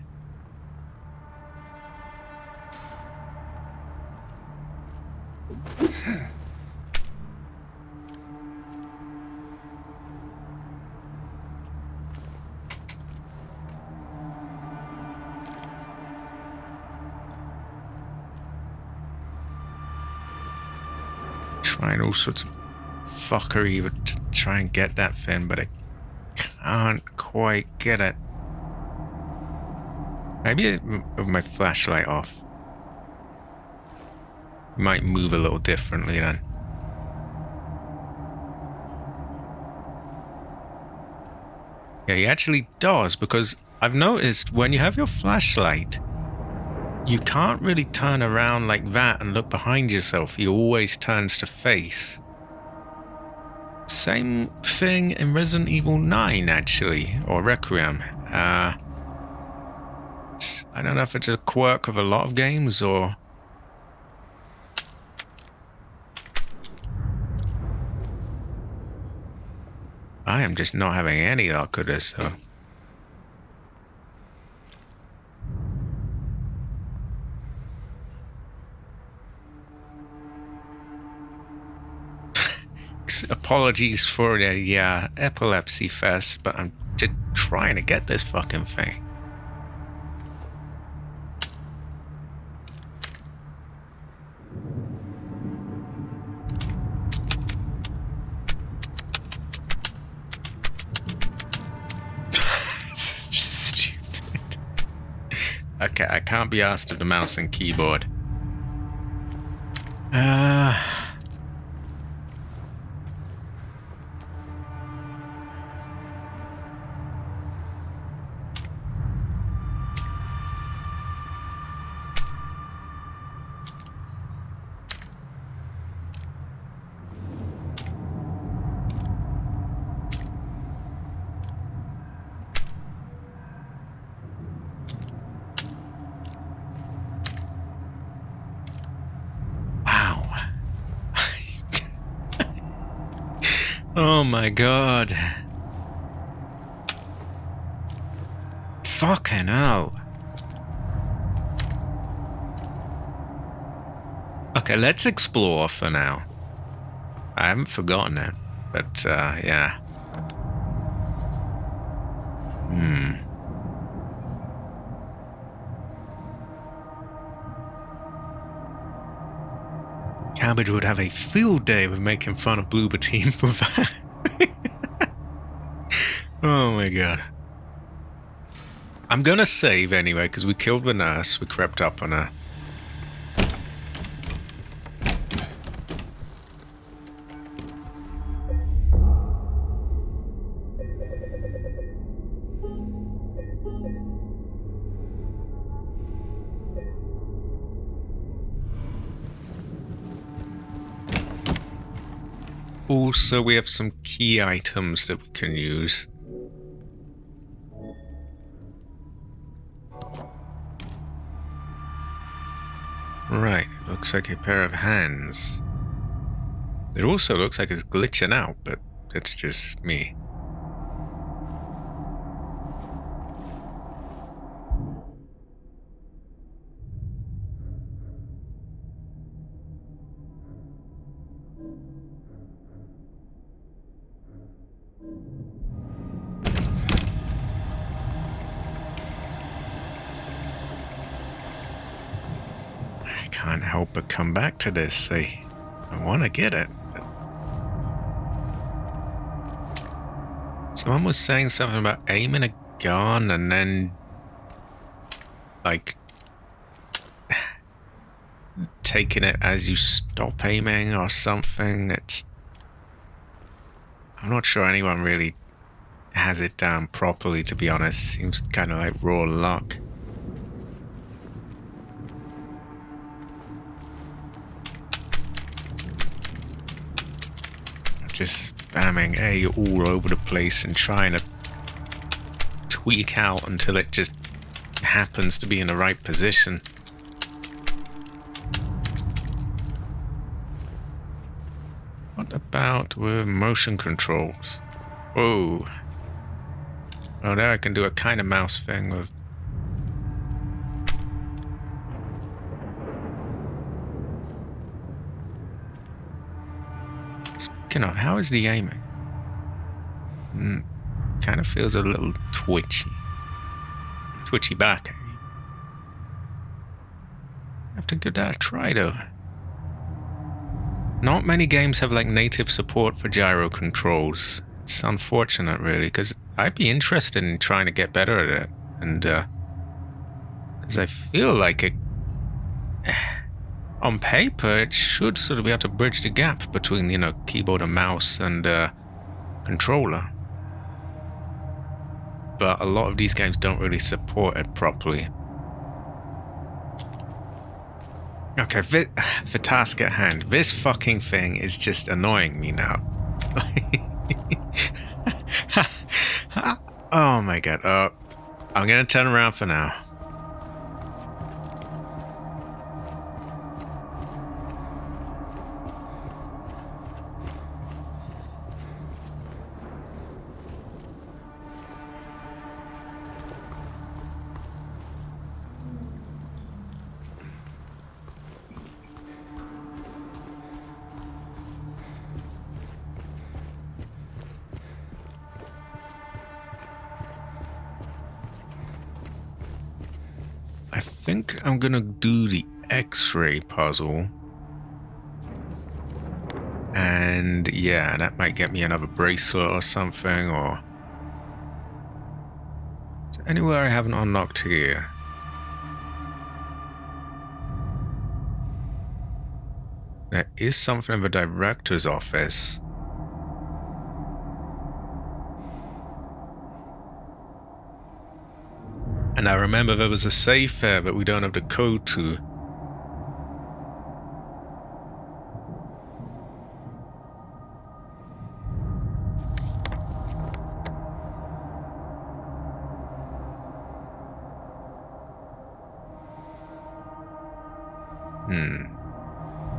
Trying all sorts of fuckery to try and get that thing, but I can't quite get it. Maybe with my flashlight off. Might move a little differently then. Yeah, he actually does, because I've noticed when you have your flashlight, you can't really turn around like that and look behind yourself. He always turns to face. Same thing in Resident Evil 9, actually, or Requiem. I don't know if it's a quirk of a lot of games or... I am just not having any luck with this, so. Apologies for the epilepsy fest, but I'm just trying to get this fucking thing. This is just stupid. Okay, I can't be asked with the mouse and keyboard. Oh my god. Fucking hell. Okay, let's explore for now. I haven't forgotten it, but yeah. Cabbage would have a field day with making fun of Bloober Team for that. Oh my god. I'm gonna save anyway, because we killed the nurse, we crept up on her. Also, we have some key items that we can use. Right, it looks like a pair of hands. It also looks like it's glitching out, but that's just me. I can't help but come back to this. I want to get it. Someone was saying something about aiming a gun and then, like, taking it as you stop aiming or something. I'm not sure anyone really has it down properly, to be honest. Seems kind of like raw luck. Just spamming A all over the place and trying to tweak out until it just happens to be in the right position. What about with motion controls? Whoa. Oh, there I can do a kind of mouse thing with... Speaking of, how is the aiming? Kind of feels a little twitchy. Twitchy back. Have to give that a try though. Not many games have like native support for gyro controls. It's unfortunate really, because I'd be interested in trying to get better at it. And because I feel like it, on paper, it should sort of be able to bridge the gap between, you know, keyboard and mouse and controller. But a lot of these games don't really support it properly. Okay, the task at hand. This fucking thing is just annoying me now. Oh my god. I'm gonna turn around for now. think I'm gonna do the X-ray puzzle. And yeah, that might get me another bracelet or something, or... Is there anywhere I haven't unlocked here? There is something in the director's office. And I remember there was a safe there, but we don't have the code to.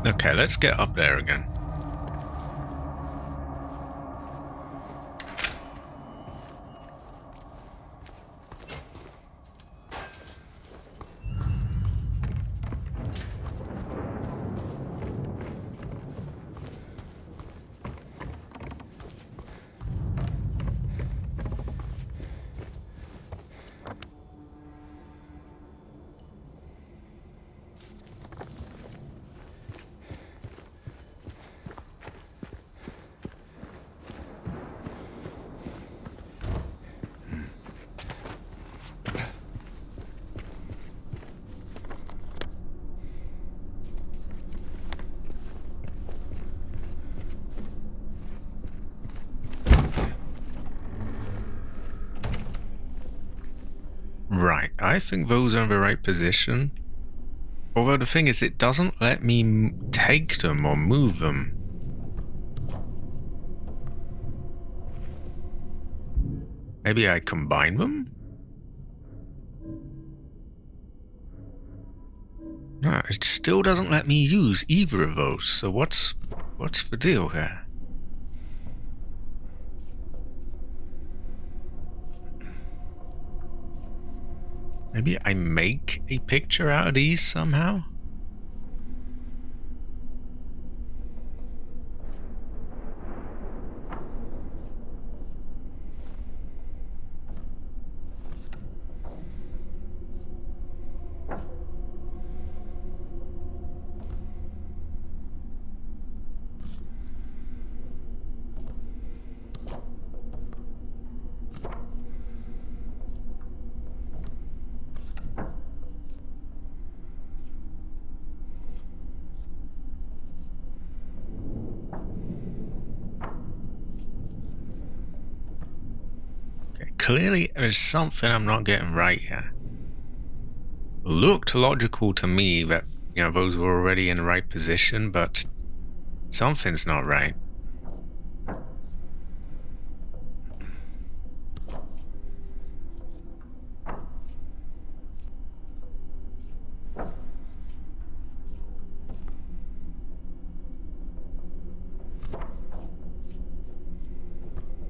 Okay, let's get up there again. Right, I think those are in the right position. Although the thing is, it doesn't let me take them or move them. Maybe I combine them? No, it still doesn't let me use either of those, so what's the deal here? Maybe I make a picture out of these somehow? Clearly, there's something I'm not getting right here. Looked logical to me that, those were already in the right position, but something's not right.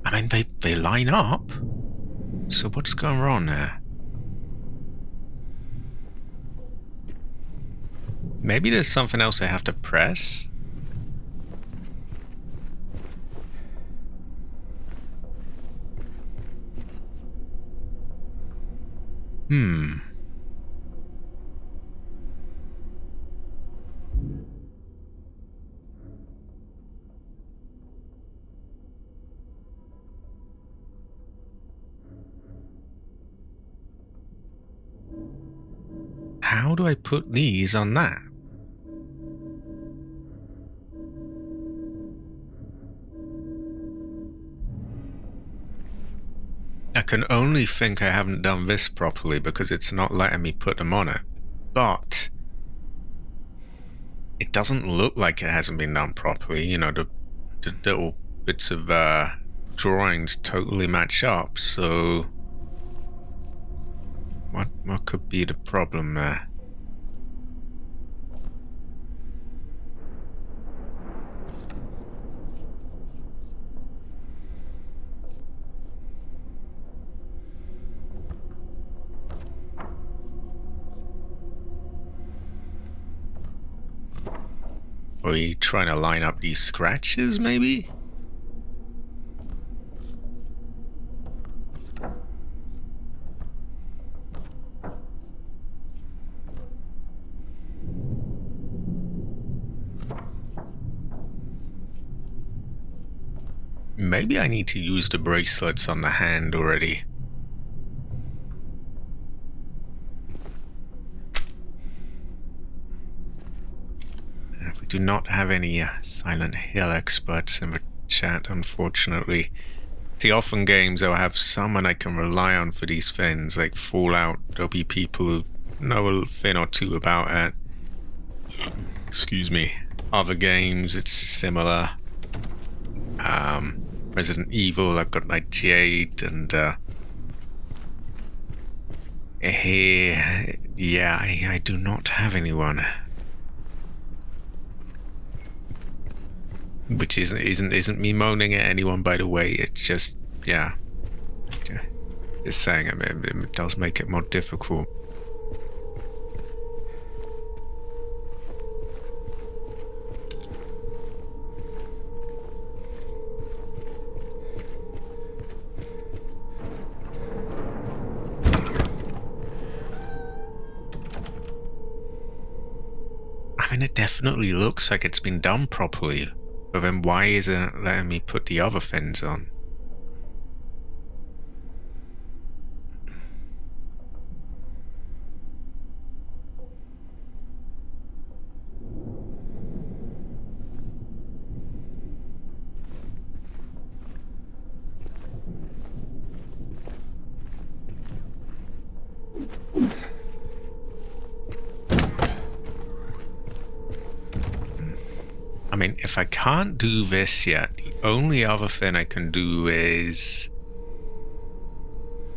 I mean, they line up. So what's going on there? Maybe there's something else I have to press? How do I put these on that? I can only think I haven't done this properly because it's not letting me put them on it. But it doesn't look like it hasn't been done properly. The little bits of drawings totally match up, so what could be the problem there? Are we trying to line up these scratches, maybe? Maybe I need to use the bracelets on the hand already. We do not have any Silent Hill experts in the chat, unfortunately. See, often games I'll have someone I can rely on for these things, like Fallout. There'll be people who know a thing or two about it. Excuse me. Other games, it's similar. Resident Evil, I've got 98, and here, yeah, I do not have anyone. Which isn't me moaning at anyone, by the way. It's just, yeah, just saying. I mean, it does make it more difficult. I mean, it definitely looks like it's been done properly. But then why isn't it letting me put the other fins on? I mean, if I can't do this yet, the only other thing I can do is...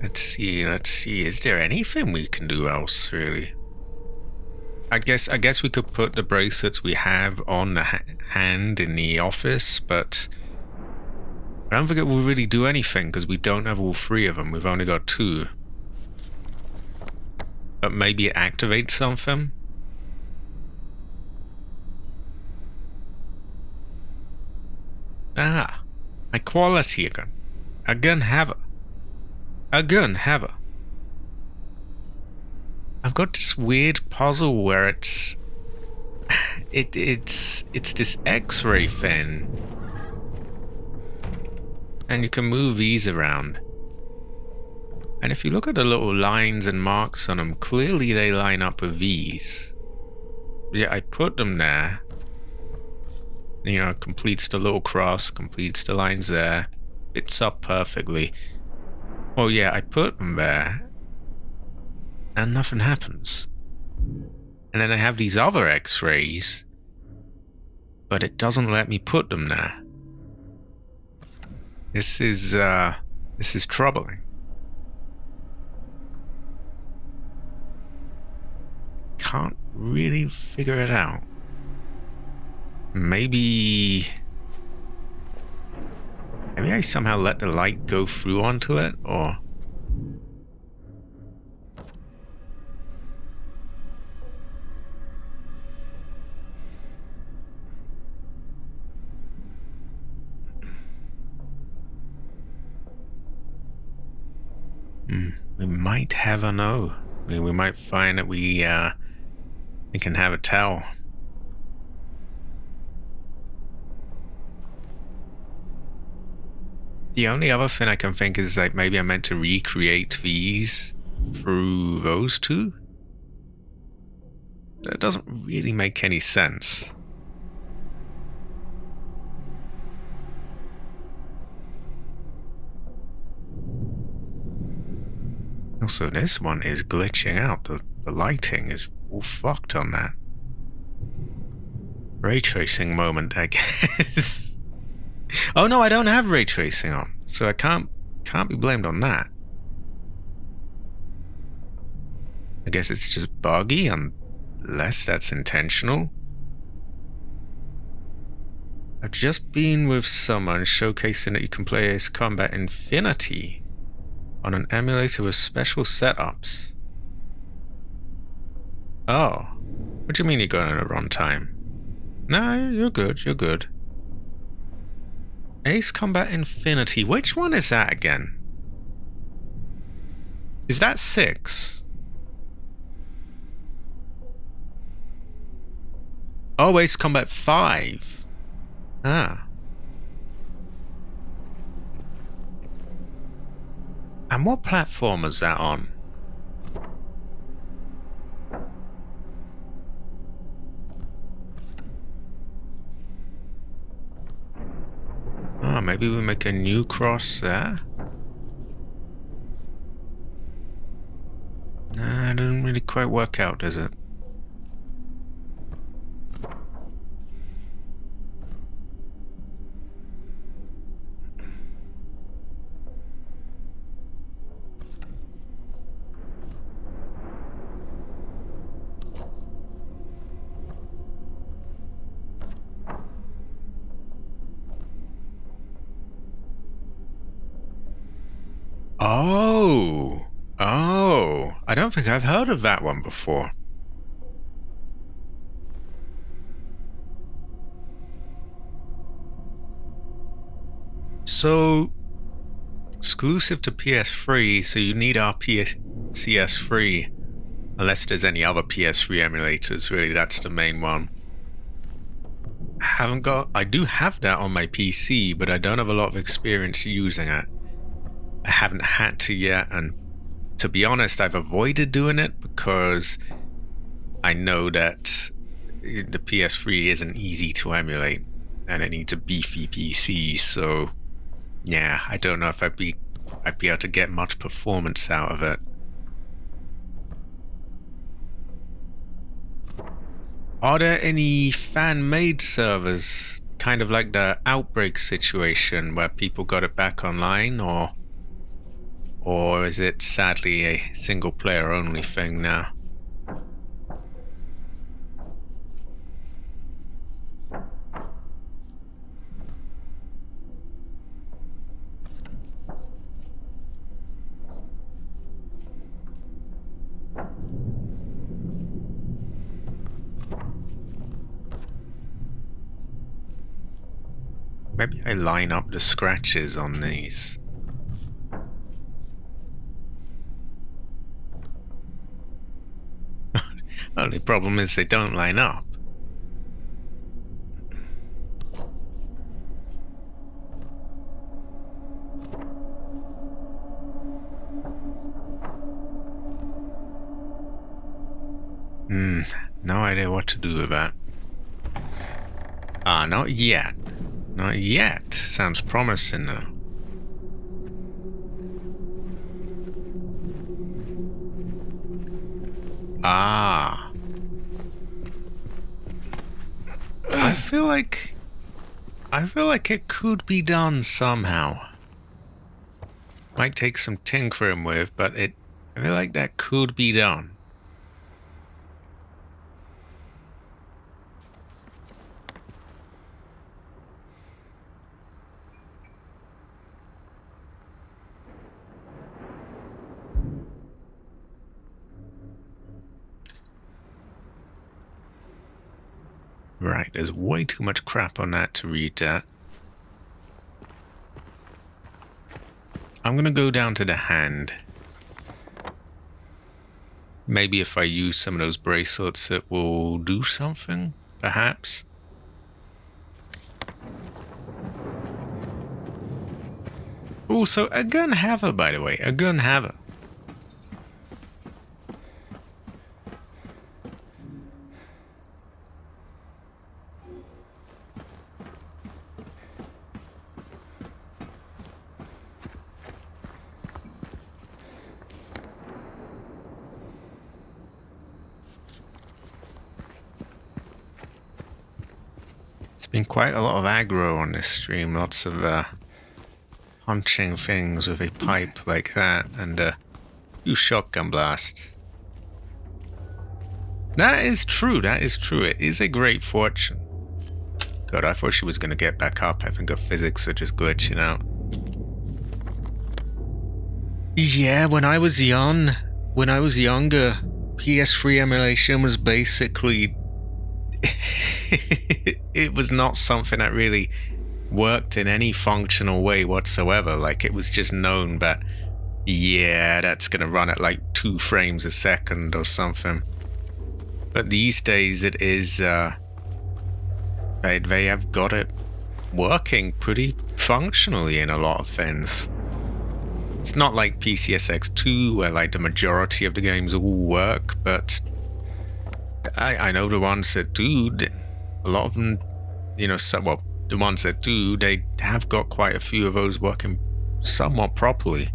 Let's see, is there anything we can do else, really? I guess we could put the bracelets we have on the hand in the office, but... I don't think it will really do anything, because we don't have all three of them, we've only got two. But maybe it activates something? Ah, equality again. A gun haver. A gun haver. I've got this weird puzzle where it's this X-ray thing. And you can move these around. And if you look at the little lines and marks on them, clearly they line up with these. Yeah, I put them there. You know, completes the little cross, completes the lines there, fits up perfectly. Well, yeah, I put them there, and nothing happens. And then I have these other X-rays, but it doesn't let me put them there. This is troubling. Can't really figure it out. Maybe I somehow let the light go through onto it, or... We might have a no. We might find that we can have a tell. The only other thing I can think is like maybe I meant to recreate these through those two. That doesn't really make any sense. Also, this one is glitching out. The lighting is all fucked on that. Ray tracing moment, I guess. Oh no, I don't have ray tracing on, so I can't be blamed on that. I guess it's just buggy, unless that's intentional. I've just been with someone showcasing that you can play Ace Combat Infinity on an emulator with special setups. Oh, what do you mean you're going on a runtime? No, you're good, you're good. Ace Combat Infinity, which one is that again? Is that 6? Oh, Ace Combat 5. Ah. And what platform is that on? Oh, maybe we make a new cross there? Nah, it doesn't really quite work out, does it? Oh, I don't think I've heard of that one before. So, exclusive to PS3, so you need our CS3, unless there's any other PS3 emulators, really, that's the main one. I do have that on my PC, but I don't have a lot of experience using it. I haven't had to yet, and to be honest, I've avoided doing it because I know that the PS3 isn't easy to emulate and it needs a beefy PC, so yeah, I don't know if I'd be able to get much performance out of it. Are there any fan-made servers, kind of like the Outbreak situation, where people got it back online, or is it sadly a single-player only thing now? Maybe I line up the scratches on these. Only problem is they don't line up. No idea what to do with that. Ah, not yet. Not yet. Sounds promising though. Ah. I feel like it could be done somehow. Might take some tinkering with, but I feel like that could be done. Right, there's way too much crap on that to read that. I'm gonna go down to the hand. Maybe if I use some of those bracelets it will do something, perhaps. Also, a gun haver, by the way, a gun haver. Been quite a lot of aggro on this stream, lots of punching things with a pipe like that, and a few shotgun blasts. That is true, it is a great fortune. God, I thought she was going to get back up. I think her physics are just glitching out. Yeah, when I was younger, PS3 emulation was basically it was not something that really worked in any functional way whatsoever. Like, it was just known that, yeah, that's gonna run at like 2 frames a second or something. But these days it is they have got it working pretty functionally in a lot of things. It's not like PCSX2 where like the majority of the games all work, but I know the ones that do, a lot of them, you know, well, the ones that do, they have got quite a few of those working somewhat properly.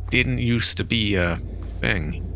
Didn't used to be a thing.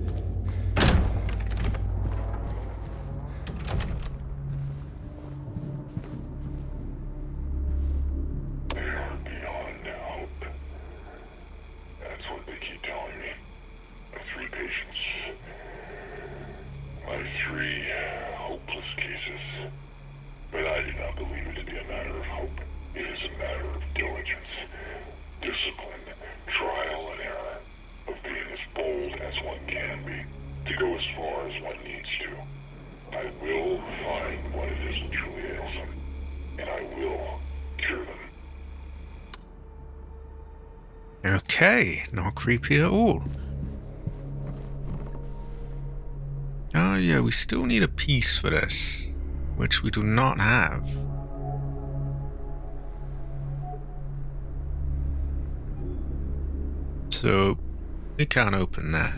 Okay, not creepy at all. Oh yeah, we still need a piece for this, which we do not have. So, we can't open that.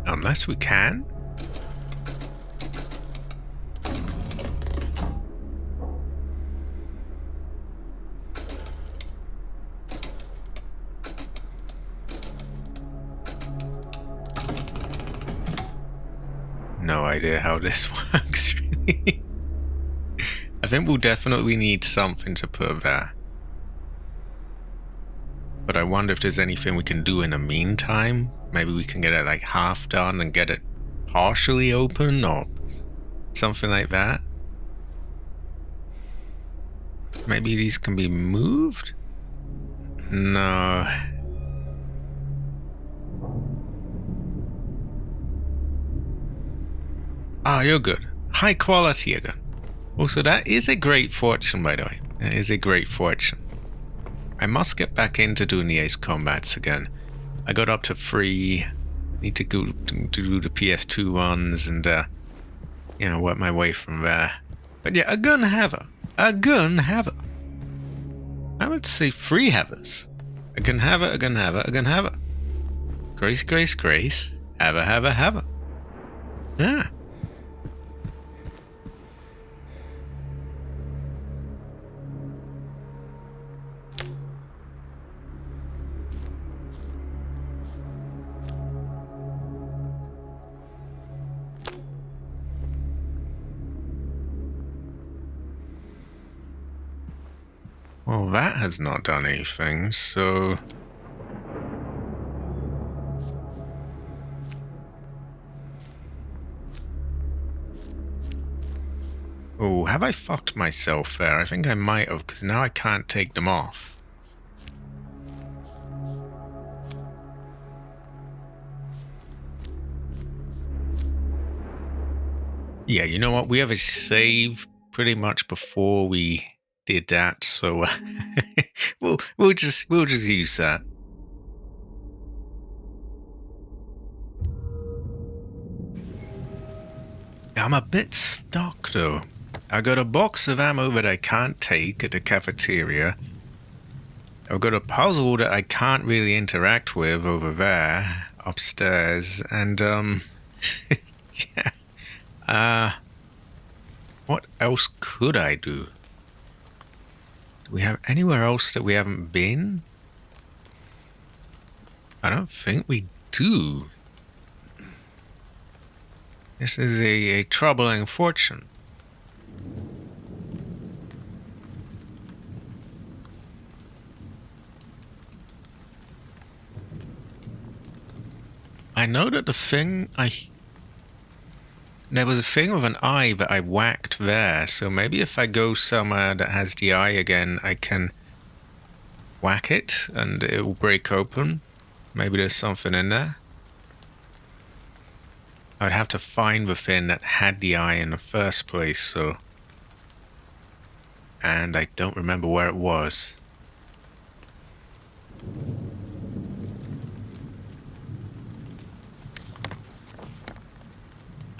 Unless we can? No idea how this works, really. I think we'll definitely need something to put there. But I wonder if there's anything we can do in the meantime. Maybe we can get it like half done and get it partially open or something like that. Maybe these can be moved? No. Ah, you're good. High quality again. Also, that is a great fortune, by the way. That is a great fortune. I must get back into doing the Ace Combats again. I got up to 3. Need to go to do the PS2 ones and, you know, work my way from there. But yeah, a gun haver. A gun haver. I would say 3 havers. A gun haver, a gun haver, a gun haver. Grace, grace, grace. Haver, haver, haver. Yeah. Well, that has not done anything, so... Oh, have I fucked myself there? I think I might have, because now I can't take them off. Yeah, you know what? We have a save pretty much before we did that, so we'll just use that. I'm a bit stuck though. I got a box of ammo that I can't take at the cafeteria. I've got a puzzle that I can't really interact with over there upstairs, and yeah. What else could I do? Do we have anywhere else that we haven't been? I don't think we do. This is a troubling fortune. I know that the thing there was a thing with an eye that I whacked there, so maybe if I go somewhere that has the eye again, I can whack it and it will break open. Maybe there's something in there. I'd have to find the thing that had the eye in the first place, so... And I don't remember where it was.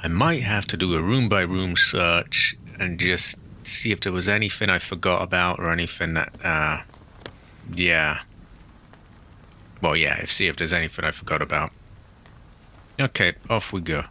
I might have to do a room-by-room search and just see if there was anything I forgot about or anything that, yeah. Well, yeah, see if there's anything I forgot about. Okay, off we go.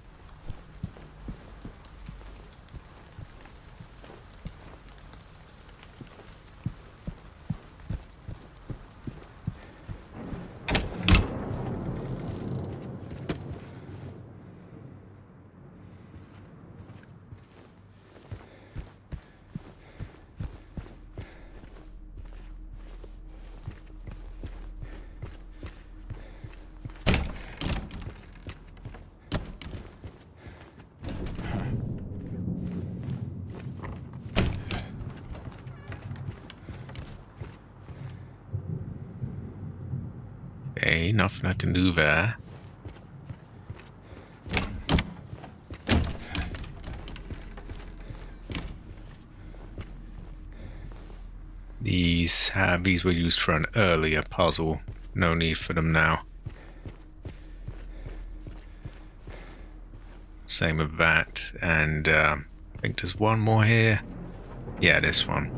Okay, nothing I can do there. These were used for an earlier puzzle. No need for them now. Same with that, and I think there's one more here. Yeah, this one.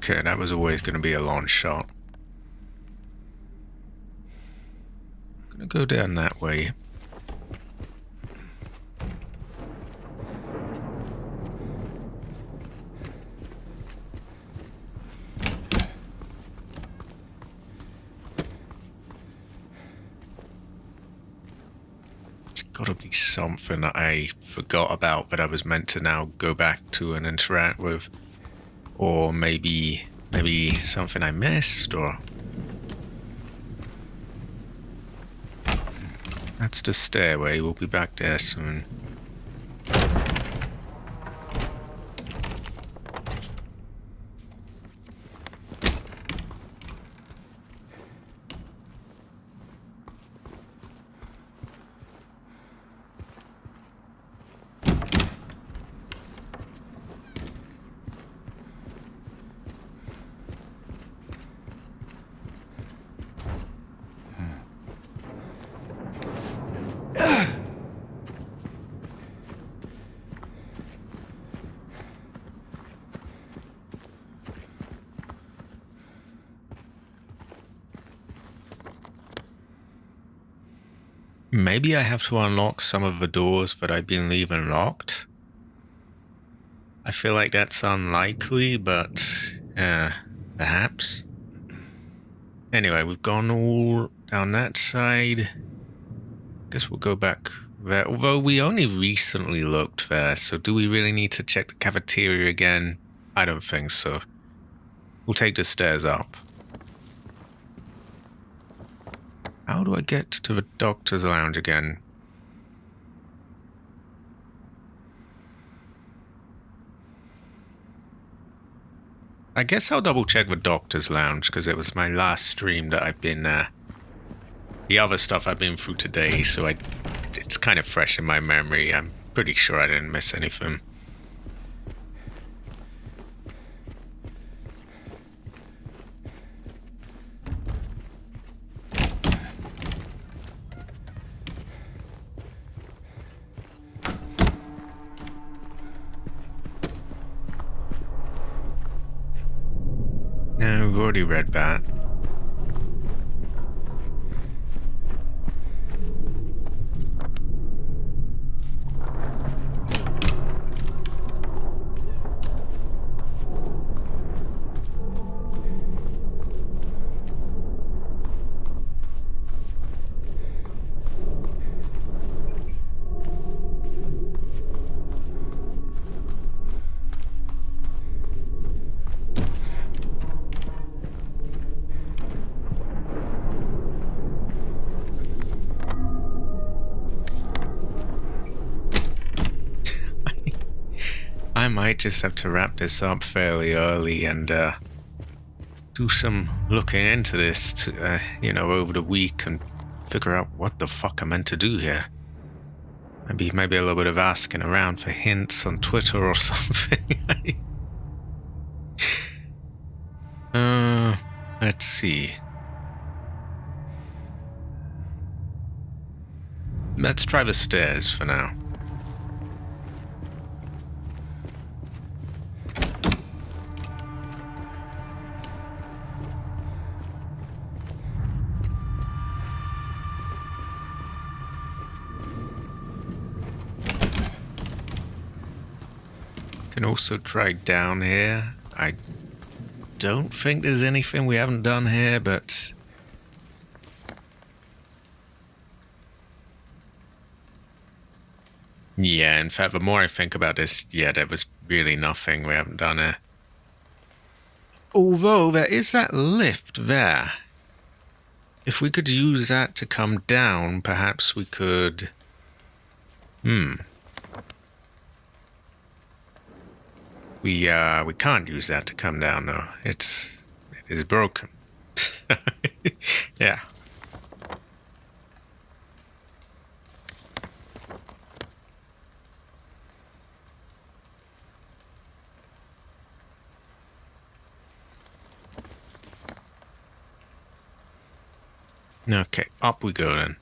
Okay, that was always going to be a long shot. I'm going to go down that way. It's got to be something that I forgot about that I was meant to now go back to and interact with. Or maybe something I missed, or... That's the stairway, we'll be back there soon. Maybe I have to unlock some of the doors that I've been leaving locked. I feel like that's unlikely, but perhaps. Anyway, we've gone all down that side. Guess we'll go back there. Although we only recently looked there, so do we really need to check the cafeteria again? I don't think so. We'll take the stairs up. How do I get to the doctor's lounge again? I guess I'll double check the doctor's lounge because it was my last stream that I've been the other stuff I've been through today, so it's kind of fresh in my memory. I'm pretty sure I didn't miss anything. we've already read that. I might just have to wrap this up fairly early and do some looking into this, over the week and figure out what the fuck I'm meant to do here. Maybe a little bit of asking around for hints on Twitter or something. Let's see. Let's try the stairs for now. Can also try down here. I don't think there's anything we haven't done here, but yeah, in fact, the more I think about this, yeah, there was really nothing we haven't done here. Although there is that lift there. If we could use that to come down, perhaps we could... We can't use that to come down, though. It is broken. Yeah. Okay, up we go then.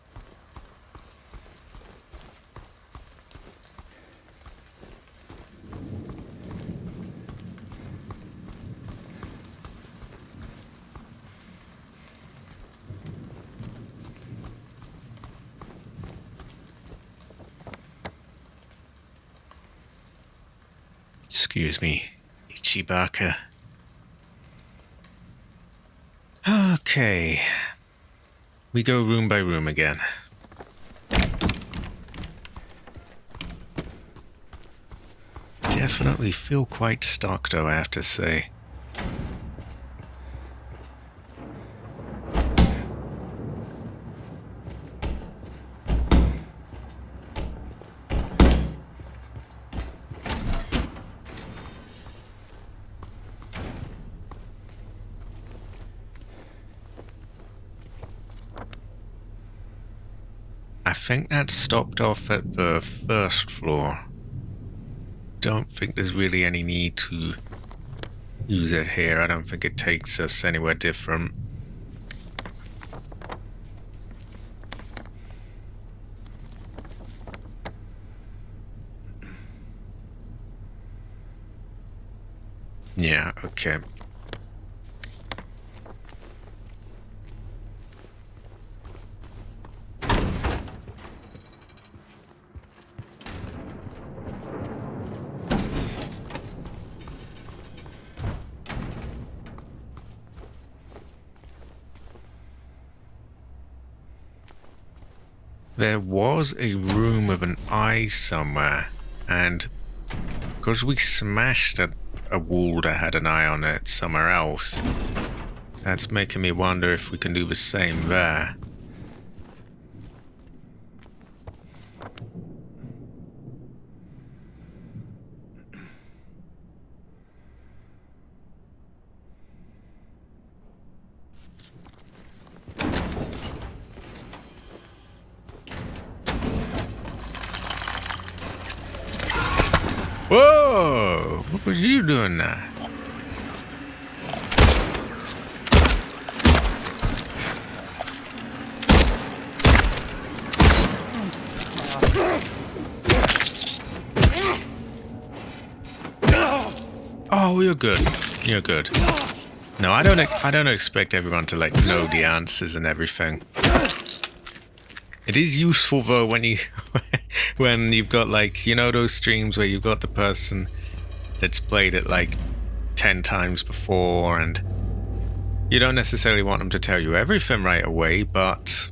Excuse me, Ichibaka. Okay. We go room by room again. Definitely feel quite stuck, though, I have to say. I think that stopped off at the first floor. Don't think there's really any need to use it here. I don't think it takes us anywhere different. Yeah, okay. There was a room with an eye somewhere, and because we smashed a wall that had an eye on it somewhere else, that's making me wonder if we can do the same there. Whoa! What was you doing there? Oh, you're good. You're good. No, I don't expect everyone to like know the answers and everything. It is useful though when you when you've got like, you know, those streams where you've got the person that's played it like 10 times before, and you don't necessarily want them to tell you everything right away, but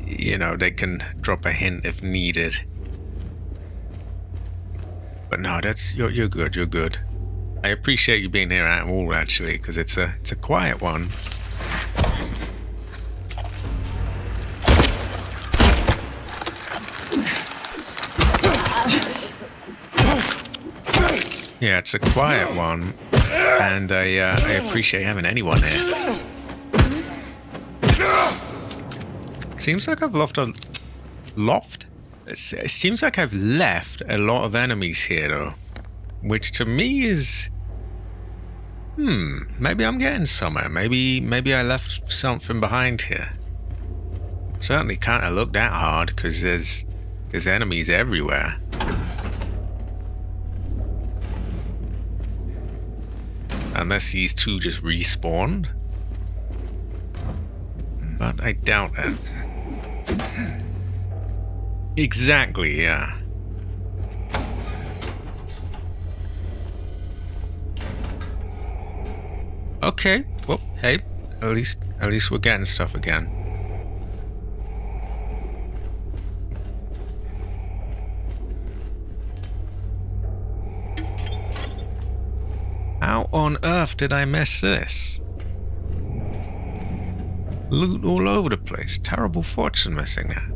you know, they can drop a hint if needed. But no, that's you're good. You're good. I appreciate you being here at all, actually, because it's a quiet one. Yeah, it's a quiet one, and I appreciate having anyone here. Seems like I've left a loft. It seems like I've left a lot of enemies here, though, which to me is, maybe I'm getting somewhere. Maybe I left something behind here. Certainly can't have looked that hard because there's enemies everywhere. Unless these two just respawned. But I doubt it. Exactly, yeah. Okay, well, hey, at least we're getting stuff again. How on earth did I miss this? Loot all over the place. Terrible fortune missing that.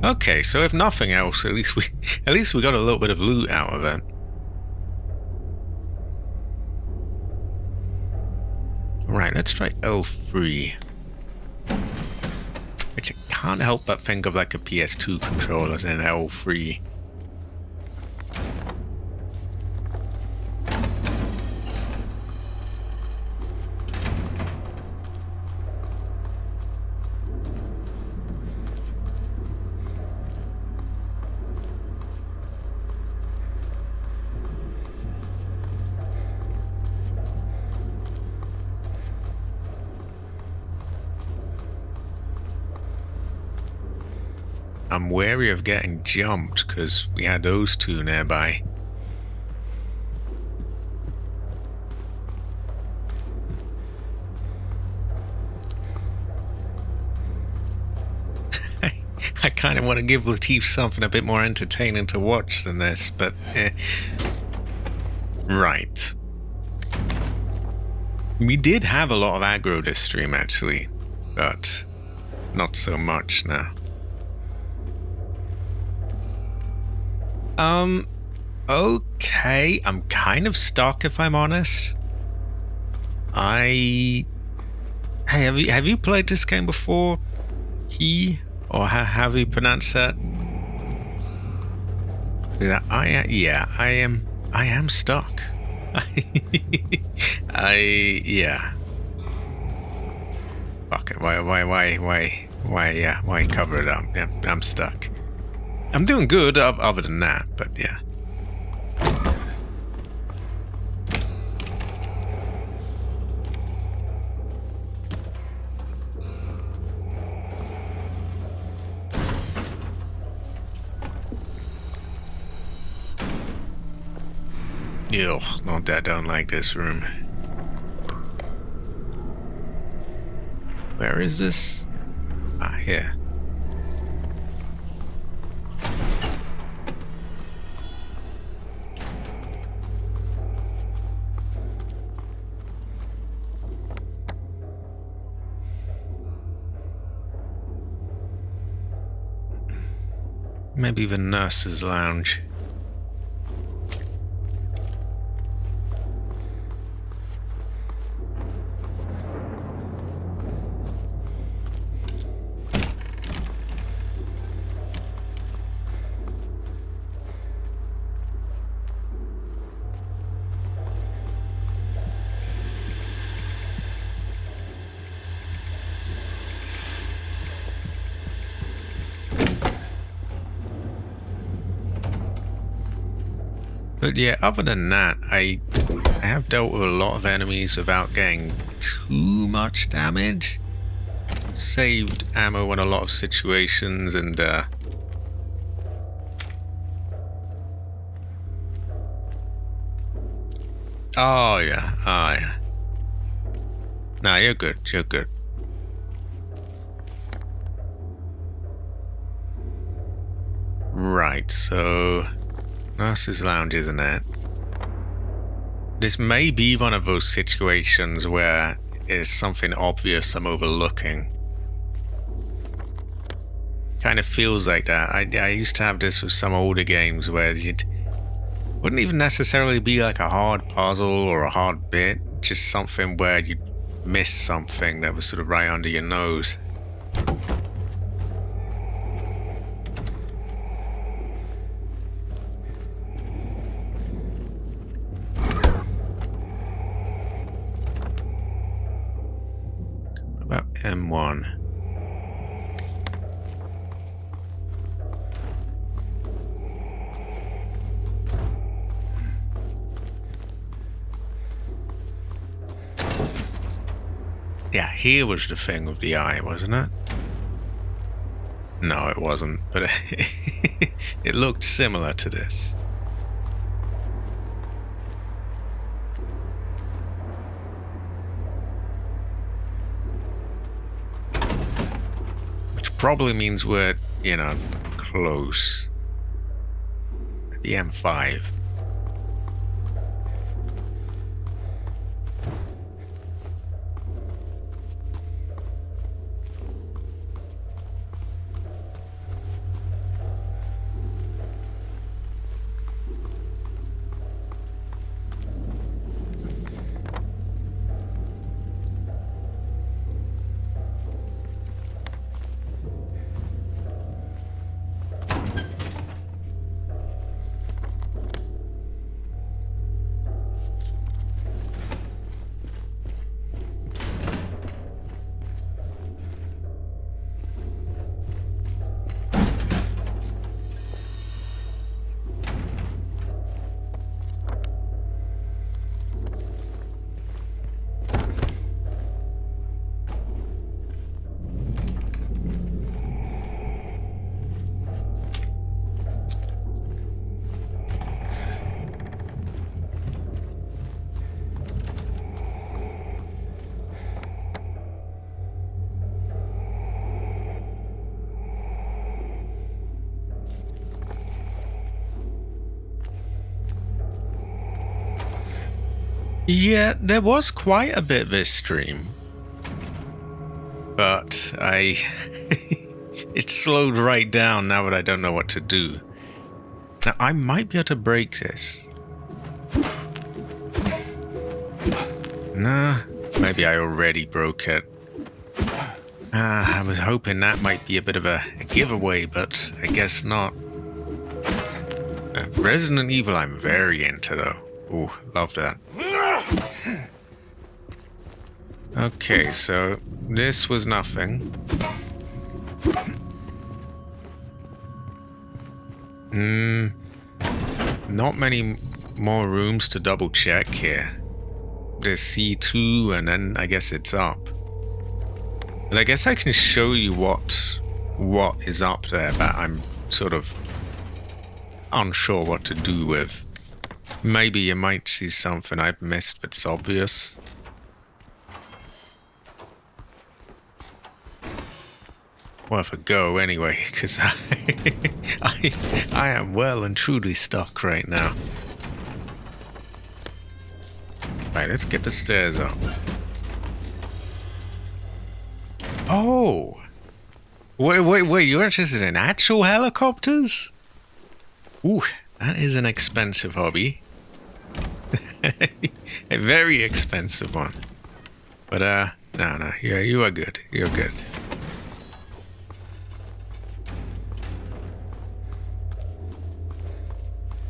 Okay, so if nothing else, at least we got a little bit of loot out of it. Right, let's try L3. Which I can't help but think of like a PS2 controller as an L3. I'm wary of getting jumped because we had those two nearby. I kind of want to give Latif something a bit more entertaining to watch than this, but right. We did have a lot of aggro this stream actually, but not so much now. Okay, I'm kind of stuck if I'm honest. Hey, have you played this game before? Or have you pronounced that? Yeah, I am stuck. Yeah. Fuck it, why cover it up? Yeah, I'm stuck. I'm doing good other than that, but yeah. Ew, not that I don't like this room. Where is this? Ah, here. Maybe the nurse's lounge. But yeah, other than that, I I have dealt with a lot of enemies without getting too much damage. Saved ammo in a lot of situations, and oh yeah. Nah, you're good, you're good. Right, so Nurse's Lounge, isn't it? This may be one of those situations where it's something obvious I'm overlooking. Kind of feels like that. I used to have this with some older games where it wouldn't even necessarily be like a hard puzzle or a hard bit, just something where you'd miss something that was sort of right under your nose. What about M1? Yeah, here was the thing with the eye, wasn't it? No, it wasn't, but it looked similar to this. Which probably means we're, you know, close. The M5. Yeah, there was quite a bit this stream. But it slowed right down now that I don't know what to do. Now, I might be able to break this. Nah, maybe I already broke it. I was hoping that might be a bit of a giveaway, but I guess not. Resident Evil I'm very into, though. Ooh, love that. Okay, so this was nothing. Not many more rooms to double check here. There's C2 and then I guess it's up. But I guess I can show you what is up there that I'm sort of unsure what to do with. Maybe you might see something I've missed that's obvious. Worth a go anyway, because I am well and truly stuck right now. Right, let's get the stairs up. Oh! Wait, you're interested in actual helicopters? Ooh, that is an expensive hobby. A very expensive one. But, no, yeah, you are good. You're good.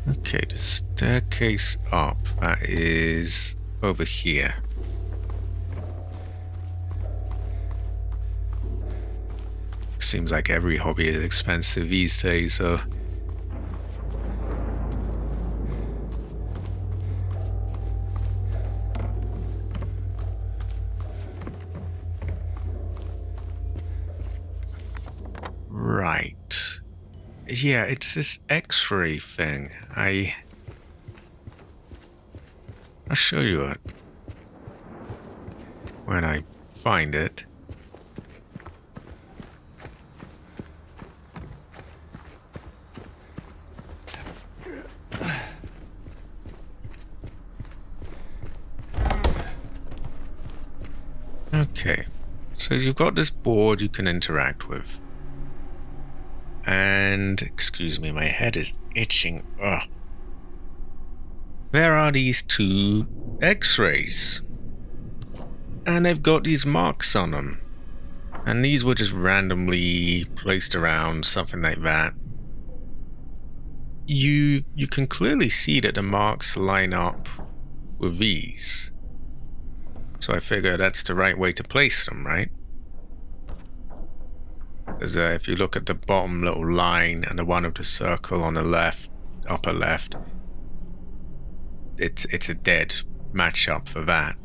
Okay, the staircase up, that is over here. Seems like every hobby is expensive these days, so... right. Yeah, it's this X-ray thing. I'll show you it when I find it. Okay, so you've got this board you can interact with. And, excuse me, my head is itching. Ugh. There are these two X-rays. And they've got these marks on them. And these were just randomly placed around, something like that. You can clearly see that the marks line up with these. So I figure that's the right way to place them, right? Because if you look at the bottom little line and the one of the circle on the left, upper left, it's a dead matchup for that.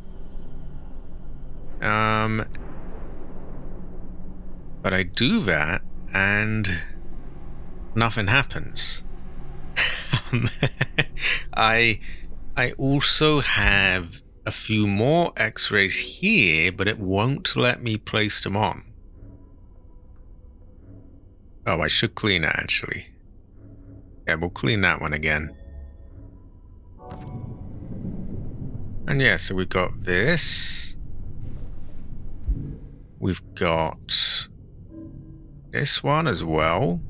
But I do that and nothing happens. I also have a few more X-rays here, but it won't let me place them on. Oh, I should clean it actually. Yeah, we'll clean that one again. And yeah, so we've got this. We've got this one as well.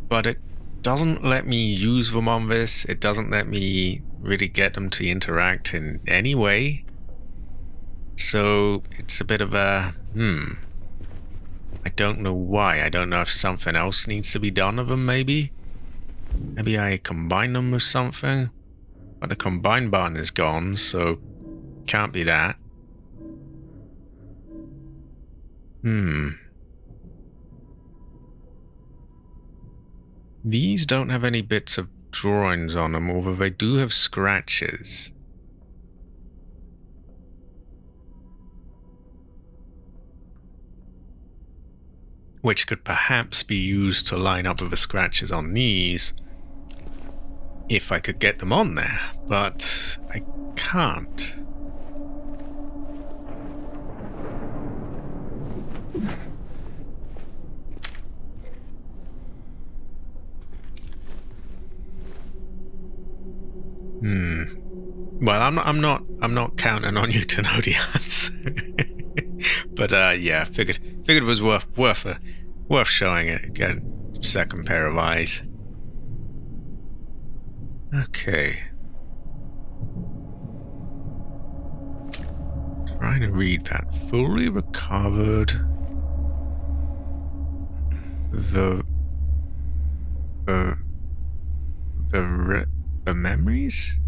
But it doesn't let me use them on this. It doesn't let me really get them to interact in any way. So it's a bit of a, I don't know why. I don't know if something else needs to be done with them, maybe. Maybe I combine them with something. But the combine button is gone, so can't be that. These don't have any bits of drawings on them, although they do have scratches. Which could perhaps be used to line up with the scratches on these. If I could get them on there, but I can't. Well, I'm not counting on you to know the answer. But yeah, figured it was worth showing it. Get a second pair of eyes. Okay. Trying to that. Fully recovered the memories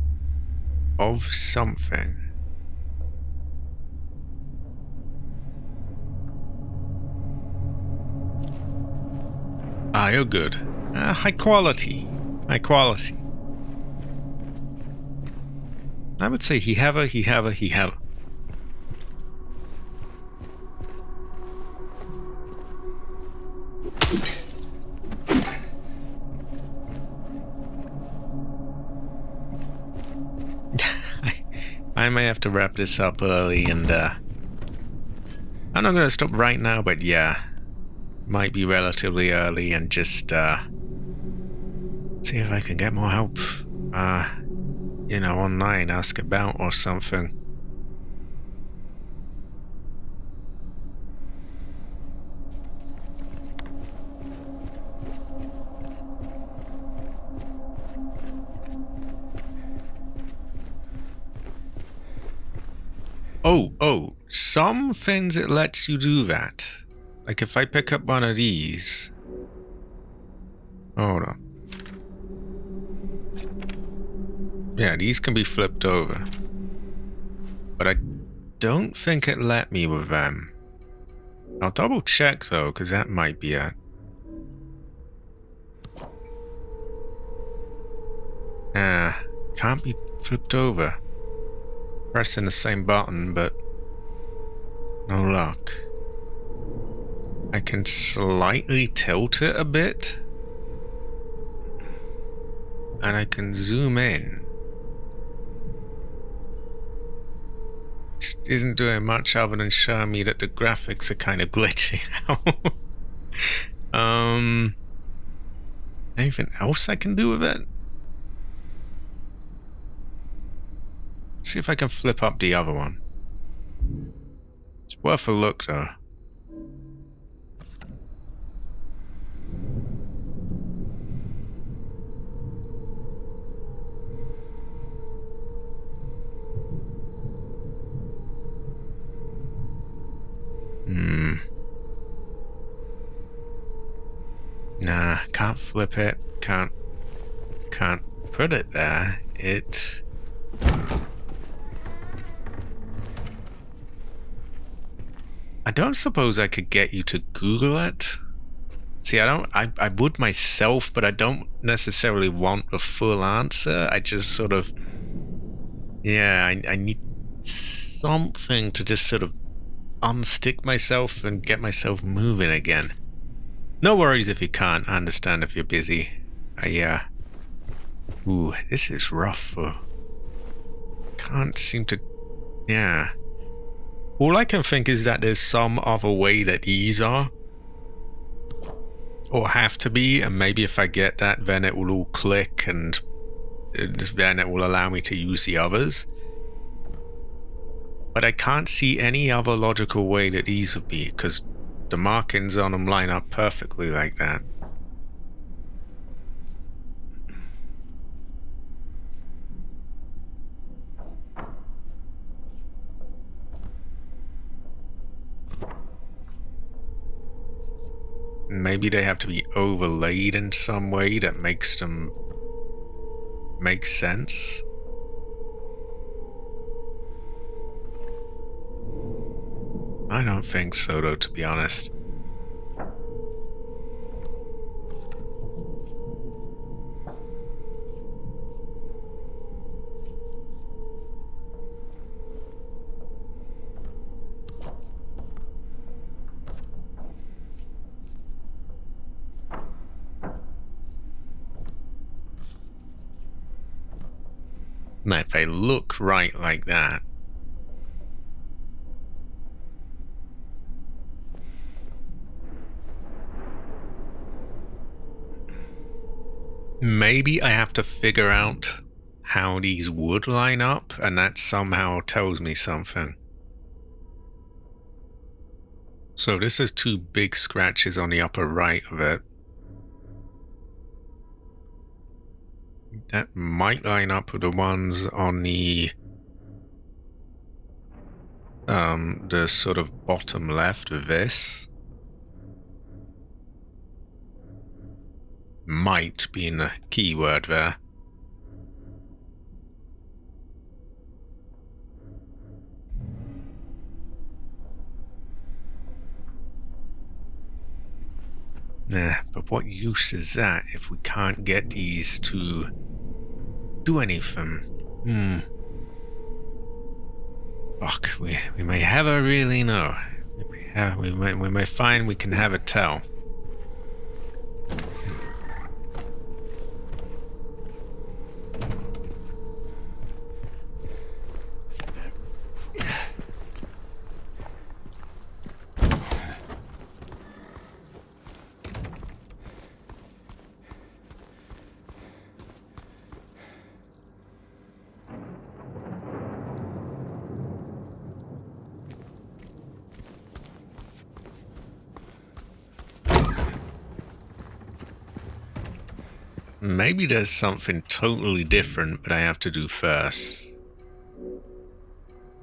of something. Ah, you're good. High quality. High quality. I would say he have a. I may have to wrap this up early, and I'm not going to stop right now, but yeah, might be relatively early, and just see if I can get more help, you know, online, ask about or something. Oh, some things it lets you do that. Like if I pick up one of these. Hold on. Yeah, these can be flipped over. But I don't think it let me with them. I'll double check though, because that might be it. Can't be flipped over. Pressing the same button, but no luck. I can slightly tilt it a bit. And I can zoom in. It isn't doing much other than showing me that the graphics are kind of glitching out. Anything else I can do with it? See if I can flip up the other one. It's worth a look though. Nah, can't flip it. Can't put it there. I don't suppose I could get you to Google it. See, I would myself, but I don't necessarily want a full answer. I just sort of, yeah, I need something to just sort of unstick myself and get myself moving again. No worries if you can't. I understand if you're busy. Ooh, this is rough. Can't seem to, yeah. All I can think is that there's some other way that these are. Or have to be, and maybe if I get that, then it will all click, and then it will allow me to use the others. But I can't see any other logical way that these would be, because the markings on them line up perfectly like that. Maybe they have to be overlaid in some way that makes them make sense. I don't think so, though, to be honest. Now, if they look right like that, maybe I have to figure out how these would line up, and that somehow tells me something. So this is 2 big scratches on the upper right of it. That might line up with the ones on the sort of bottom left of this. Might being the key word there. Nah, but what use is that if we can't get these to do anything? Fuck, we may have a really know. We may find we can have a tell. Maybe there's something totally different that I have to do first.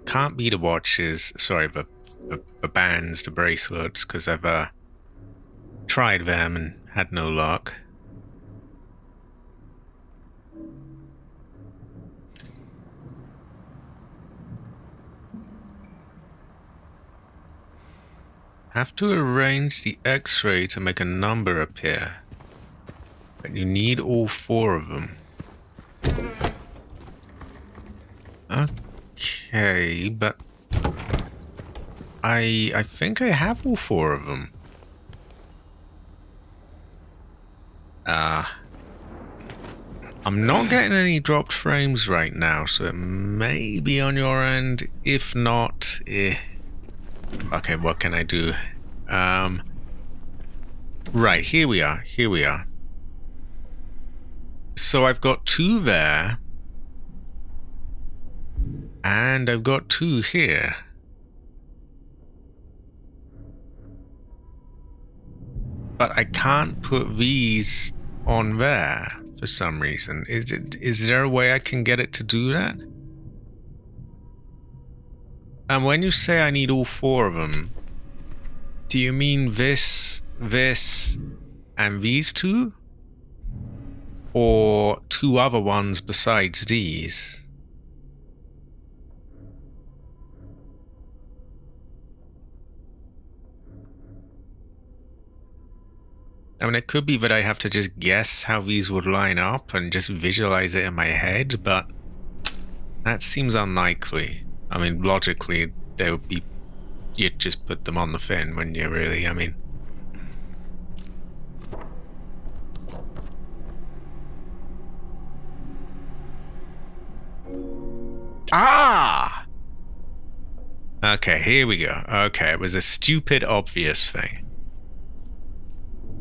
Can't be the watches, sorry, the bands, the bracelets, because I've tried them and had no luck. Have to arrange the X-ray to make a number appear. But you need all 4 of them. Okay, but I think I have all 4 of them. I'm not getting any dropped frames right now, so it may be on your end. If not, okay, what can I do? Right, here we are. Here we are. So I've got 2 there. And I've got 2 here. But I can't put these on there for some reason. Is there a way I can get it to do that? And when you say I need all 4 of them, do you mean this, and these 2? Or 2 other ones besides these? I mean, it could be that I have to just guess how these would line up and just visualize it in my head, but that seems unlikely. I mean, logically, they would be... You'd just put them on the fin, wouldn't you, really? I mean... Ah! Okay, here we go. Okay, it was a stupid, obvious thing.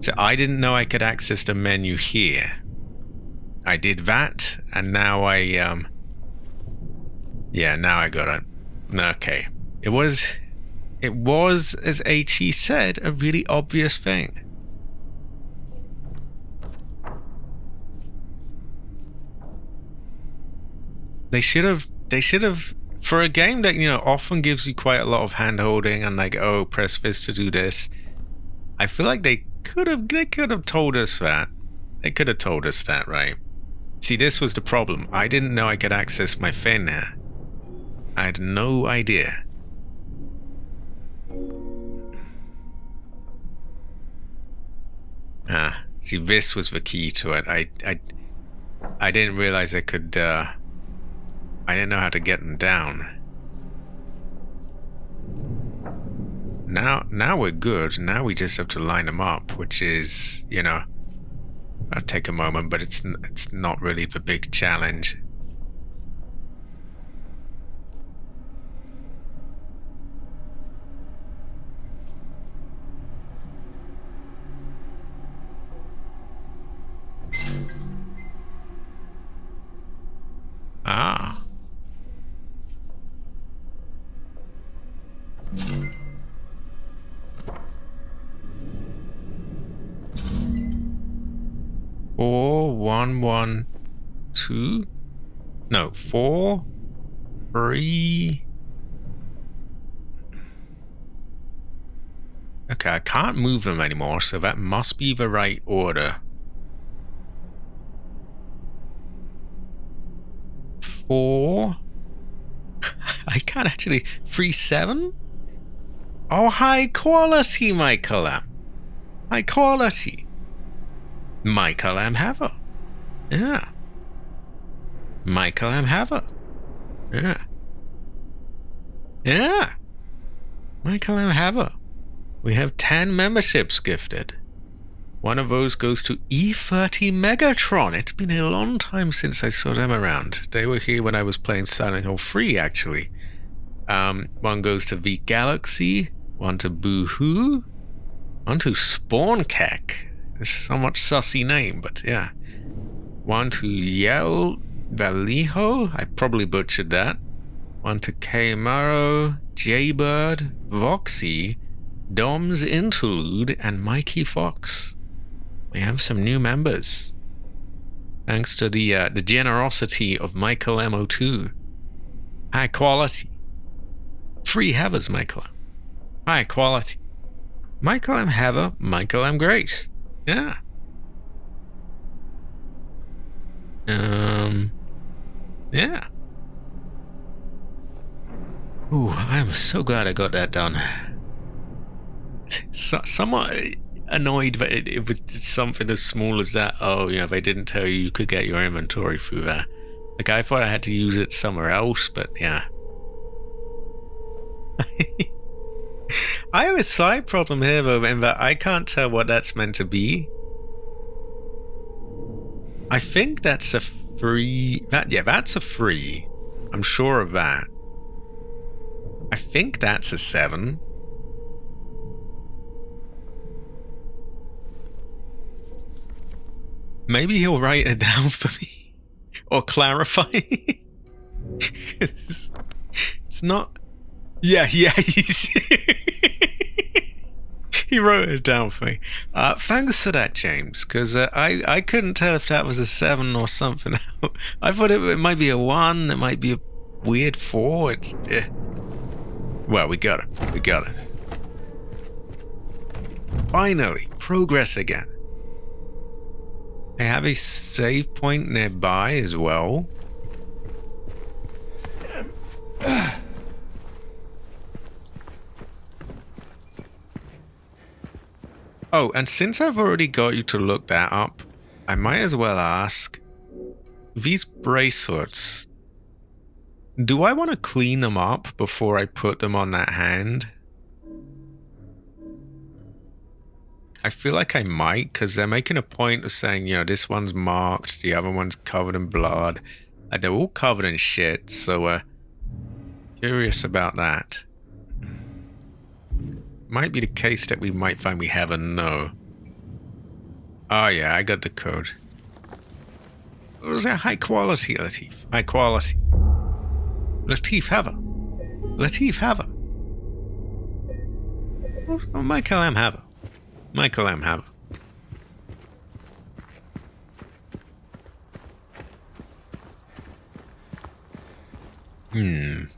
So I didn't know I could access the menu here. I did that, and now yeah, now I got it. Okay. It was, as HE said, a really obvious thing. They should have, for a game that, you know, often gives you quite a lot of hand-holding and like, oh, press this to do this. I feel like they could have told us that. They could have told us that, right? See, this was the problem. I didn't know I could access my fin here. I had no idea. See, this was the key to it. I didn't realize I could, I didn't know how to get them down. Now we're good. Now we just have to line them up, which is, you know, it'll take a moment, but it's not really the big challenge. Ah. Four, 1, 1, 2. No, 4, 3. Okay, I can't move them anymore, so that must be the right order. 4. I can't actually. 3, 7. Oh, high quality, Michael M. High quality. Michael M. Haver. Yeah. Michael M. Haver. Yeah. Yeah. Michael M. Haver. We have 10 memberships gifted. One of those goes to E30 Megatron. It's been a long time since I saw them around. They were here when I was playing Silent Hill 3, actually. One goes to V Galaxy, one to Boohoo, one to Spawnkek. It's a somewhat sussy name, but yeah. One to Yell Valijo. I probably butchered that. One to K-Maro, Jaybird, Voxy, Dom's Interlude, and Mikey Fox. We have some new members. Thanks to the generosity of Michael M02. High quality. Free Havers, Michael. High quality. Michael M. Haver, Michael M. Grace. Yeah. Yeah. Ooh, I'm so glad I got that done. Somewhat annoyed that it was something as small as that. Oh, you know, they didn't tell you could get your inventory through there. Like, I thought I had to use it somewhere else, but yeah. I have a slight problem here, though, in that I can't tell what that's meant to be. I think that's a free... that's a free. I'm sure of that. I think that's a 7. Maybe he'll write it down for me. Or clarify. It's not... Yeah, he's... He wrote it down for me. Thanks for that, James, because I couldn't tell if that was a 7 or something else. I thought it might be a 1, it might be a weird 4. It's... Well, we got it. We got it. Finally, progress again. I have a save point nearby as well. Oh, and since I've already got you to look that up, I might as well ask, these bracelets, do I want to clean them up before I put them on that hand? I feel like I might, because they're making a point of saying, you know, this one's marked, the other one's covered in blood. They're all covered in shit, so curious about that. Might be the case that we might find we have a no. Oh yeah, I got the code. It was a high quality, Latif. High quality. Latif, have a. Latif, have a. Oh, Michael M. have a. Michael M. have a.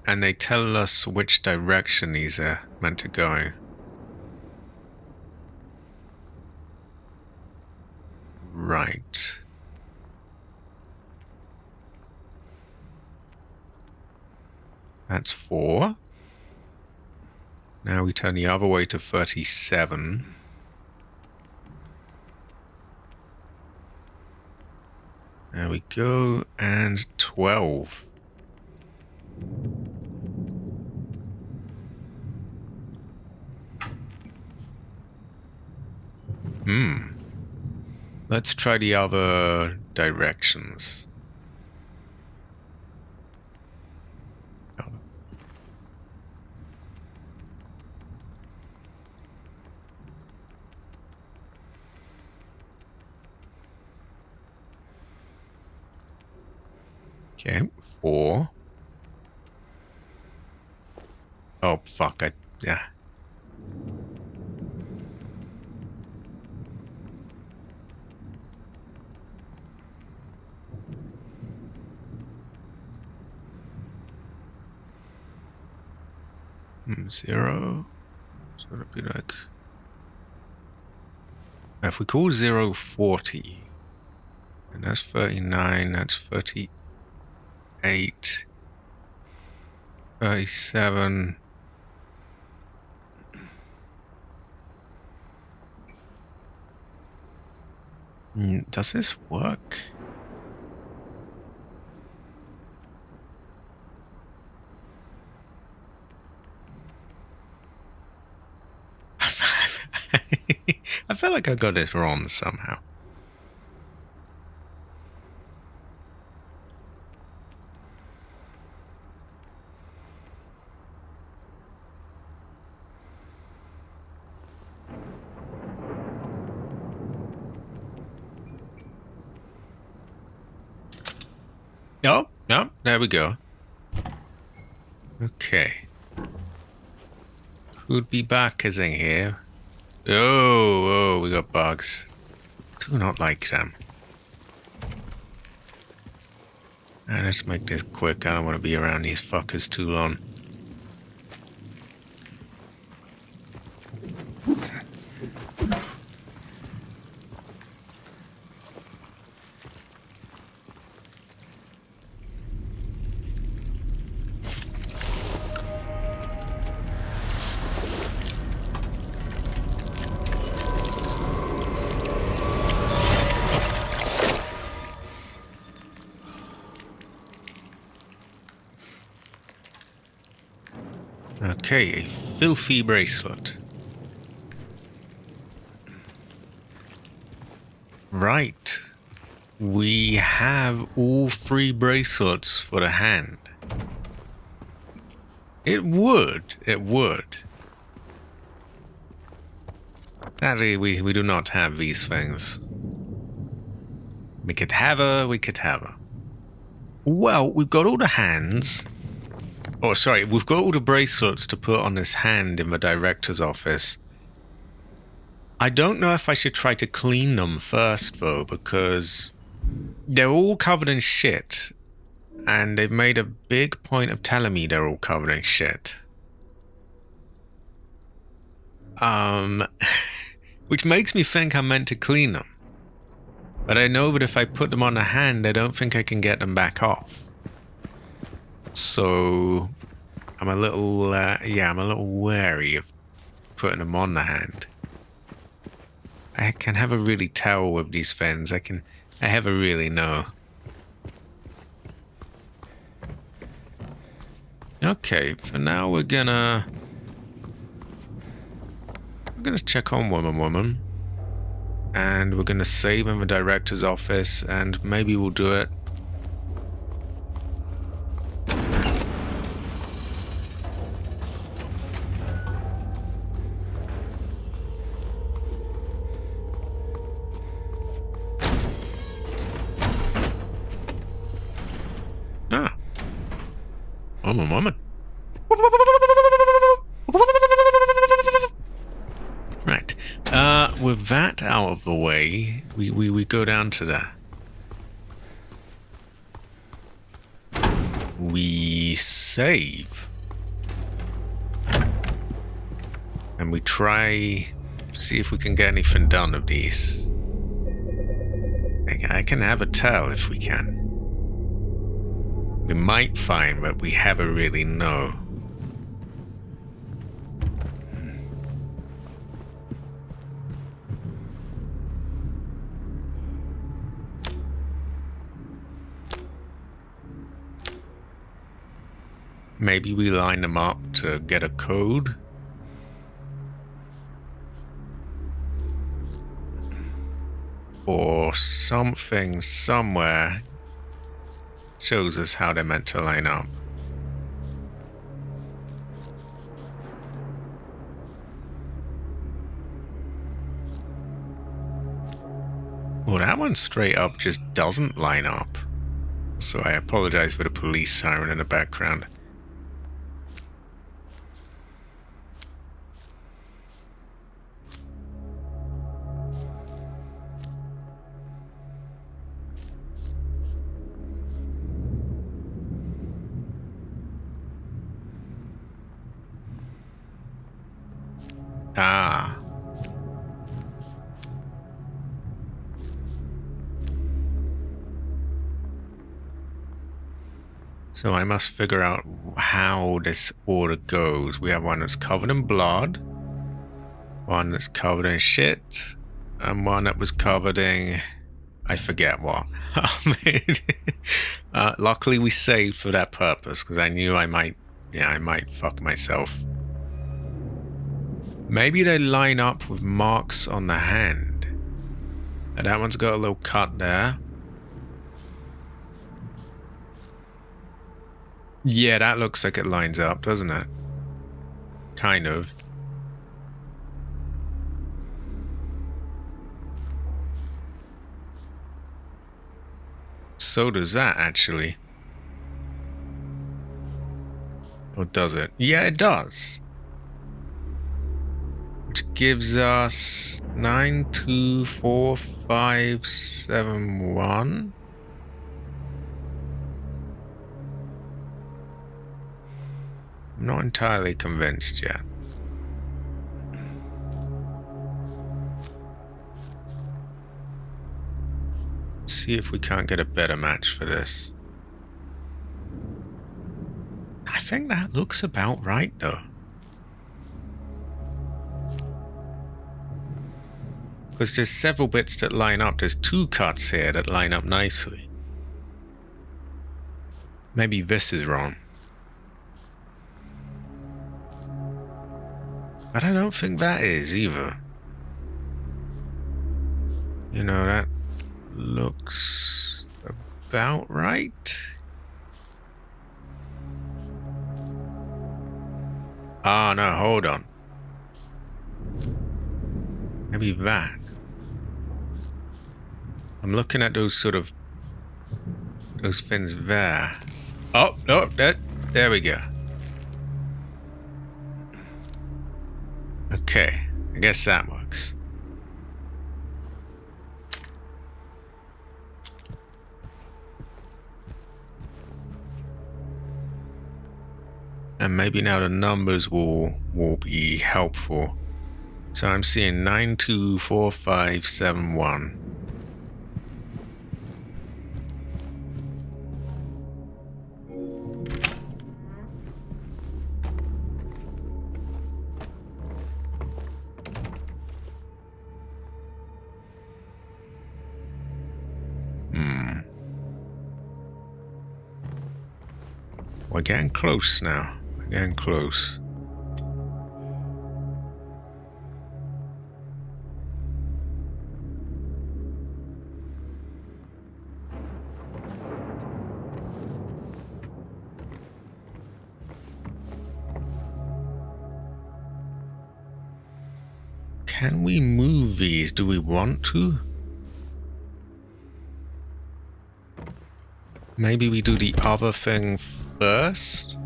And they tell us which direction these are meant to go. Right. That's 4. Now we turn the other way to 37. There we go, and 12. Let's try the other directions. Okay, 4. Oh, fuck, yeah. Zero. So it'd be like... Now if we call 0 40, and that's 39, that's 38, 37... Does this work? I feel like I got this wrong somehow. Oh, no, there we go. Okay. Could be backers in here. Oh, we got bugs. Do not like them. And let's make this quick. I don't want to be around these fuckers too long. Okay, a filthy bracelet. Right. We have all 3 bracelets for the hand. It would. Sadly, we do not have these things. We could have her. Well, we've got all the hands. Oh, sorry, we've got all the bracelets to put on this hand in the director's office. I don't know if I should try to clean them first, though, because they're all covered in shit. And they've made a big point of telling me they're all covered in shit. Which makes me think I'm meant to clean them. But I know that if I put them on the hand, I don't think I can get them back off. So I'm a little, I'm a little wary of putting them on the hand. I can never really tell with these things. I never really know. Okay, for now we're gonna check on woman. And we're gonna save in the director's office, and maybe we'll do it. Ah. Woman. Right. With that out of the way, we go down to that. We save. And we try see if we can get anything done of these. I can have a tell if we can. We might find that we never really know. Maybe we line them up to get a code. Or something somewhere shows us how they're meant to line up. Well, that one straight up just doesn't line up. So I apologize for the police siren in the background. Ah. So I must figure out how this order goes. We have one that's covered in blood, one that's covered in shit, and one that was covered in... I forget what. Luckily we saved for that purpose, because I knew I might fuck myself. Maybe they line up with marks on the hand. And that one's got a little cut there. Yeah, that looks like it lines up, doesn't it? Kind of. So does that, actually. Or does it? Yeah, it does. Which gives us 924571. I'm not entirely convinced yet. Let's see if we can't get a better match for this. I think that looks about right, though. Because there's several bits that line up. There's 2 cuts here that line up nicely. Maybe this is wrong. But I don't think that is either. You know, that looks about right. Ah, no, hold on. Maybe that. I'm looking at those sort of... those fins there. Oh, no, there we go. Okay, I guess that works. And maybe now the numbers will be helpful. So I'm seeing 924571. We're getting close now. We're getting close. Can we move these? Do we want to? Maybe we do the other thing first?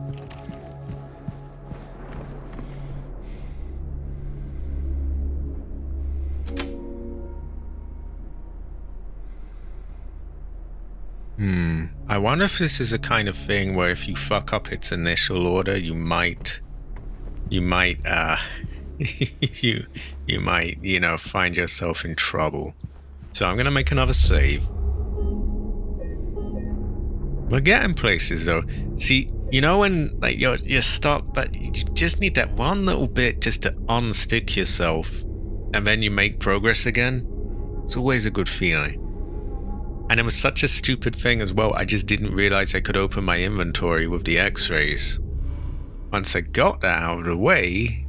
I wonder if this is a kind of thing where if you fuck up its initial order, you might, you might, find yourself in trouble. So I'm gonna make another save. We're getting places though. See, you know when like you're stuck, but you just need that one little bit just to unstick yourself, and then you make progress again. It's always a good feeling. And it was such a stupid thing as well. I just didn't realize I could open my inventory with the X-rays. Once I got that out of the way,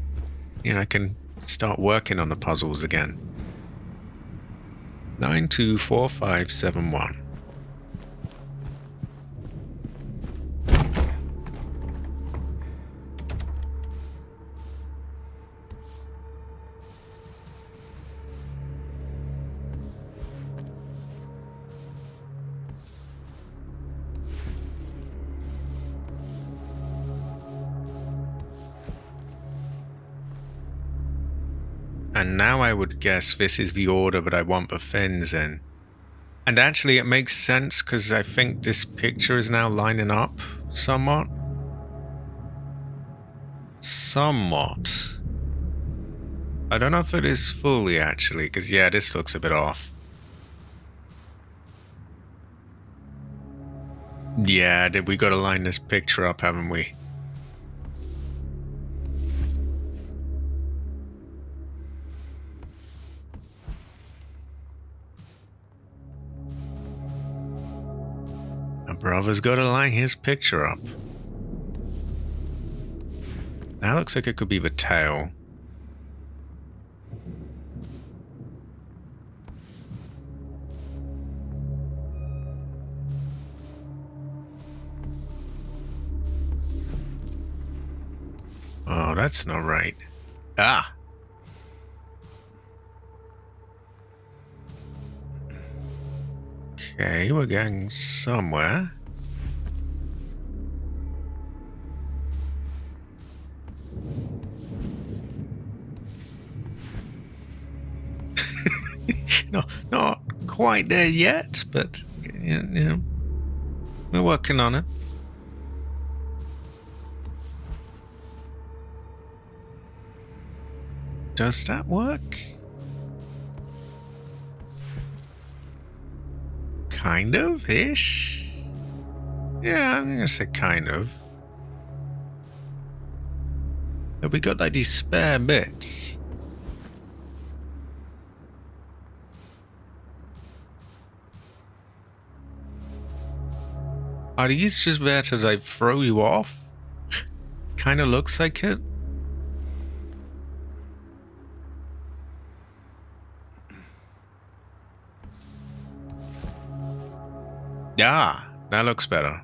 I can start working on the puzzles again. 924571. And now I would guess this is the order that I want the fins in. And actually it makes sense because I think this picture is now lining up somewhat. I don't know if it is fully actually, because yeah, this looks a bit off. Yeah, we got to line this picture up, haven't we? My brother's got to line his picture up. That looks like it could be the tail. Oh, that's not right. Ah! Okay, we're going somewhere. No, not quite there yet, but we're working on it. Does that work? Kind of ish. Yeah, I'm gonna say kind of. But we got like these spare bits. Are these just there to like throw you off? Kind of looks like it. Yeah, that looks better.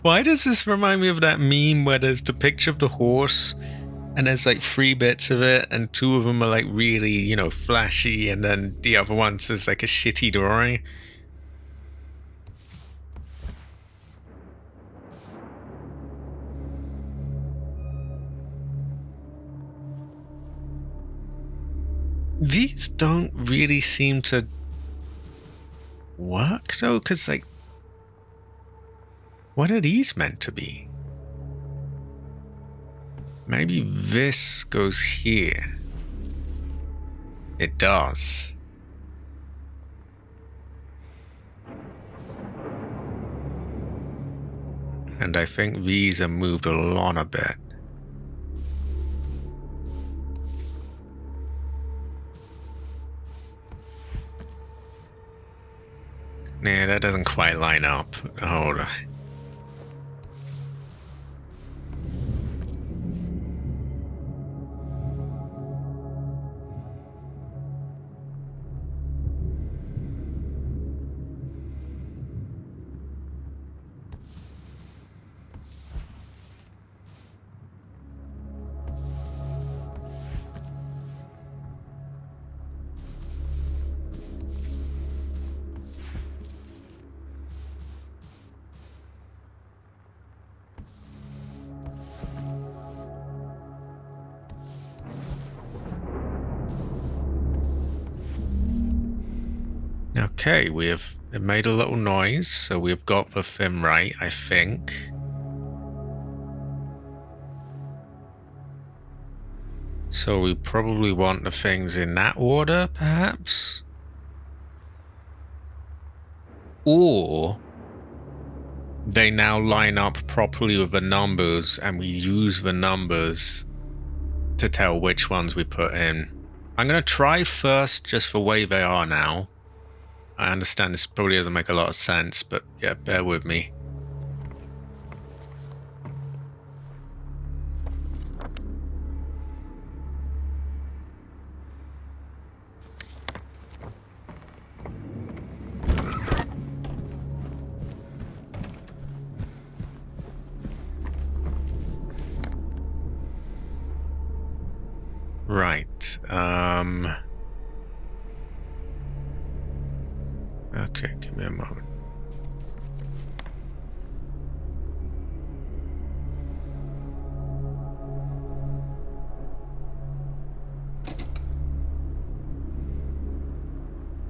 Why does this remind me of that meme where there's the picture of the horse and there's like 3 bits of it and 2 of them are like really, you know, flashy, and then the other one's is like a shitty drawing? These don't really seem to work though, because like, what are these meant to be? Maybe this goes here. It does. And I think these are moved along a bit. Nah, that doesn't quite line up. Hold on. Okay, it made a little noise, so we've got the thing right, I think. So we probably want the things in that order, perhaps? Or they now line up properly with the numbers and we use the numbers to tell which ones we put in. I'm going to try first just the way they are now. I understand this probably doesn't make a lot of sense, but yeah, bear with me. Right. Okay, give me a moment.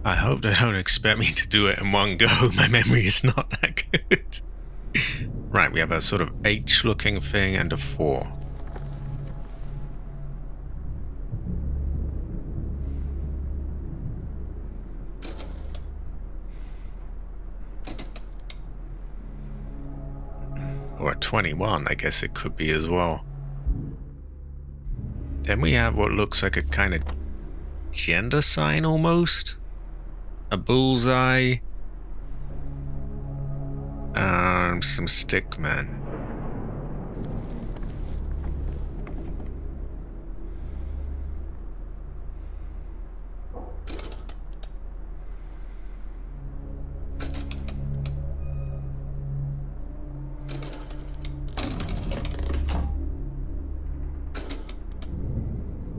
I hope they don't expect me to do it in one go. My memory is not that good. Right, we have a sort of H-looking thing and a 4. Or a 21, I guess it could be as well. Then we have what looks like a kind of gender sign almost. A bullseye. Some stickmen.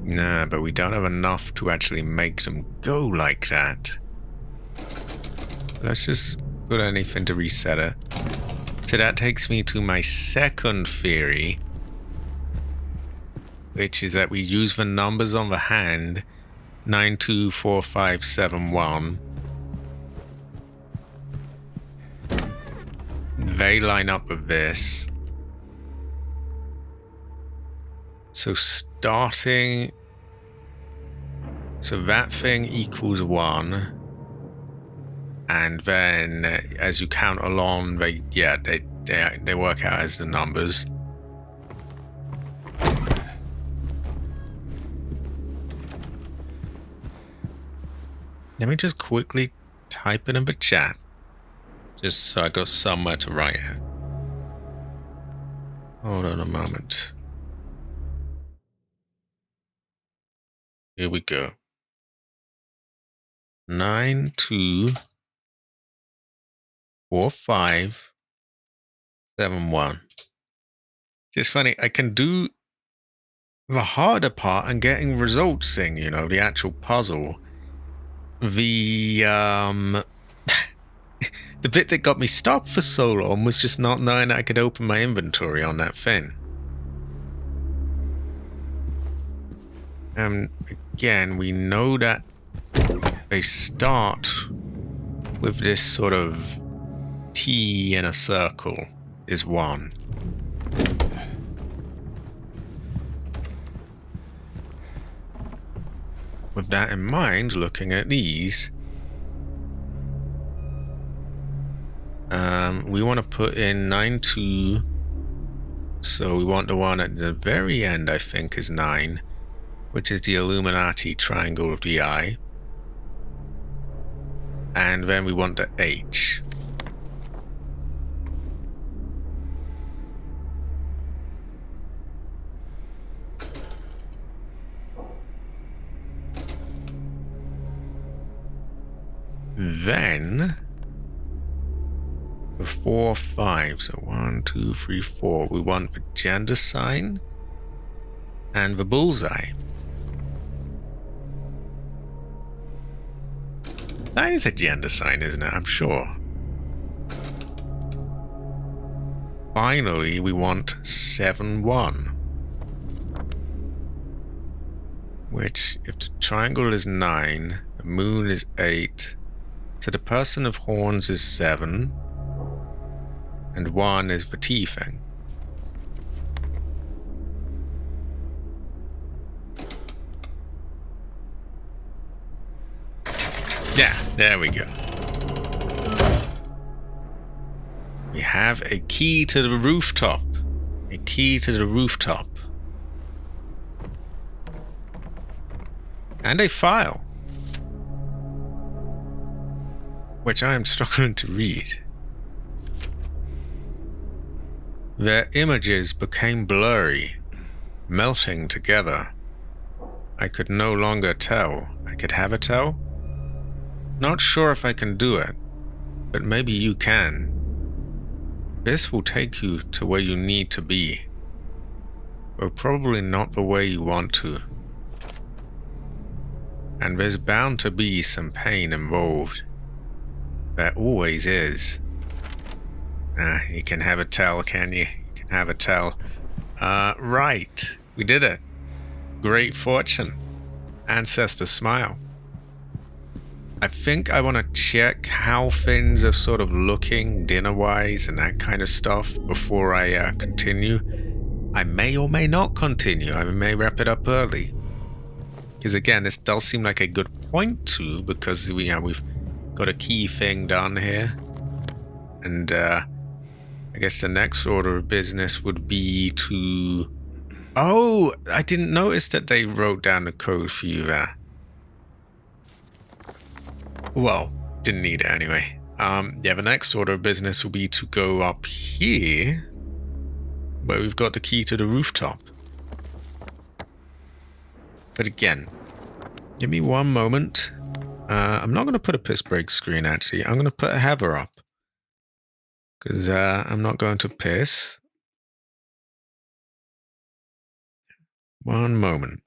Nah, but we don't have enough to actually make them go like that. Let's just put anything to reset it. So that takes me to my second theory, which is that we use the numbers on the hand, 924571. They line up with this. So starting, so that thing equals 1, and then as you count along, they work out as the numbers. Let me just quickly type it in the chat, just so I got somewhere to write it. Hold on a moment. Here we go. 924571. It's funny, I can do the harder part and getting results in, the actual puzzle. The the bit that got me stuck for so long was just not knowing I could open my inventory on that thing. Again, we know that they start with this sort of T in a circle is 1. With that in mind, looking at these, we want to put in 92, so we want the one at the very end, I think, is 9, which is the Illuminati triangle of the eye. And then we want the H. Then the 4, 5, so 1, 2, 3, 4. We want the gender sign and the bullseye. That is a gender sign, isn't it? I'm sure. Finally, we want 7, 1. Which, if the triangle is 9, the moon is 8, so the person of horns is 7, and 1 is the T thing. Yeah, there we go. We have a key to the rooftop. A key to the rooftop. And a file. Which I am struggling to read. Their images became blurry, melting together. I could no longer tell. I could have a tell? Not sure if I can do it, but maybe you can. This will take you to where you need to be, but probably not the way you want to. And there's bound to be some pain involved. There always is. You can have a tell, can you? You can have a tell. Right. We did it. Great fortune. Ancestor smile. I think I want to check how things are sort of looking dinner-wise and that kind of stuff before I continue. I may or may not continue. I may wrap it up early. Because again, this does seem like a good point to, because we've got a key thing done here. And I guess the next order of business would be to... Oh, I didn't notice that they wrote down the code for you there. Well, didn't need it anyway. Yeah, the next order of business will be to go up here, where we've got the key to the rooftop. But again, give me one moment. I'm not going to put a piss break screen, actually. I'm going to put a hover up. Because I'm not going to piss. One moment.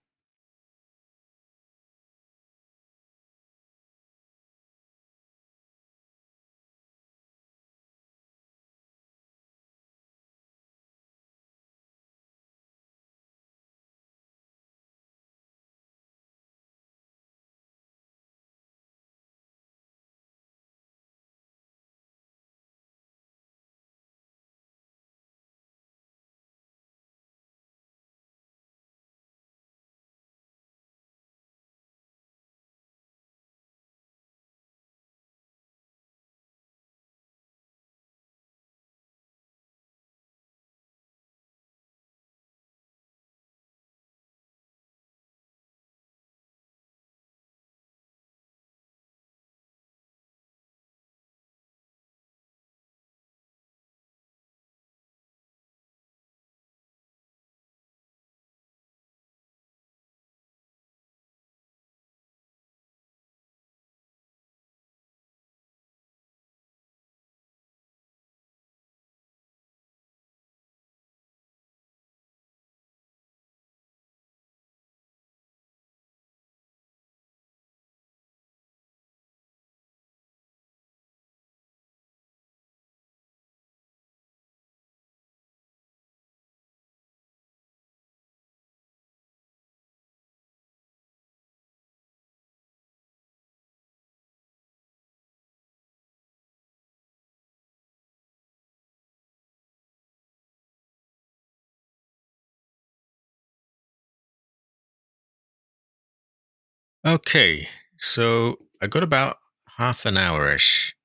Okay, so I got about half an hour-ish,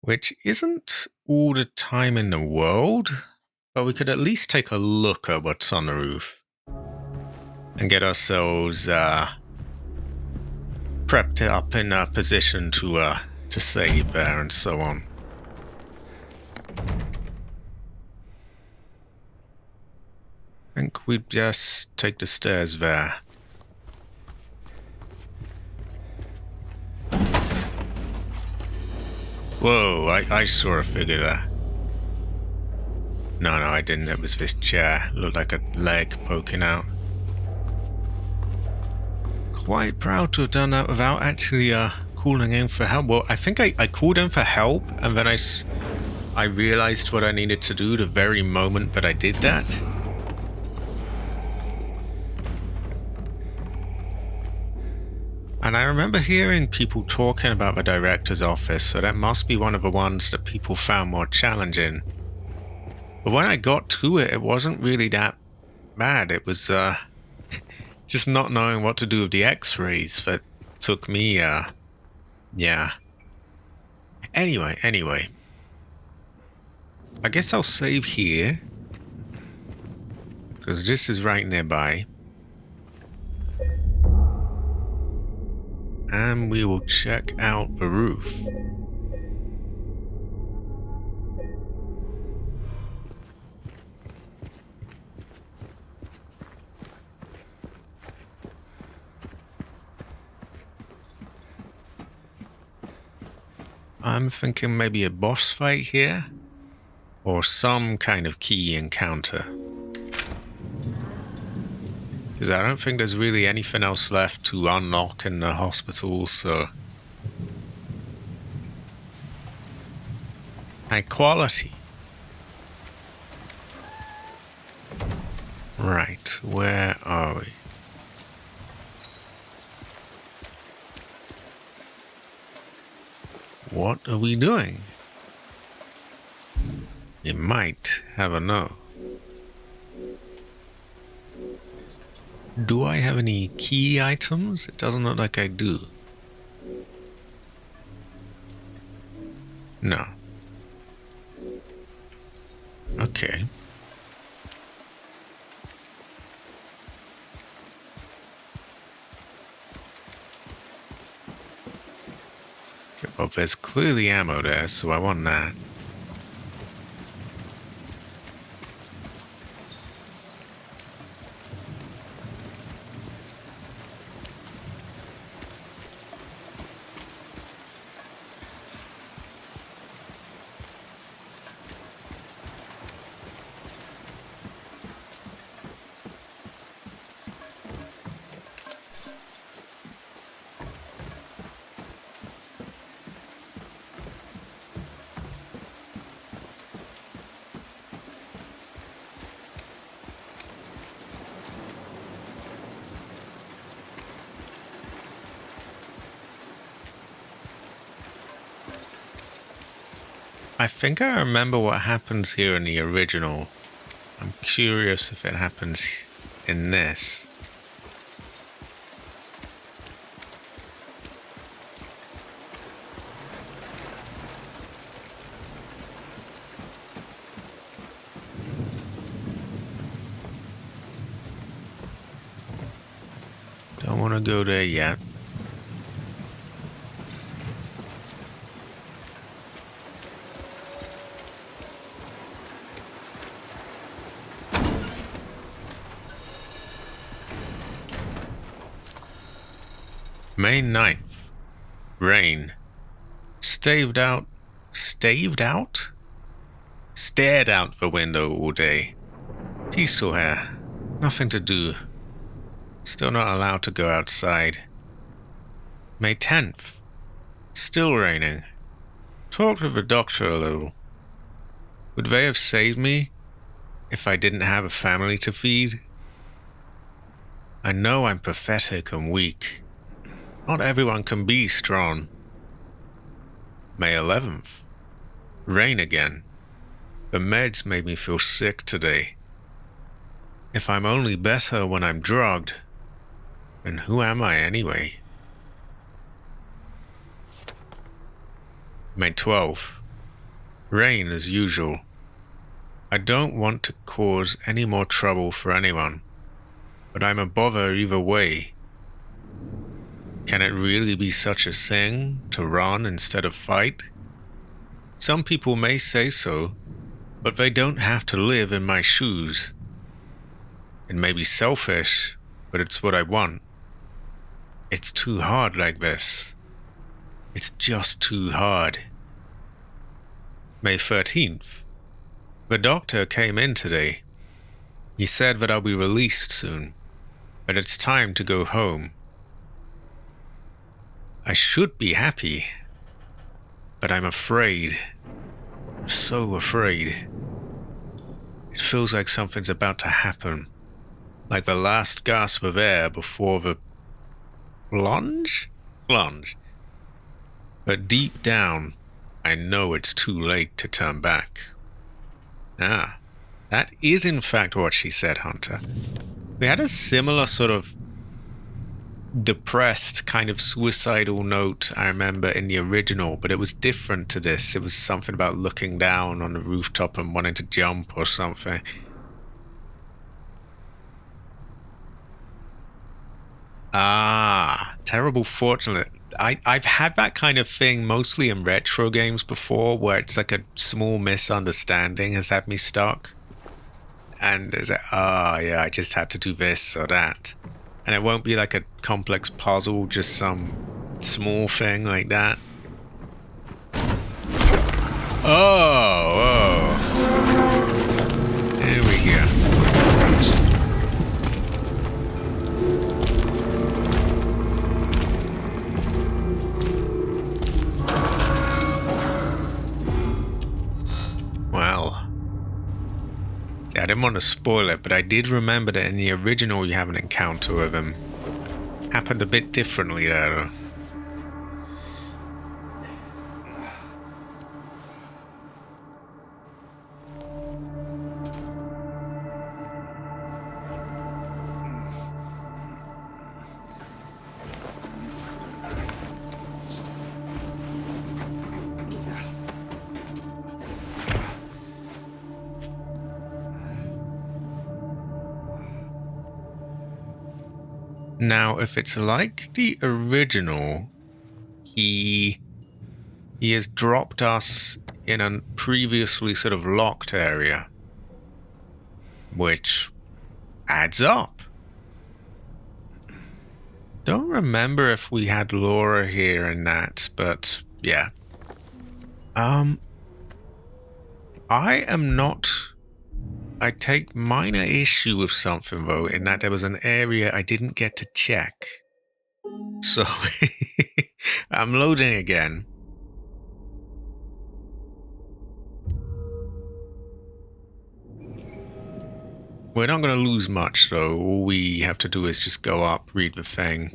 which isn't all the time in the world, but we could at least take a look at what's on the roof and get ourselves prepped up in a position to save there and so on. I think we'd just take the stairs there. Whoa, I saw a figure there. No, I didn't. It was this chair. It looked like a leg poking out. Quite proud to have done that without actually calling in for help. Well, I think I called in for help, and then I realized what I needed to do the very moment that I did that. And I remember hearing people talking about the director's office, so that must be one of the ones that people found more challenging. But when I got to it, it wasn't really that bad. It was just not knowing what to do with the x-rays that took me, yeah. Anyway. I guess I'll save here, because this is right nearby. And we will check out the roof. I'm thinking maybe a boss fight here, or some kind of key encounter. Because I don't think there's really anything else left to unlock in the hospital, so... High quality. Right, where are we? What are we doing? You might have a no. Do I have any key items? It doesn't look like I do. No. Okay. Well, there's clearly ammo there, so I want that. I think I remember what happens here in the original. I'm curious if it happens in this. Don't want to go there yet. May 9th. Rain. Stared out the window all day. Diesel hair. Nothing to do. Still not allowed to go outside. May 10th. Still raining. Talked with the doctor a little. Would they have saved me if I didn't have a family to feed? I know I'm pathetic and weak. Not everyone can be strong. May 11th. Rain again. The meds made me feel sick today. If I'm only better when I'm drugged. And who am I anyway? May 12th. Rain as usual. I don't want to cause any more trouble for anyone, but I'm a bother either way. Can it really be such a thing to run instead of fight? Some people may say so, but they don't have to live in my shoes. It may be selfish, but it's what I want. It's too hard like this. It's just too hard. May 13th. The doctor came in today. He said that I'll be released soon, but it's time to go home. I should be happy, but I'm afraid. I'm so afraid. It feels like something's about to happen, like the last gasp of air before the plunge. But deep down, I know it's too late to turn back. Ah, that is in fact what she said, Hunter. We had a similar sort of depressed, kind of suicidal note, I remember, in the original, but it was different to this. It was something about looking down on the rooftop and wanting to jump or something. Ah, terrible fortune. I've had that kind of thing mostly in retro games before, where it's like a small misunderstanding has had me stuck. And it's like, oh yeah, I just had to do this or that. And it won't be like a complex puzzle, just some small thing like that. Oh. There we go. Well, I didn't want to spoil it, but I did remember that in the original you have an encounter with him. Happened a bit differently there, though. Now, if it's like the original, he has dropped us in a previously sort of locked area, which adds up. Don't remember if we had Laura here in that, but yeah. I am not... I take minor issue with something, though, in that there was an area I didn't get to check. So, I'm loading again. We're not going to lose much, though. All we have to do is just go up, read the thing,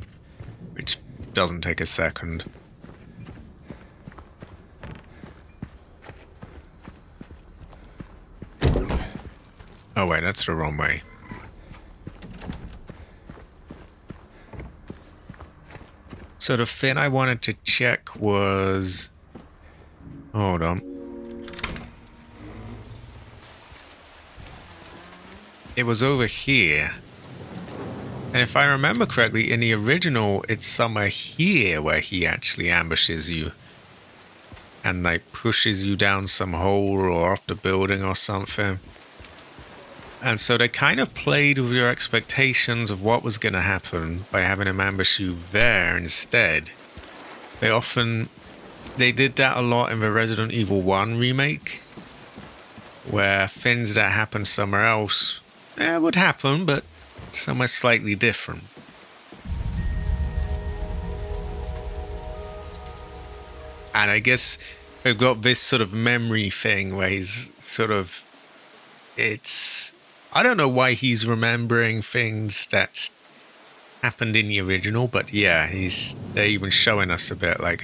which doesn't take a second. Oh wait, that's the wrong way. So the thing I wanted to check was... Hold on. It was over here. And if I remember correctly, in the original, it's somewhere here where he actually ambushes you. And like pushes you down some hole or off the building or something. And so they kind of played with your expectations of what was going to happen by having him ambush you there instead. They did that a lot in the Resident Evil 1 remake, where things that happened somewhere else would happen, but somewhere slightly different. And I guess they've got this sort of memory thing where he's sort of... I don't know why he's remembering things that happened in the original, but yeah, they're even showing us a bit like,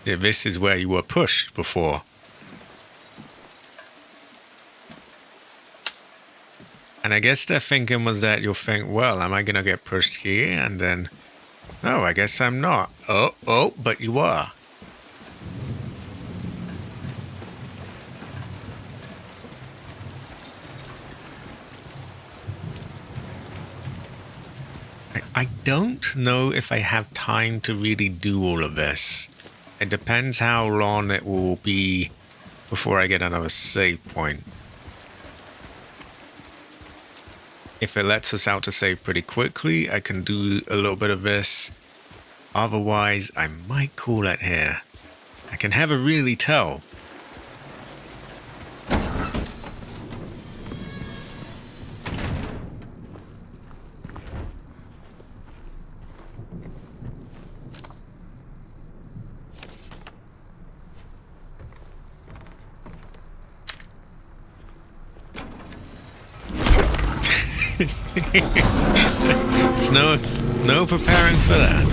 this is where you were pushed before. And And I guess their thinking was that you'll think, well, am I going to get pushed here? And then, oh, I guess I'm not. Oh, but you are. I don't know if I have time to really do all of this. It depends how long it will be before I get another save point. If it lets us out to save pretty quickly, I can do a little bit of this. Otherwise, I might call it here. I can never really tell. There's no preparing for that.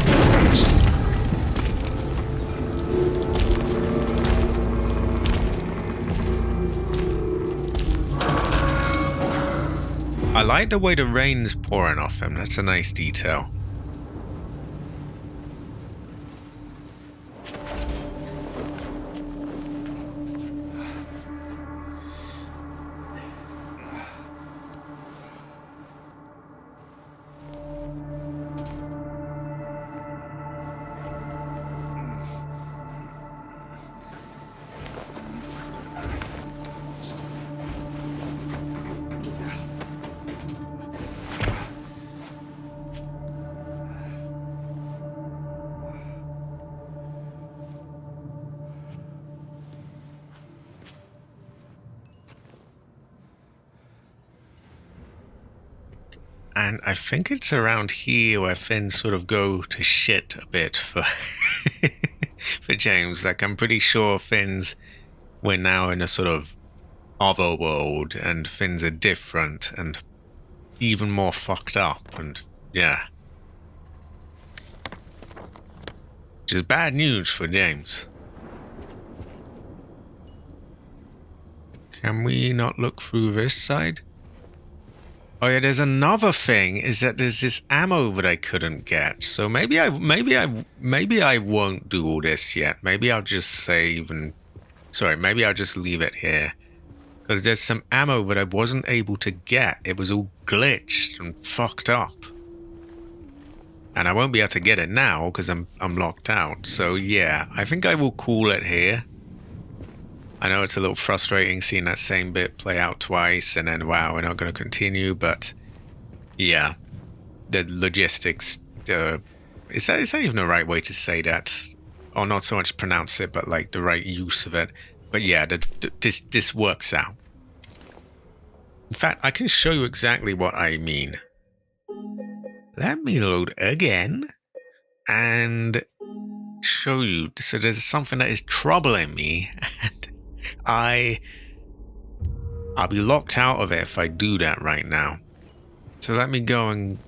I like the way the rain's pouring off him. That's a nice detail. And I think it's around here where things sort of go to shit a bit for for James. Like, I'm pretty sure we're now in a sort of other world and things are different and even more fucked up, and yeah. Which is bad news for James. Can we not look through this side? Oh yeah, there's another thing, is that there's this ammo that I couldn't get. So maybe I won't do all this yet. Maybe I'll just save and... Sorry, maybe I'll just leave it here. Because there's some ammo that I wasn't able to get. It was all glitched and fucked up. And I won't be able to get it now because I'm locked out. So yeah, I think I will call it here. I know it's a little frustrating seeing that same bit play out twice and then, wow, we're not going to continue, but yeah, the logistics, is that even the right way to say that? Or not so much pronounce it, but like the right use of it. But yeah, this works out. In fact, I can show you exactly what I mean. Let me load again and show you. So there's something that is troubling me, and I'll be locked out of it if I do that right now. So let me go and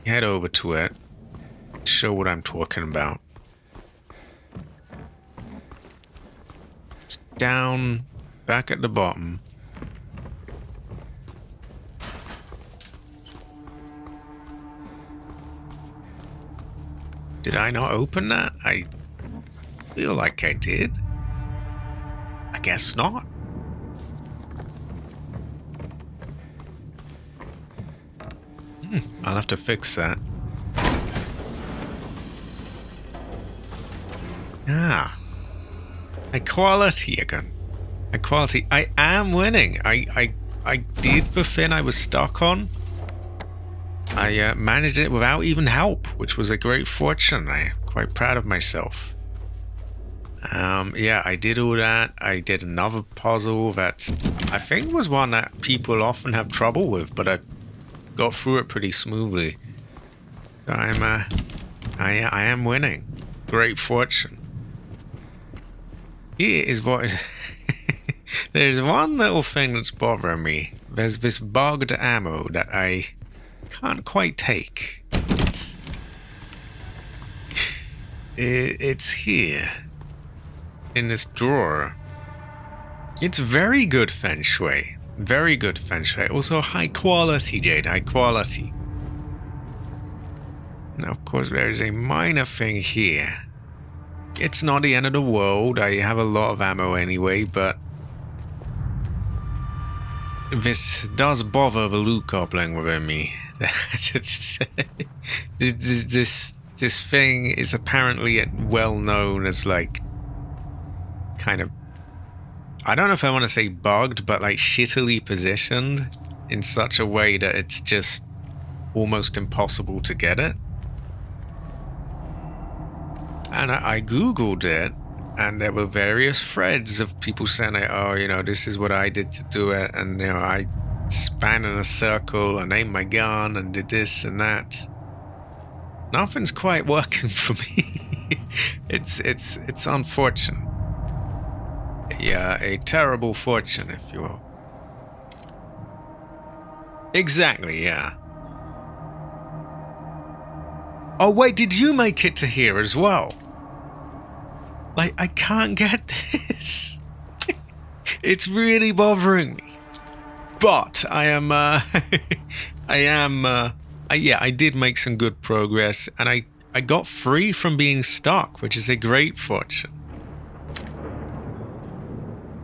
head over to it, show what I'm talking about. It's down, back at the bottom. Did I not open that? I feel like I did. I guess not. I'll have to fix that. Ah. Equality again. Equality. I am winning. I did the thing I was stuck on. I managed it without even help, which was a great fortune. I'm quite proud of myself. Yeah, I did all that. I did another puzzle that I think was one that people often have trouble with, but I got through it pretty smoothly. So I am winning. Great fortune. Here is what... There's one little thing that's bothering me. There's this bugged ammo that I can't quite take. It's here. In this drawer. It's very good feng shui. Very good feng shui. Also high quality jade, high quality. Now, of course, there is a minor thing here. It's not the end of the world. I have a lot of ammo anyway, but this does bother the loot goblin within me. This thing is apparently well known as like kind of, I don't know if I want to say bugged, but like shittily positioned in such a way that it's just almost impossible to get it. And I googled it, and there were various threads of people saying, oh, you know, this is what I did to do it, and you know, I span in a circle and aimed my gun and did this and that. Nothing's quite working for me. It's unfortunate. Yeah, a terrible fortune, if you will. Exactly, yeah. Oh wait, did you make it to here as well? Like, I can't get this. It's really bothering me. But I am, I did make some good progress, and I got free from being stuck, which is a great fortune.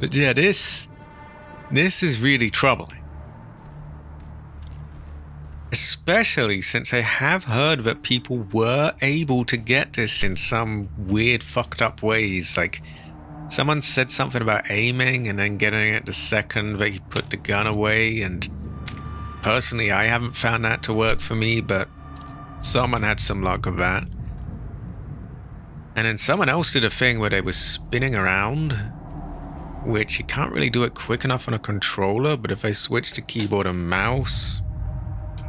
But yeah, this is really troubling. Especially since I have heard that people were able to get this in some weird fucked up ways. Like, someone said something about aiming and then getting it the second that you put the gun away, and personally I haven't found that to work for me, but someone had some luck with that. And then someone else did a thing where they were spinning around, which you can't really do it quick enough on a controller, but if I switch to keyboard and mouse,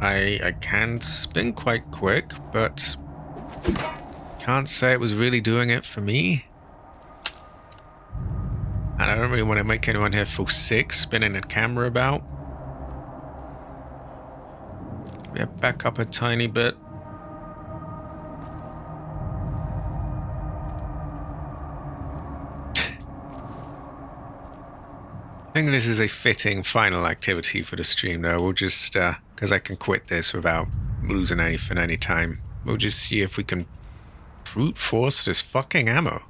I can spin quite quick, but can't say it was really doing it for me. And I don't really want to make anyone here feel sick spinning a camera about. Yeah, back up a tiny bit. I think this is a fitting final activity for the stream, though. We'll just, because I can quit this without losing anything anytime. We'll just see if we can brute force this fucking ammo.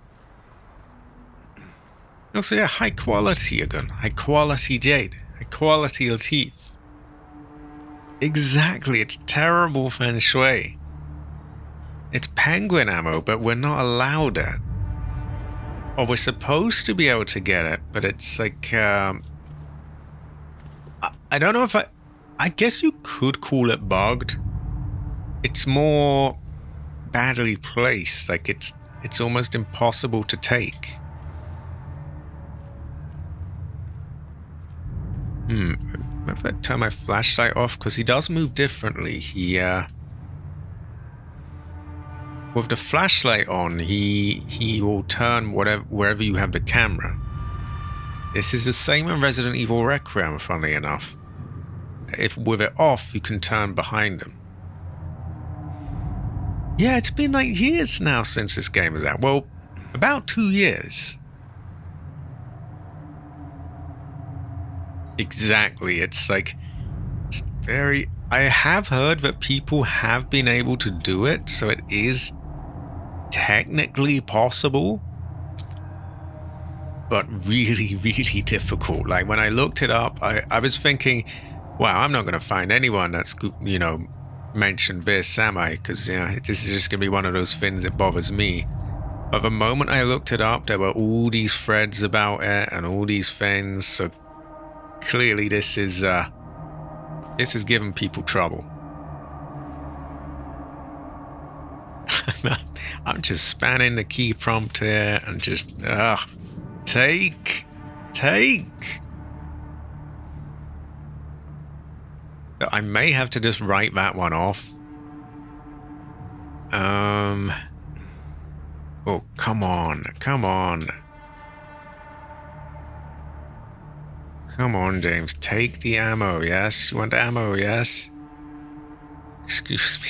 Also, yeah, high quality gun, high quality jade, high quality Latif. Exactly, it's terrible feng shui. It's penguin ammo, but we're not allowed it. Or we're supposed to be able to get it, but it's like, I don't know if I guess you could call it bugged. It's more badly placed, like it's almost impossible to take. Maybe I turn my flashlight off, because he does move differently. He, with the flashlight on, he will turn wherever you have the camera. This is the same in Resident Evil Requiem, funnily enough. If with it off, you can turn behind him. Yeah, it's been like years now since this game is out. Well, about 2 years. Exactly, it's like, it's very... I have heard that people have been able to do it, so it is technically possible, but really, really difficult. Like, when I looked it up, I was thinking, wow, I'm not going to find anyone that's, you know, mentioned this, am I? Because, you know, this is just going to be one of those things that bothers me. But the moment I looked it up, there were all these threads about it and all these things, so clearly this is giving people trouble. I'm just spanning the key prompt here and just, take. So I may have to just write that one off. Oh, come on. Come on, James. Take the ammo, yes? You want the ammo, yes? Excuse me.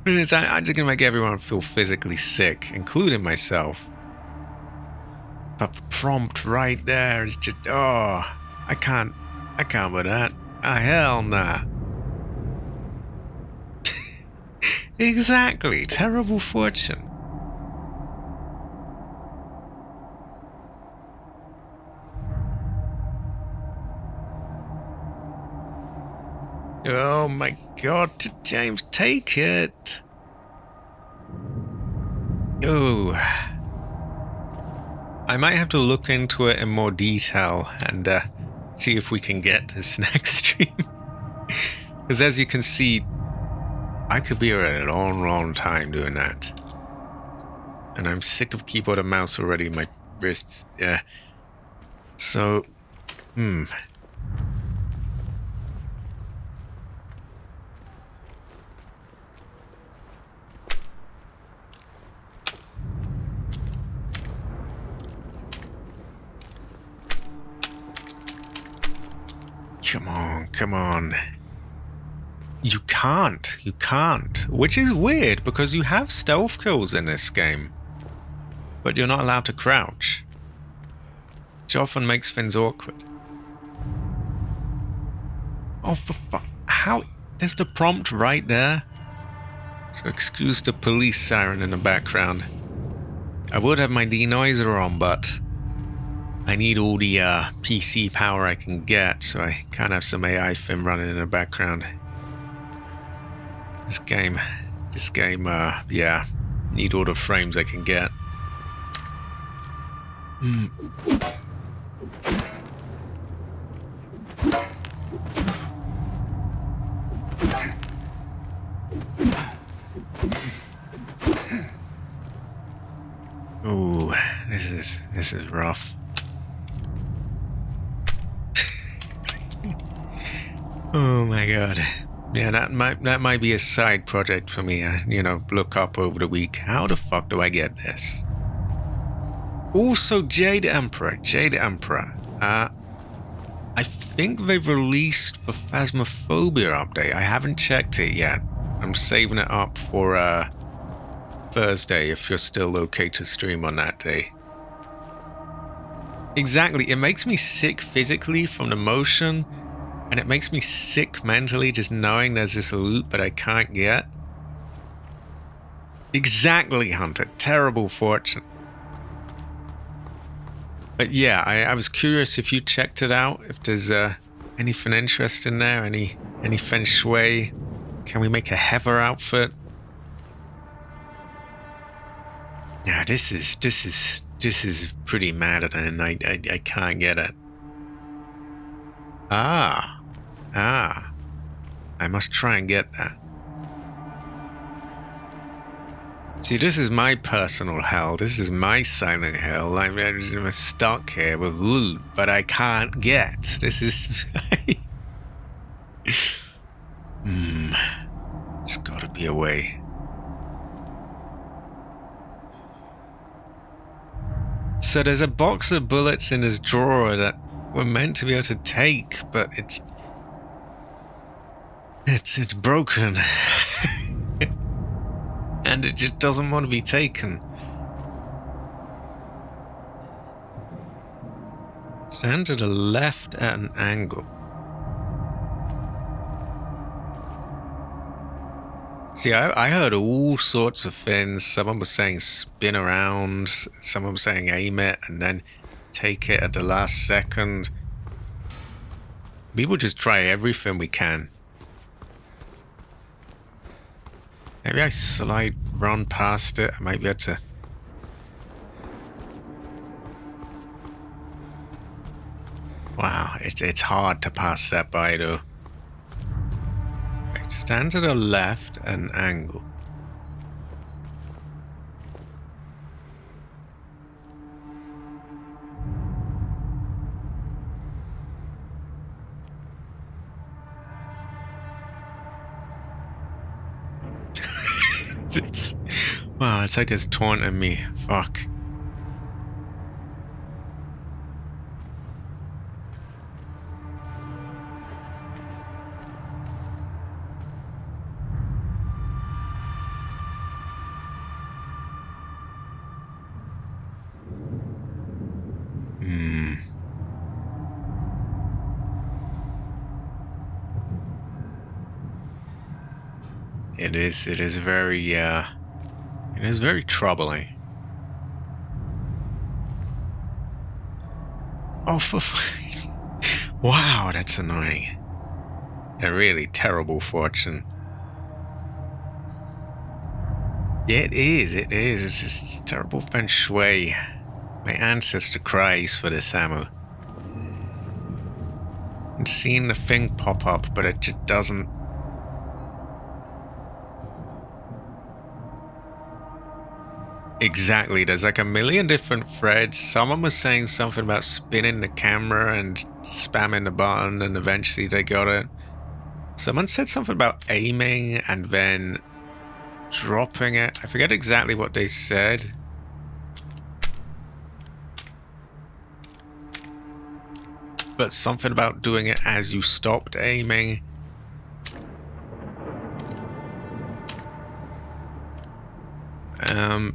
I'm just going to make everyone feel physically sick, including myself. But the prompt right there is just... Oh, I can't with that. Ah, hell nah. Exactly. Terrible fortune. Oh my god, James, take it. Oh. I might have to look into it in more detail and see if we can get this next stream. Because as you can see, I could be here a long, long time doing that. And I'm sick of keyboard and mouse already. My wrists, yeah. So, Come on, come on. You can't. Which is weird because you have stealth kills in this game. But you're not allowed to crouch. Which often makes things awkward. Oh, for fuck. How? There's the prompt right there. So excuse the police siren in the background. I would have my denoiser on, but I need all the PC power I can get, so I can't have some AI film running in the background. This game, yeah, need all the frames I can get. Ooh, this is rough. Oh my god. Yeah, that might be a side project for me. Look up over the week. How the fuck do I get this? Also, Jade Emperor. I think they've released the Phasmophobia update. I haven't checked it yet. I'm saving it up for Thursday if you're still okay to stream on that day. Exactly. It makes me sick physically from the motion. And it makes me sick mentally just knowing there's this loot that I can't get. Exactly, Hunter. Terrible fortune. But yeah, I was curious if you checked it out. If there's anything interesting there. Any feng shui. Can we make a Heather outfit? Yeah, this is pretty mad and I can't get it. Ah. I must try and get that. See, this is my personal hell. This is my silent hell. I'm stuck here with loot, but I can't get. This is... There's gotta be a way. So there's a box of bullets in this drawer that we're meant to be able to take, but it's broken. And it just doesn't want to be taken. Stand to the left at an angle. See, I heard all sorts of things. Someone was saying spin around, someone was saying aim it and then take it at the last second. We will just try everything we can. Maybe I run past it. I might be able to... Wow, it's hard to pass that by though. Right, stand to the left at an angle. Wow, it's like it's taunting me. Fuck. It is very, it is very troubling. Oh, wow, that's annoying. A really terrible fortune. Yeah, it is. It's just terrible feng shui. My ancestor cries for this ammo. I'm seeing the thing pop up, but it just doesn't. Exactly, there's like a million different threads. Someone was saying something about spinning the camera and spamming the button, and eventually they got it. Someone said something about aiming and then dropping it. I forget exactly what they said. But something about doing it as you stopped aiming.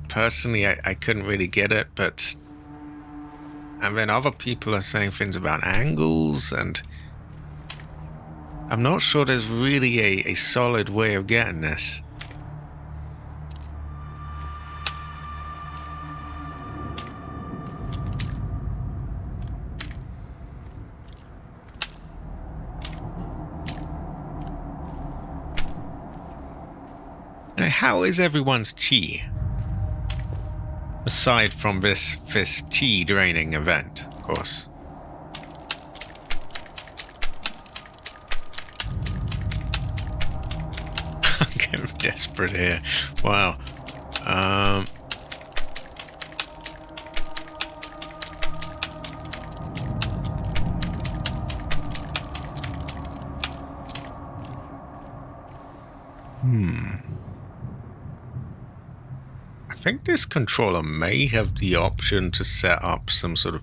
Personally, I couldn't really get it, but... And then other people are saying things about angles, and... I'm not sure there's really a solid way of getting this. Now, how is everyone's chi? Aside from this chi draining event, of course. I'm getting desperate here. Wow. I think this controller may have the option to set up some sort of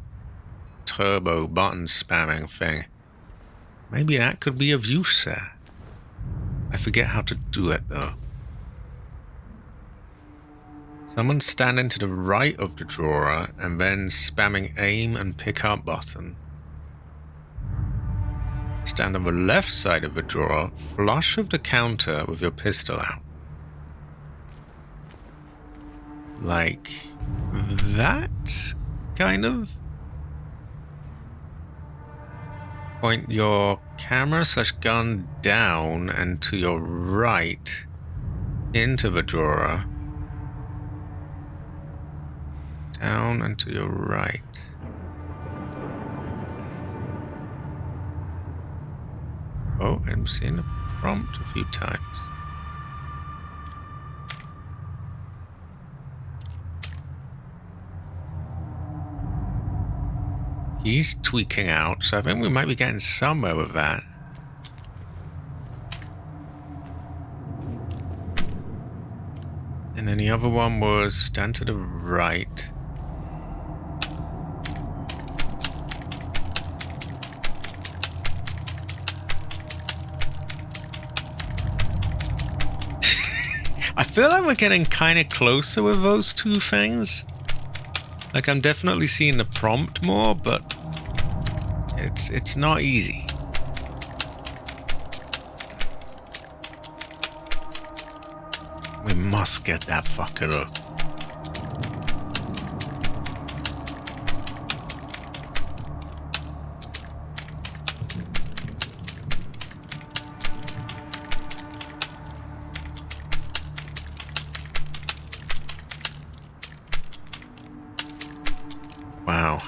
turbo button spamming thing. Maybe that could be of use there. I forget how to do it though. Someone's standing to the right of the drawer and then spamming aim and pick up button. Stand on the left side of the drawer, flush of the counter with your pistol out. Like that, kind of. Point your camera/gun down and to your right into the drawer. Down and to your right. Oh, I'm seeing a prompt a few times. He's tweaking out, so I think we might be getting somewhere with that. And then the other one was stand to the right. I feel like we're getting kind of closer with those two things. Like, I'm definitely seeing the prompt more, but it's not easy. We must get that fucker up. Wow.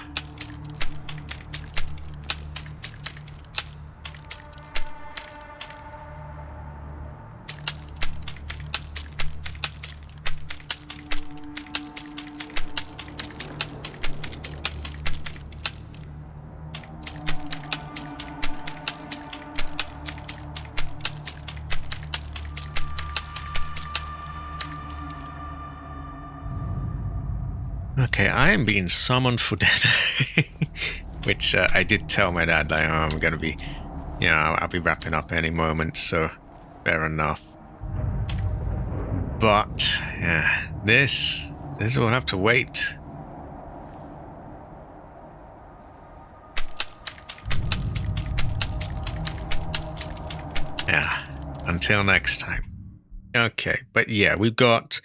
Okay, I am being summoned for dinner, which I did tell my dad, like, oh, I'm gonna be, you know, I'll be wrapping up any moment, so fair enough. But, yeah, this will have to wait. Yeah, until next time. Okay, but yeah, we've got.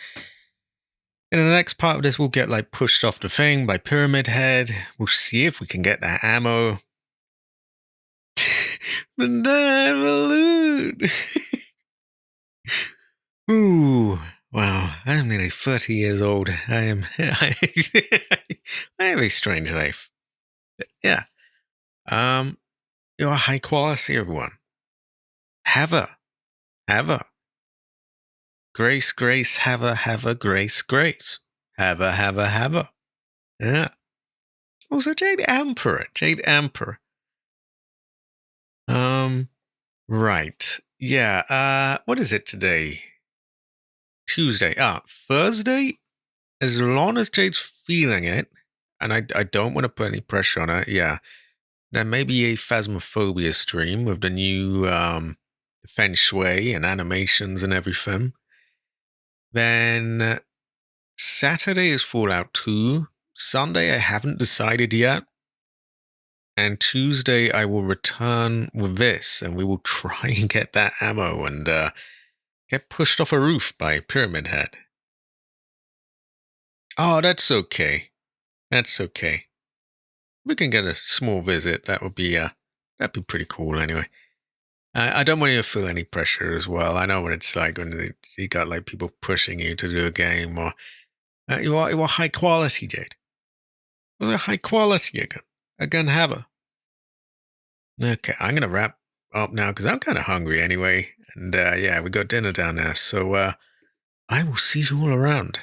In the next part of this, we'll get like pushed off the thing by Pyramid Head. We'll see if we can get that ammo. The nine balloon. Ooh, wow! I am nearly 30 years old. I am. I have a strange life. Yeah. You're high quality, everyone. Have a. Grace, grace, have a, grace, grace. Have a. Yeah. Also, Jade Emperor. Jade Emperor. Right. Yeah. What is it today? Tuesday. Thursday? As long as Jade's feeling it, and I don't want to put any pressure on her, yeah. There may be a Phasmophobia stream with the new feng shui and animations and everything. Then Saturday is Fallout 2. Sunday, I haven't decided yet. And Tuesday, I will return with this, and we will try and get that ammo and get pushed off a roof by Pyramid Head. Oh, that's okay. That's okay. We can get a small visit. That'd be pretty cool anyway. I don't want you to feel any pressure as well. I know what it's like when you got like people pushing you to do a game, or you are high quality, Jade. Well, high quality again. Again, have a. Okay, I'm gonna wrap up now because I'm kind of hungry anyway, and yeah, we got dinner down there, so I will see you all around.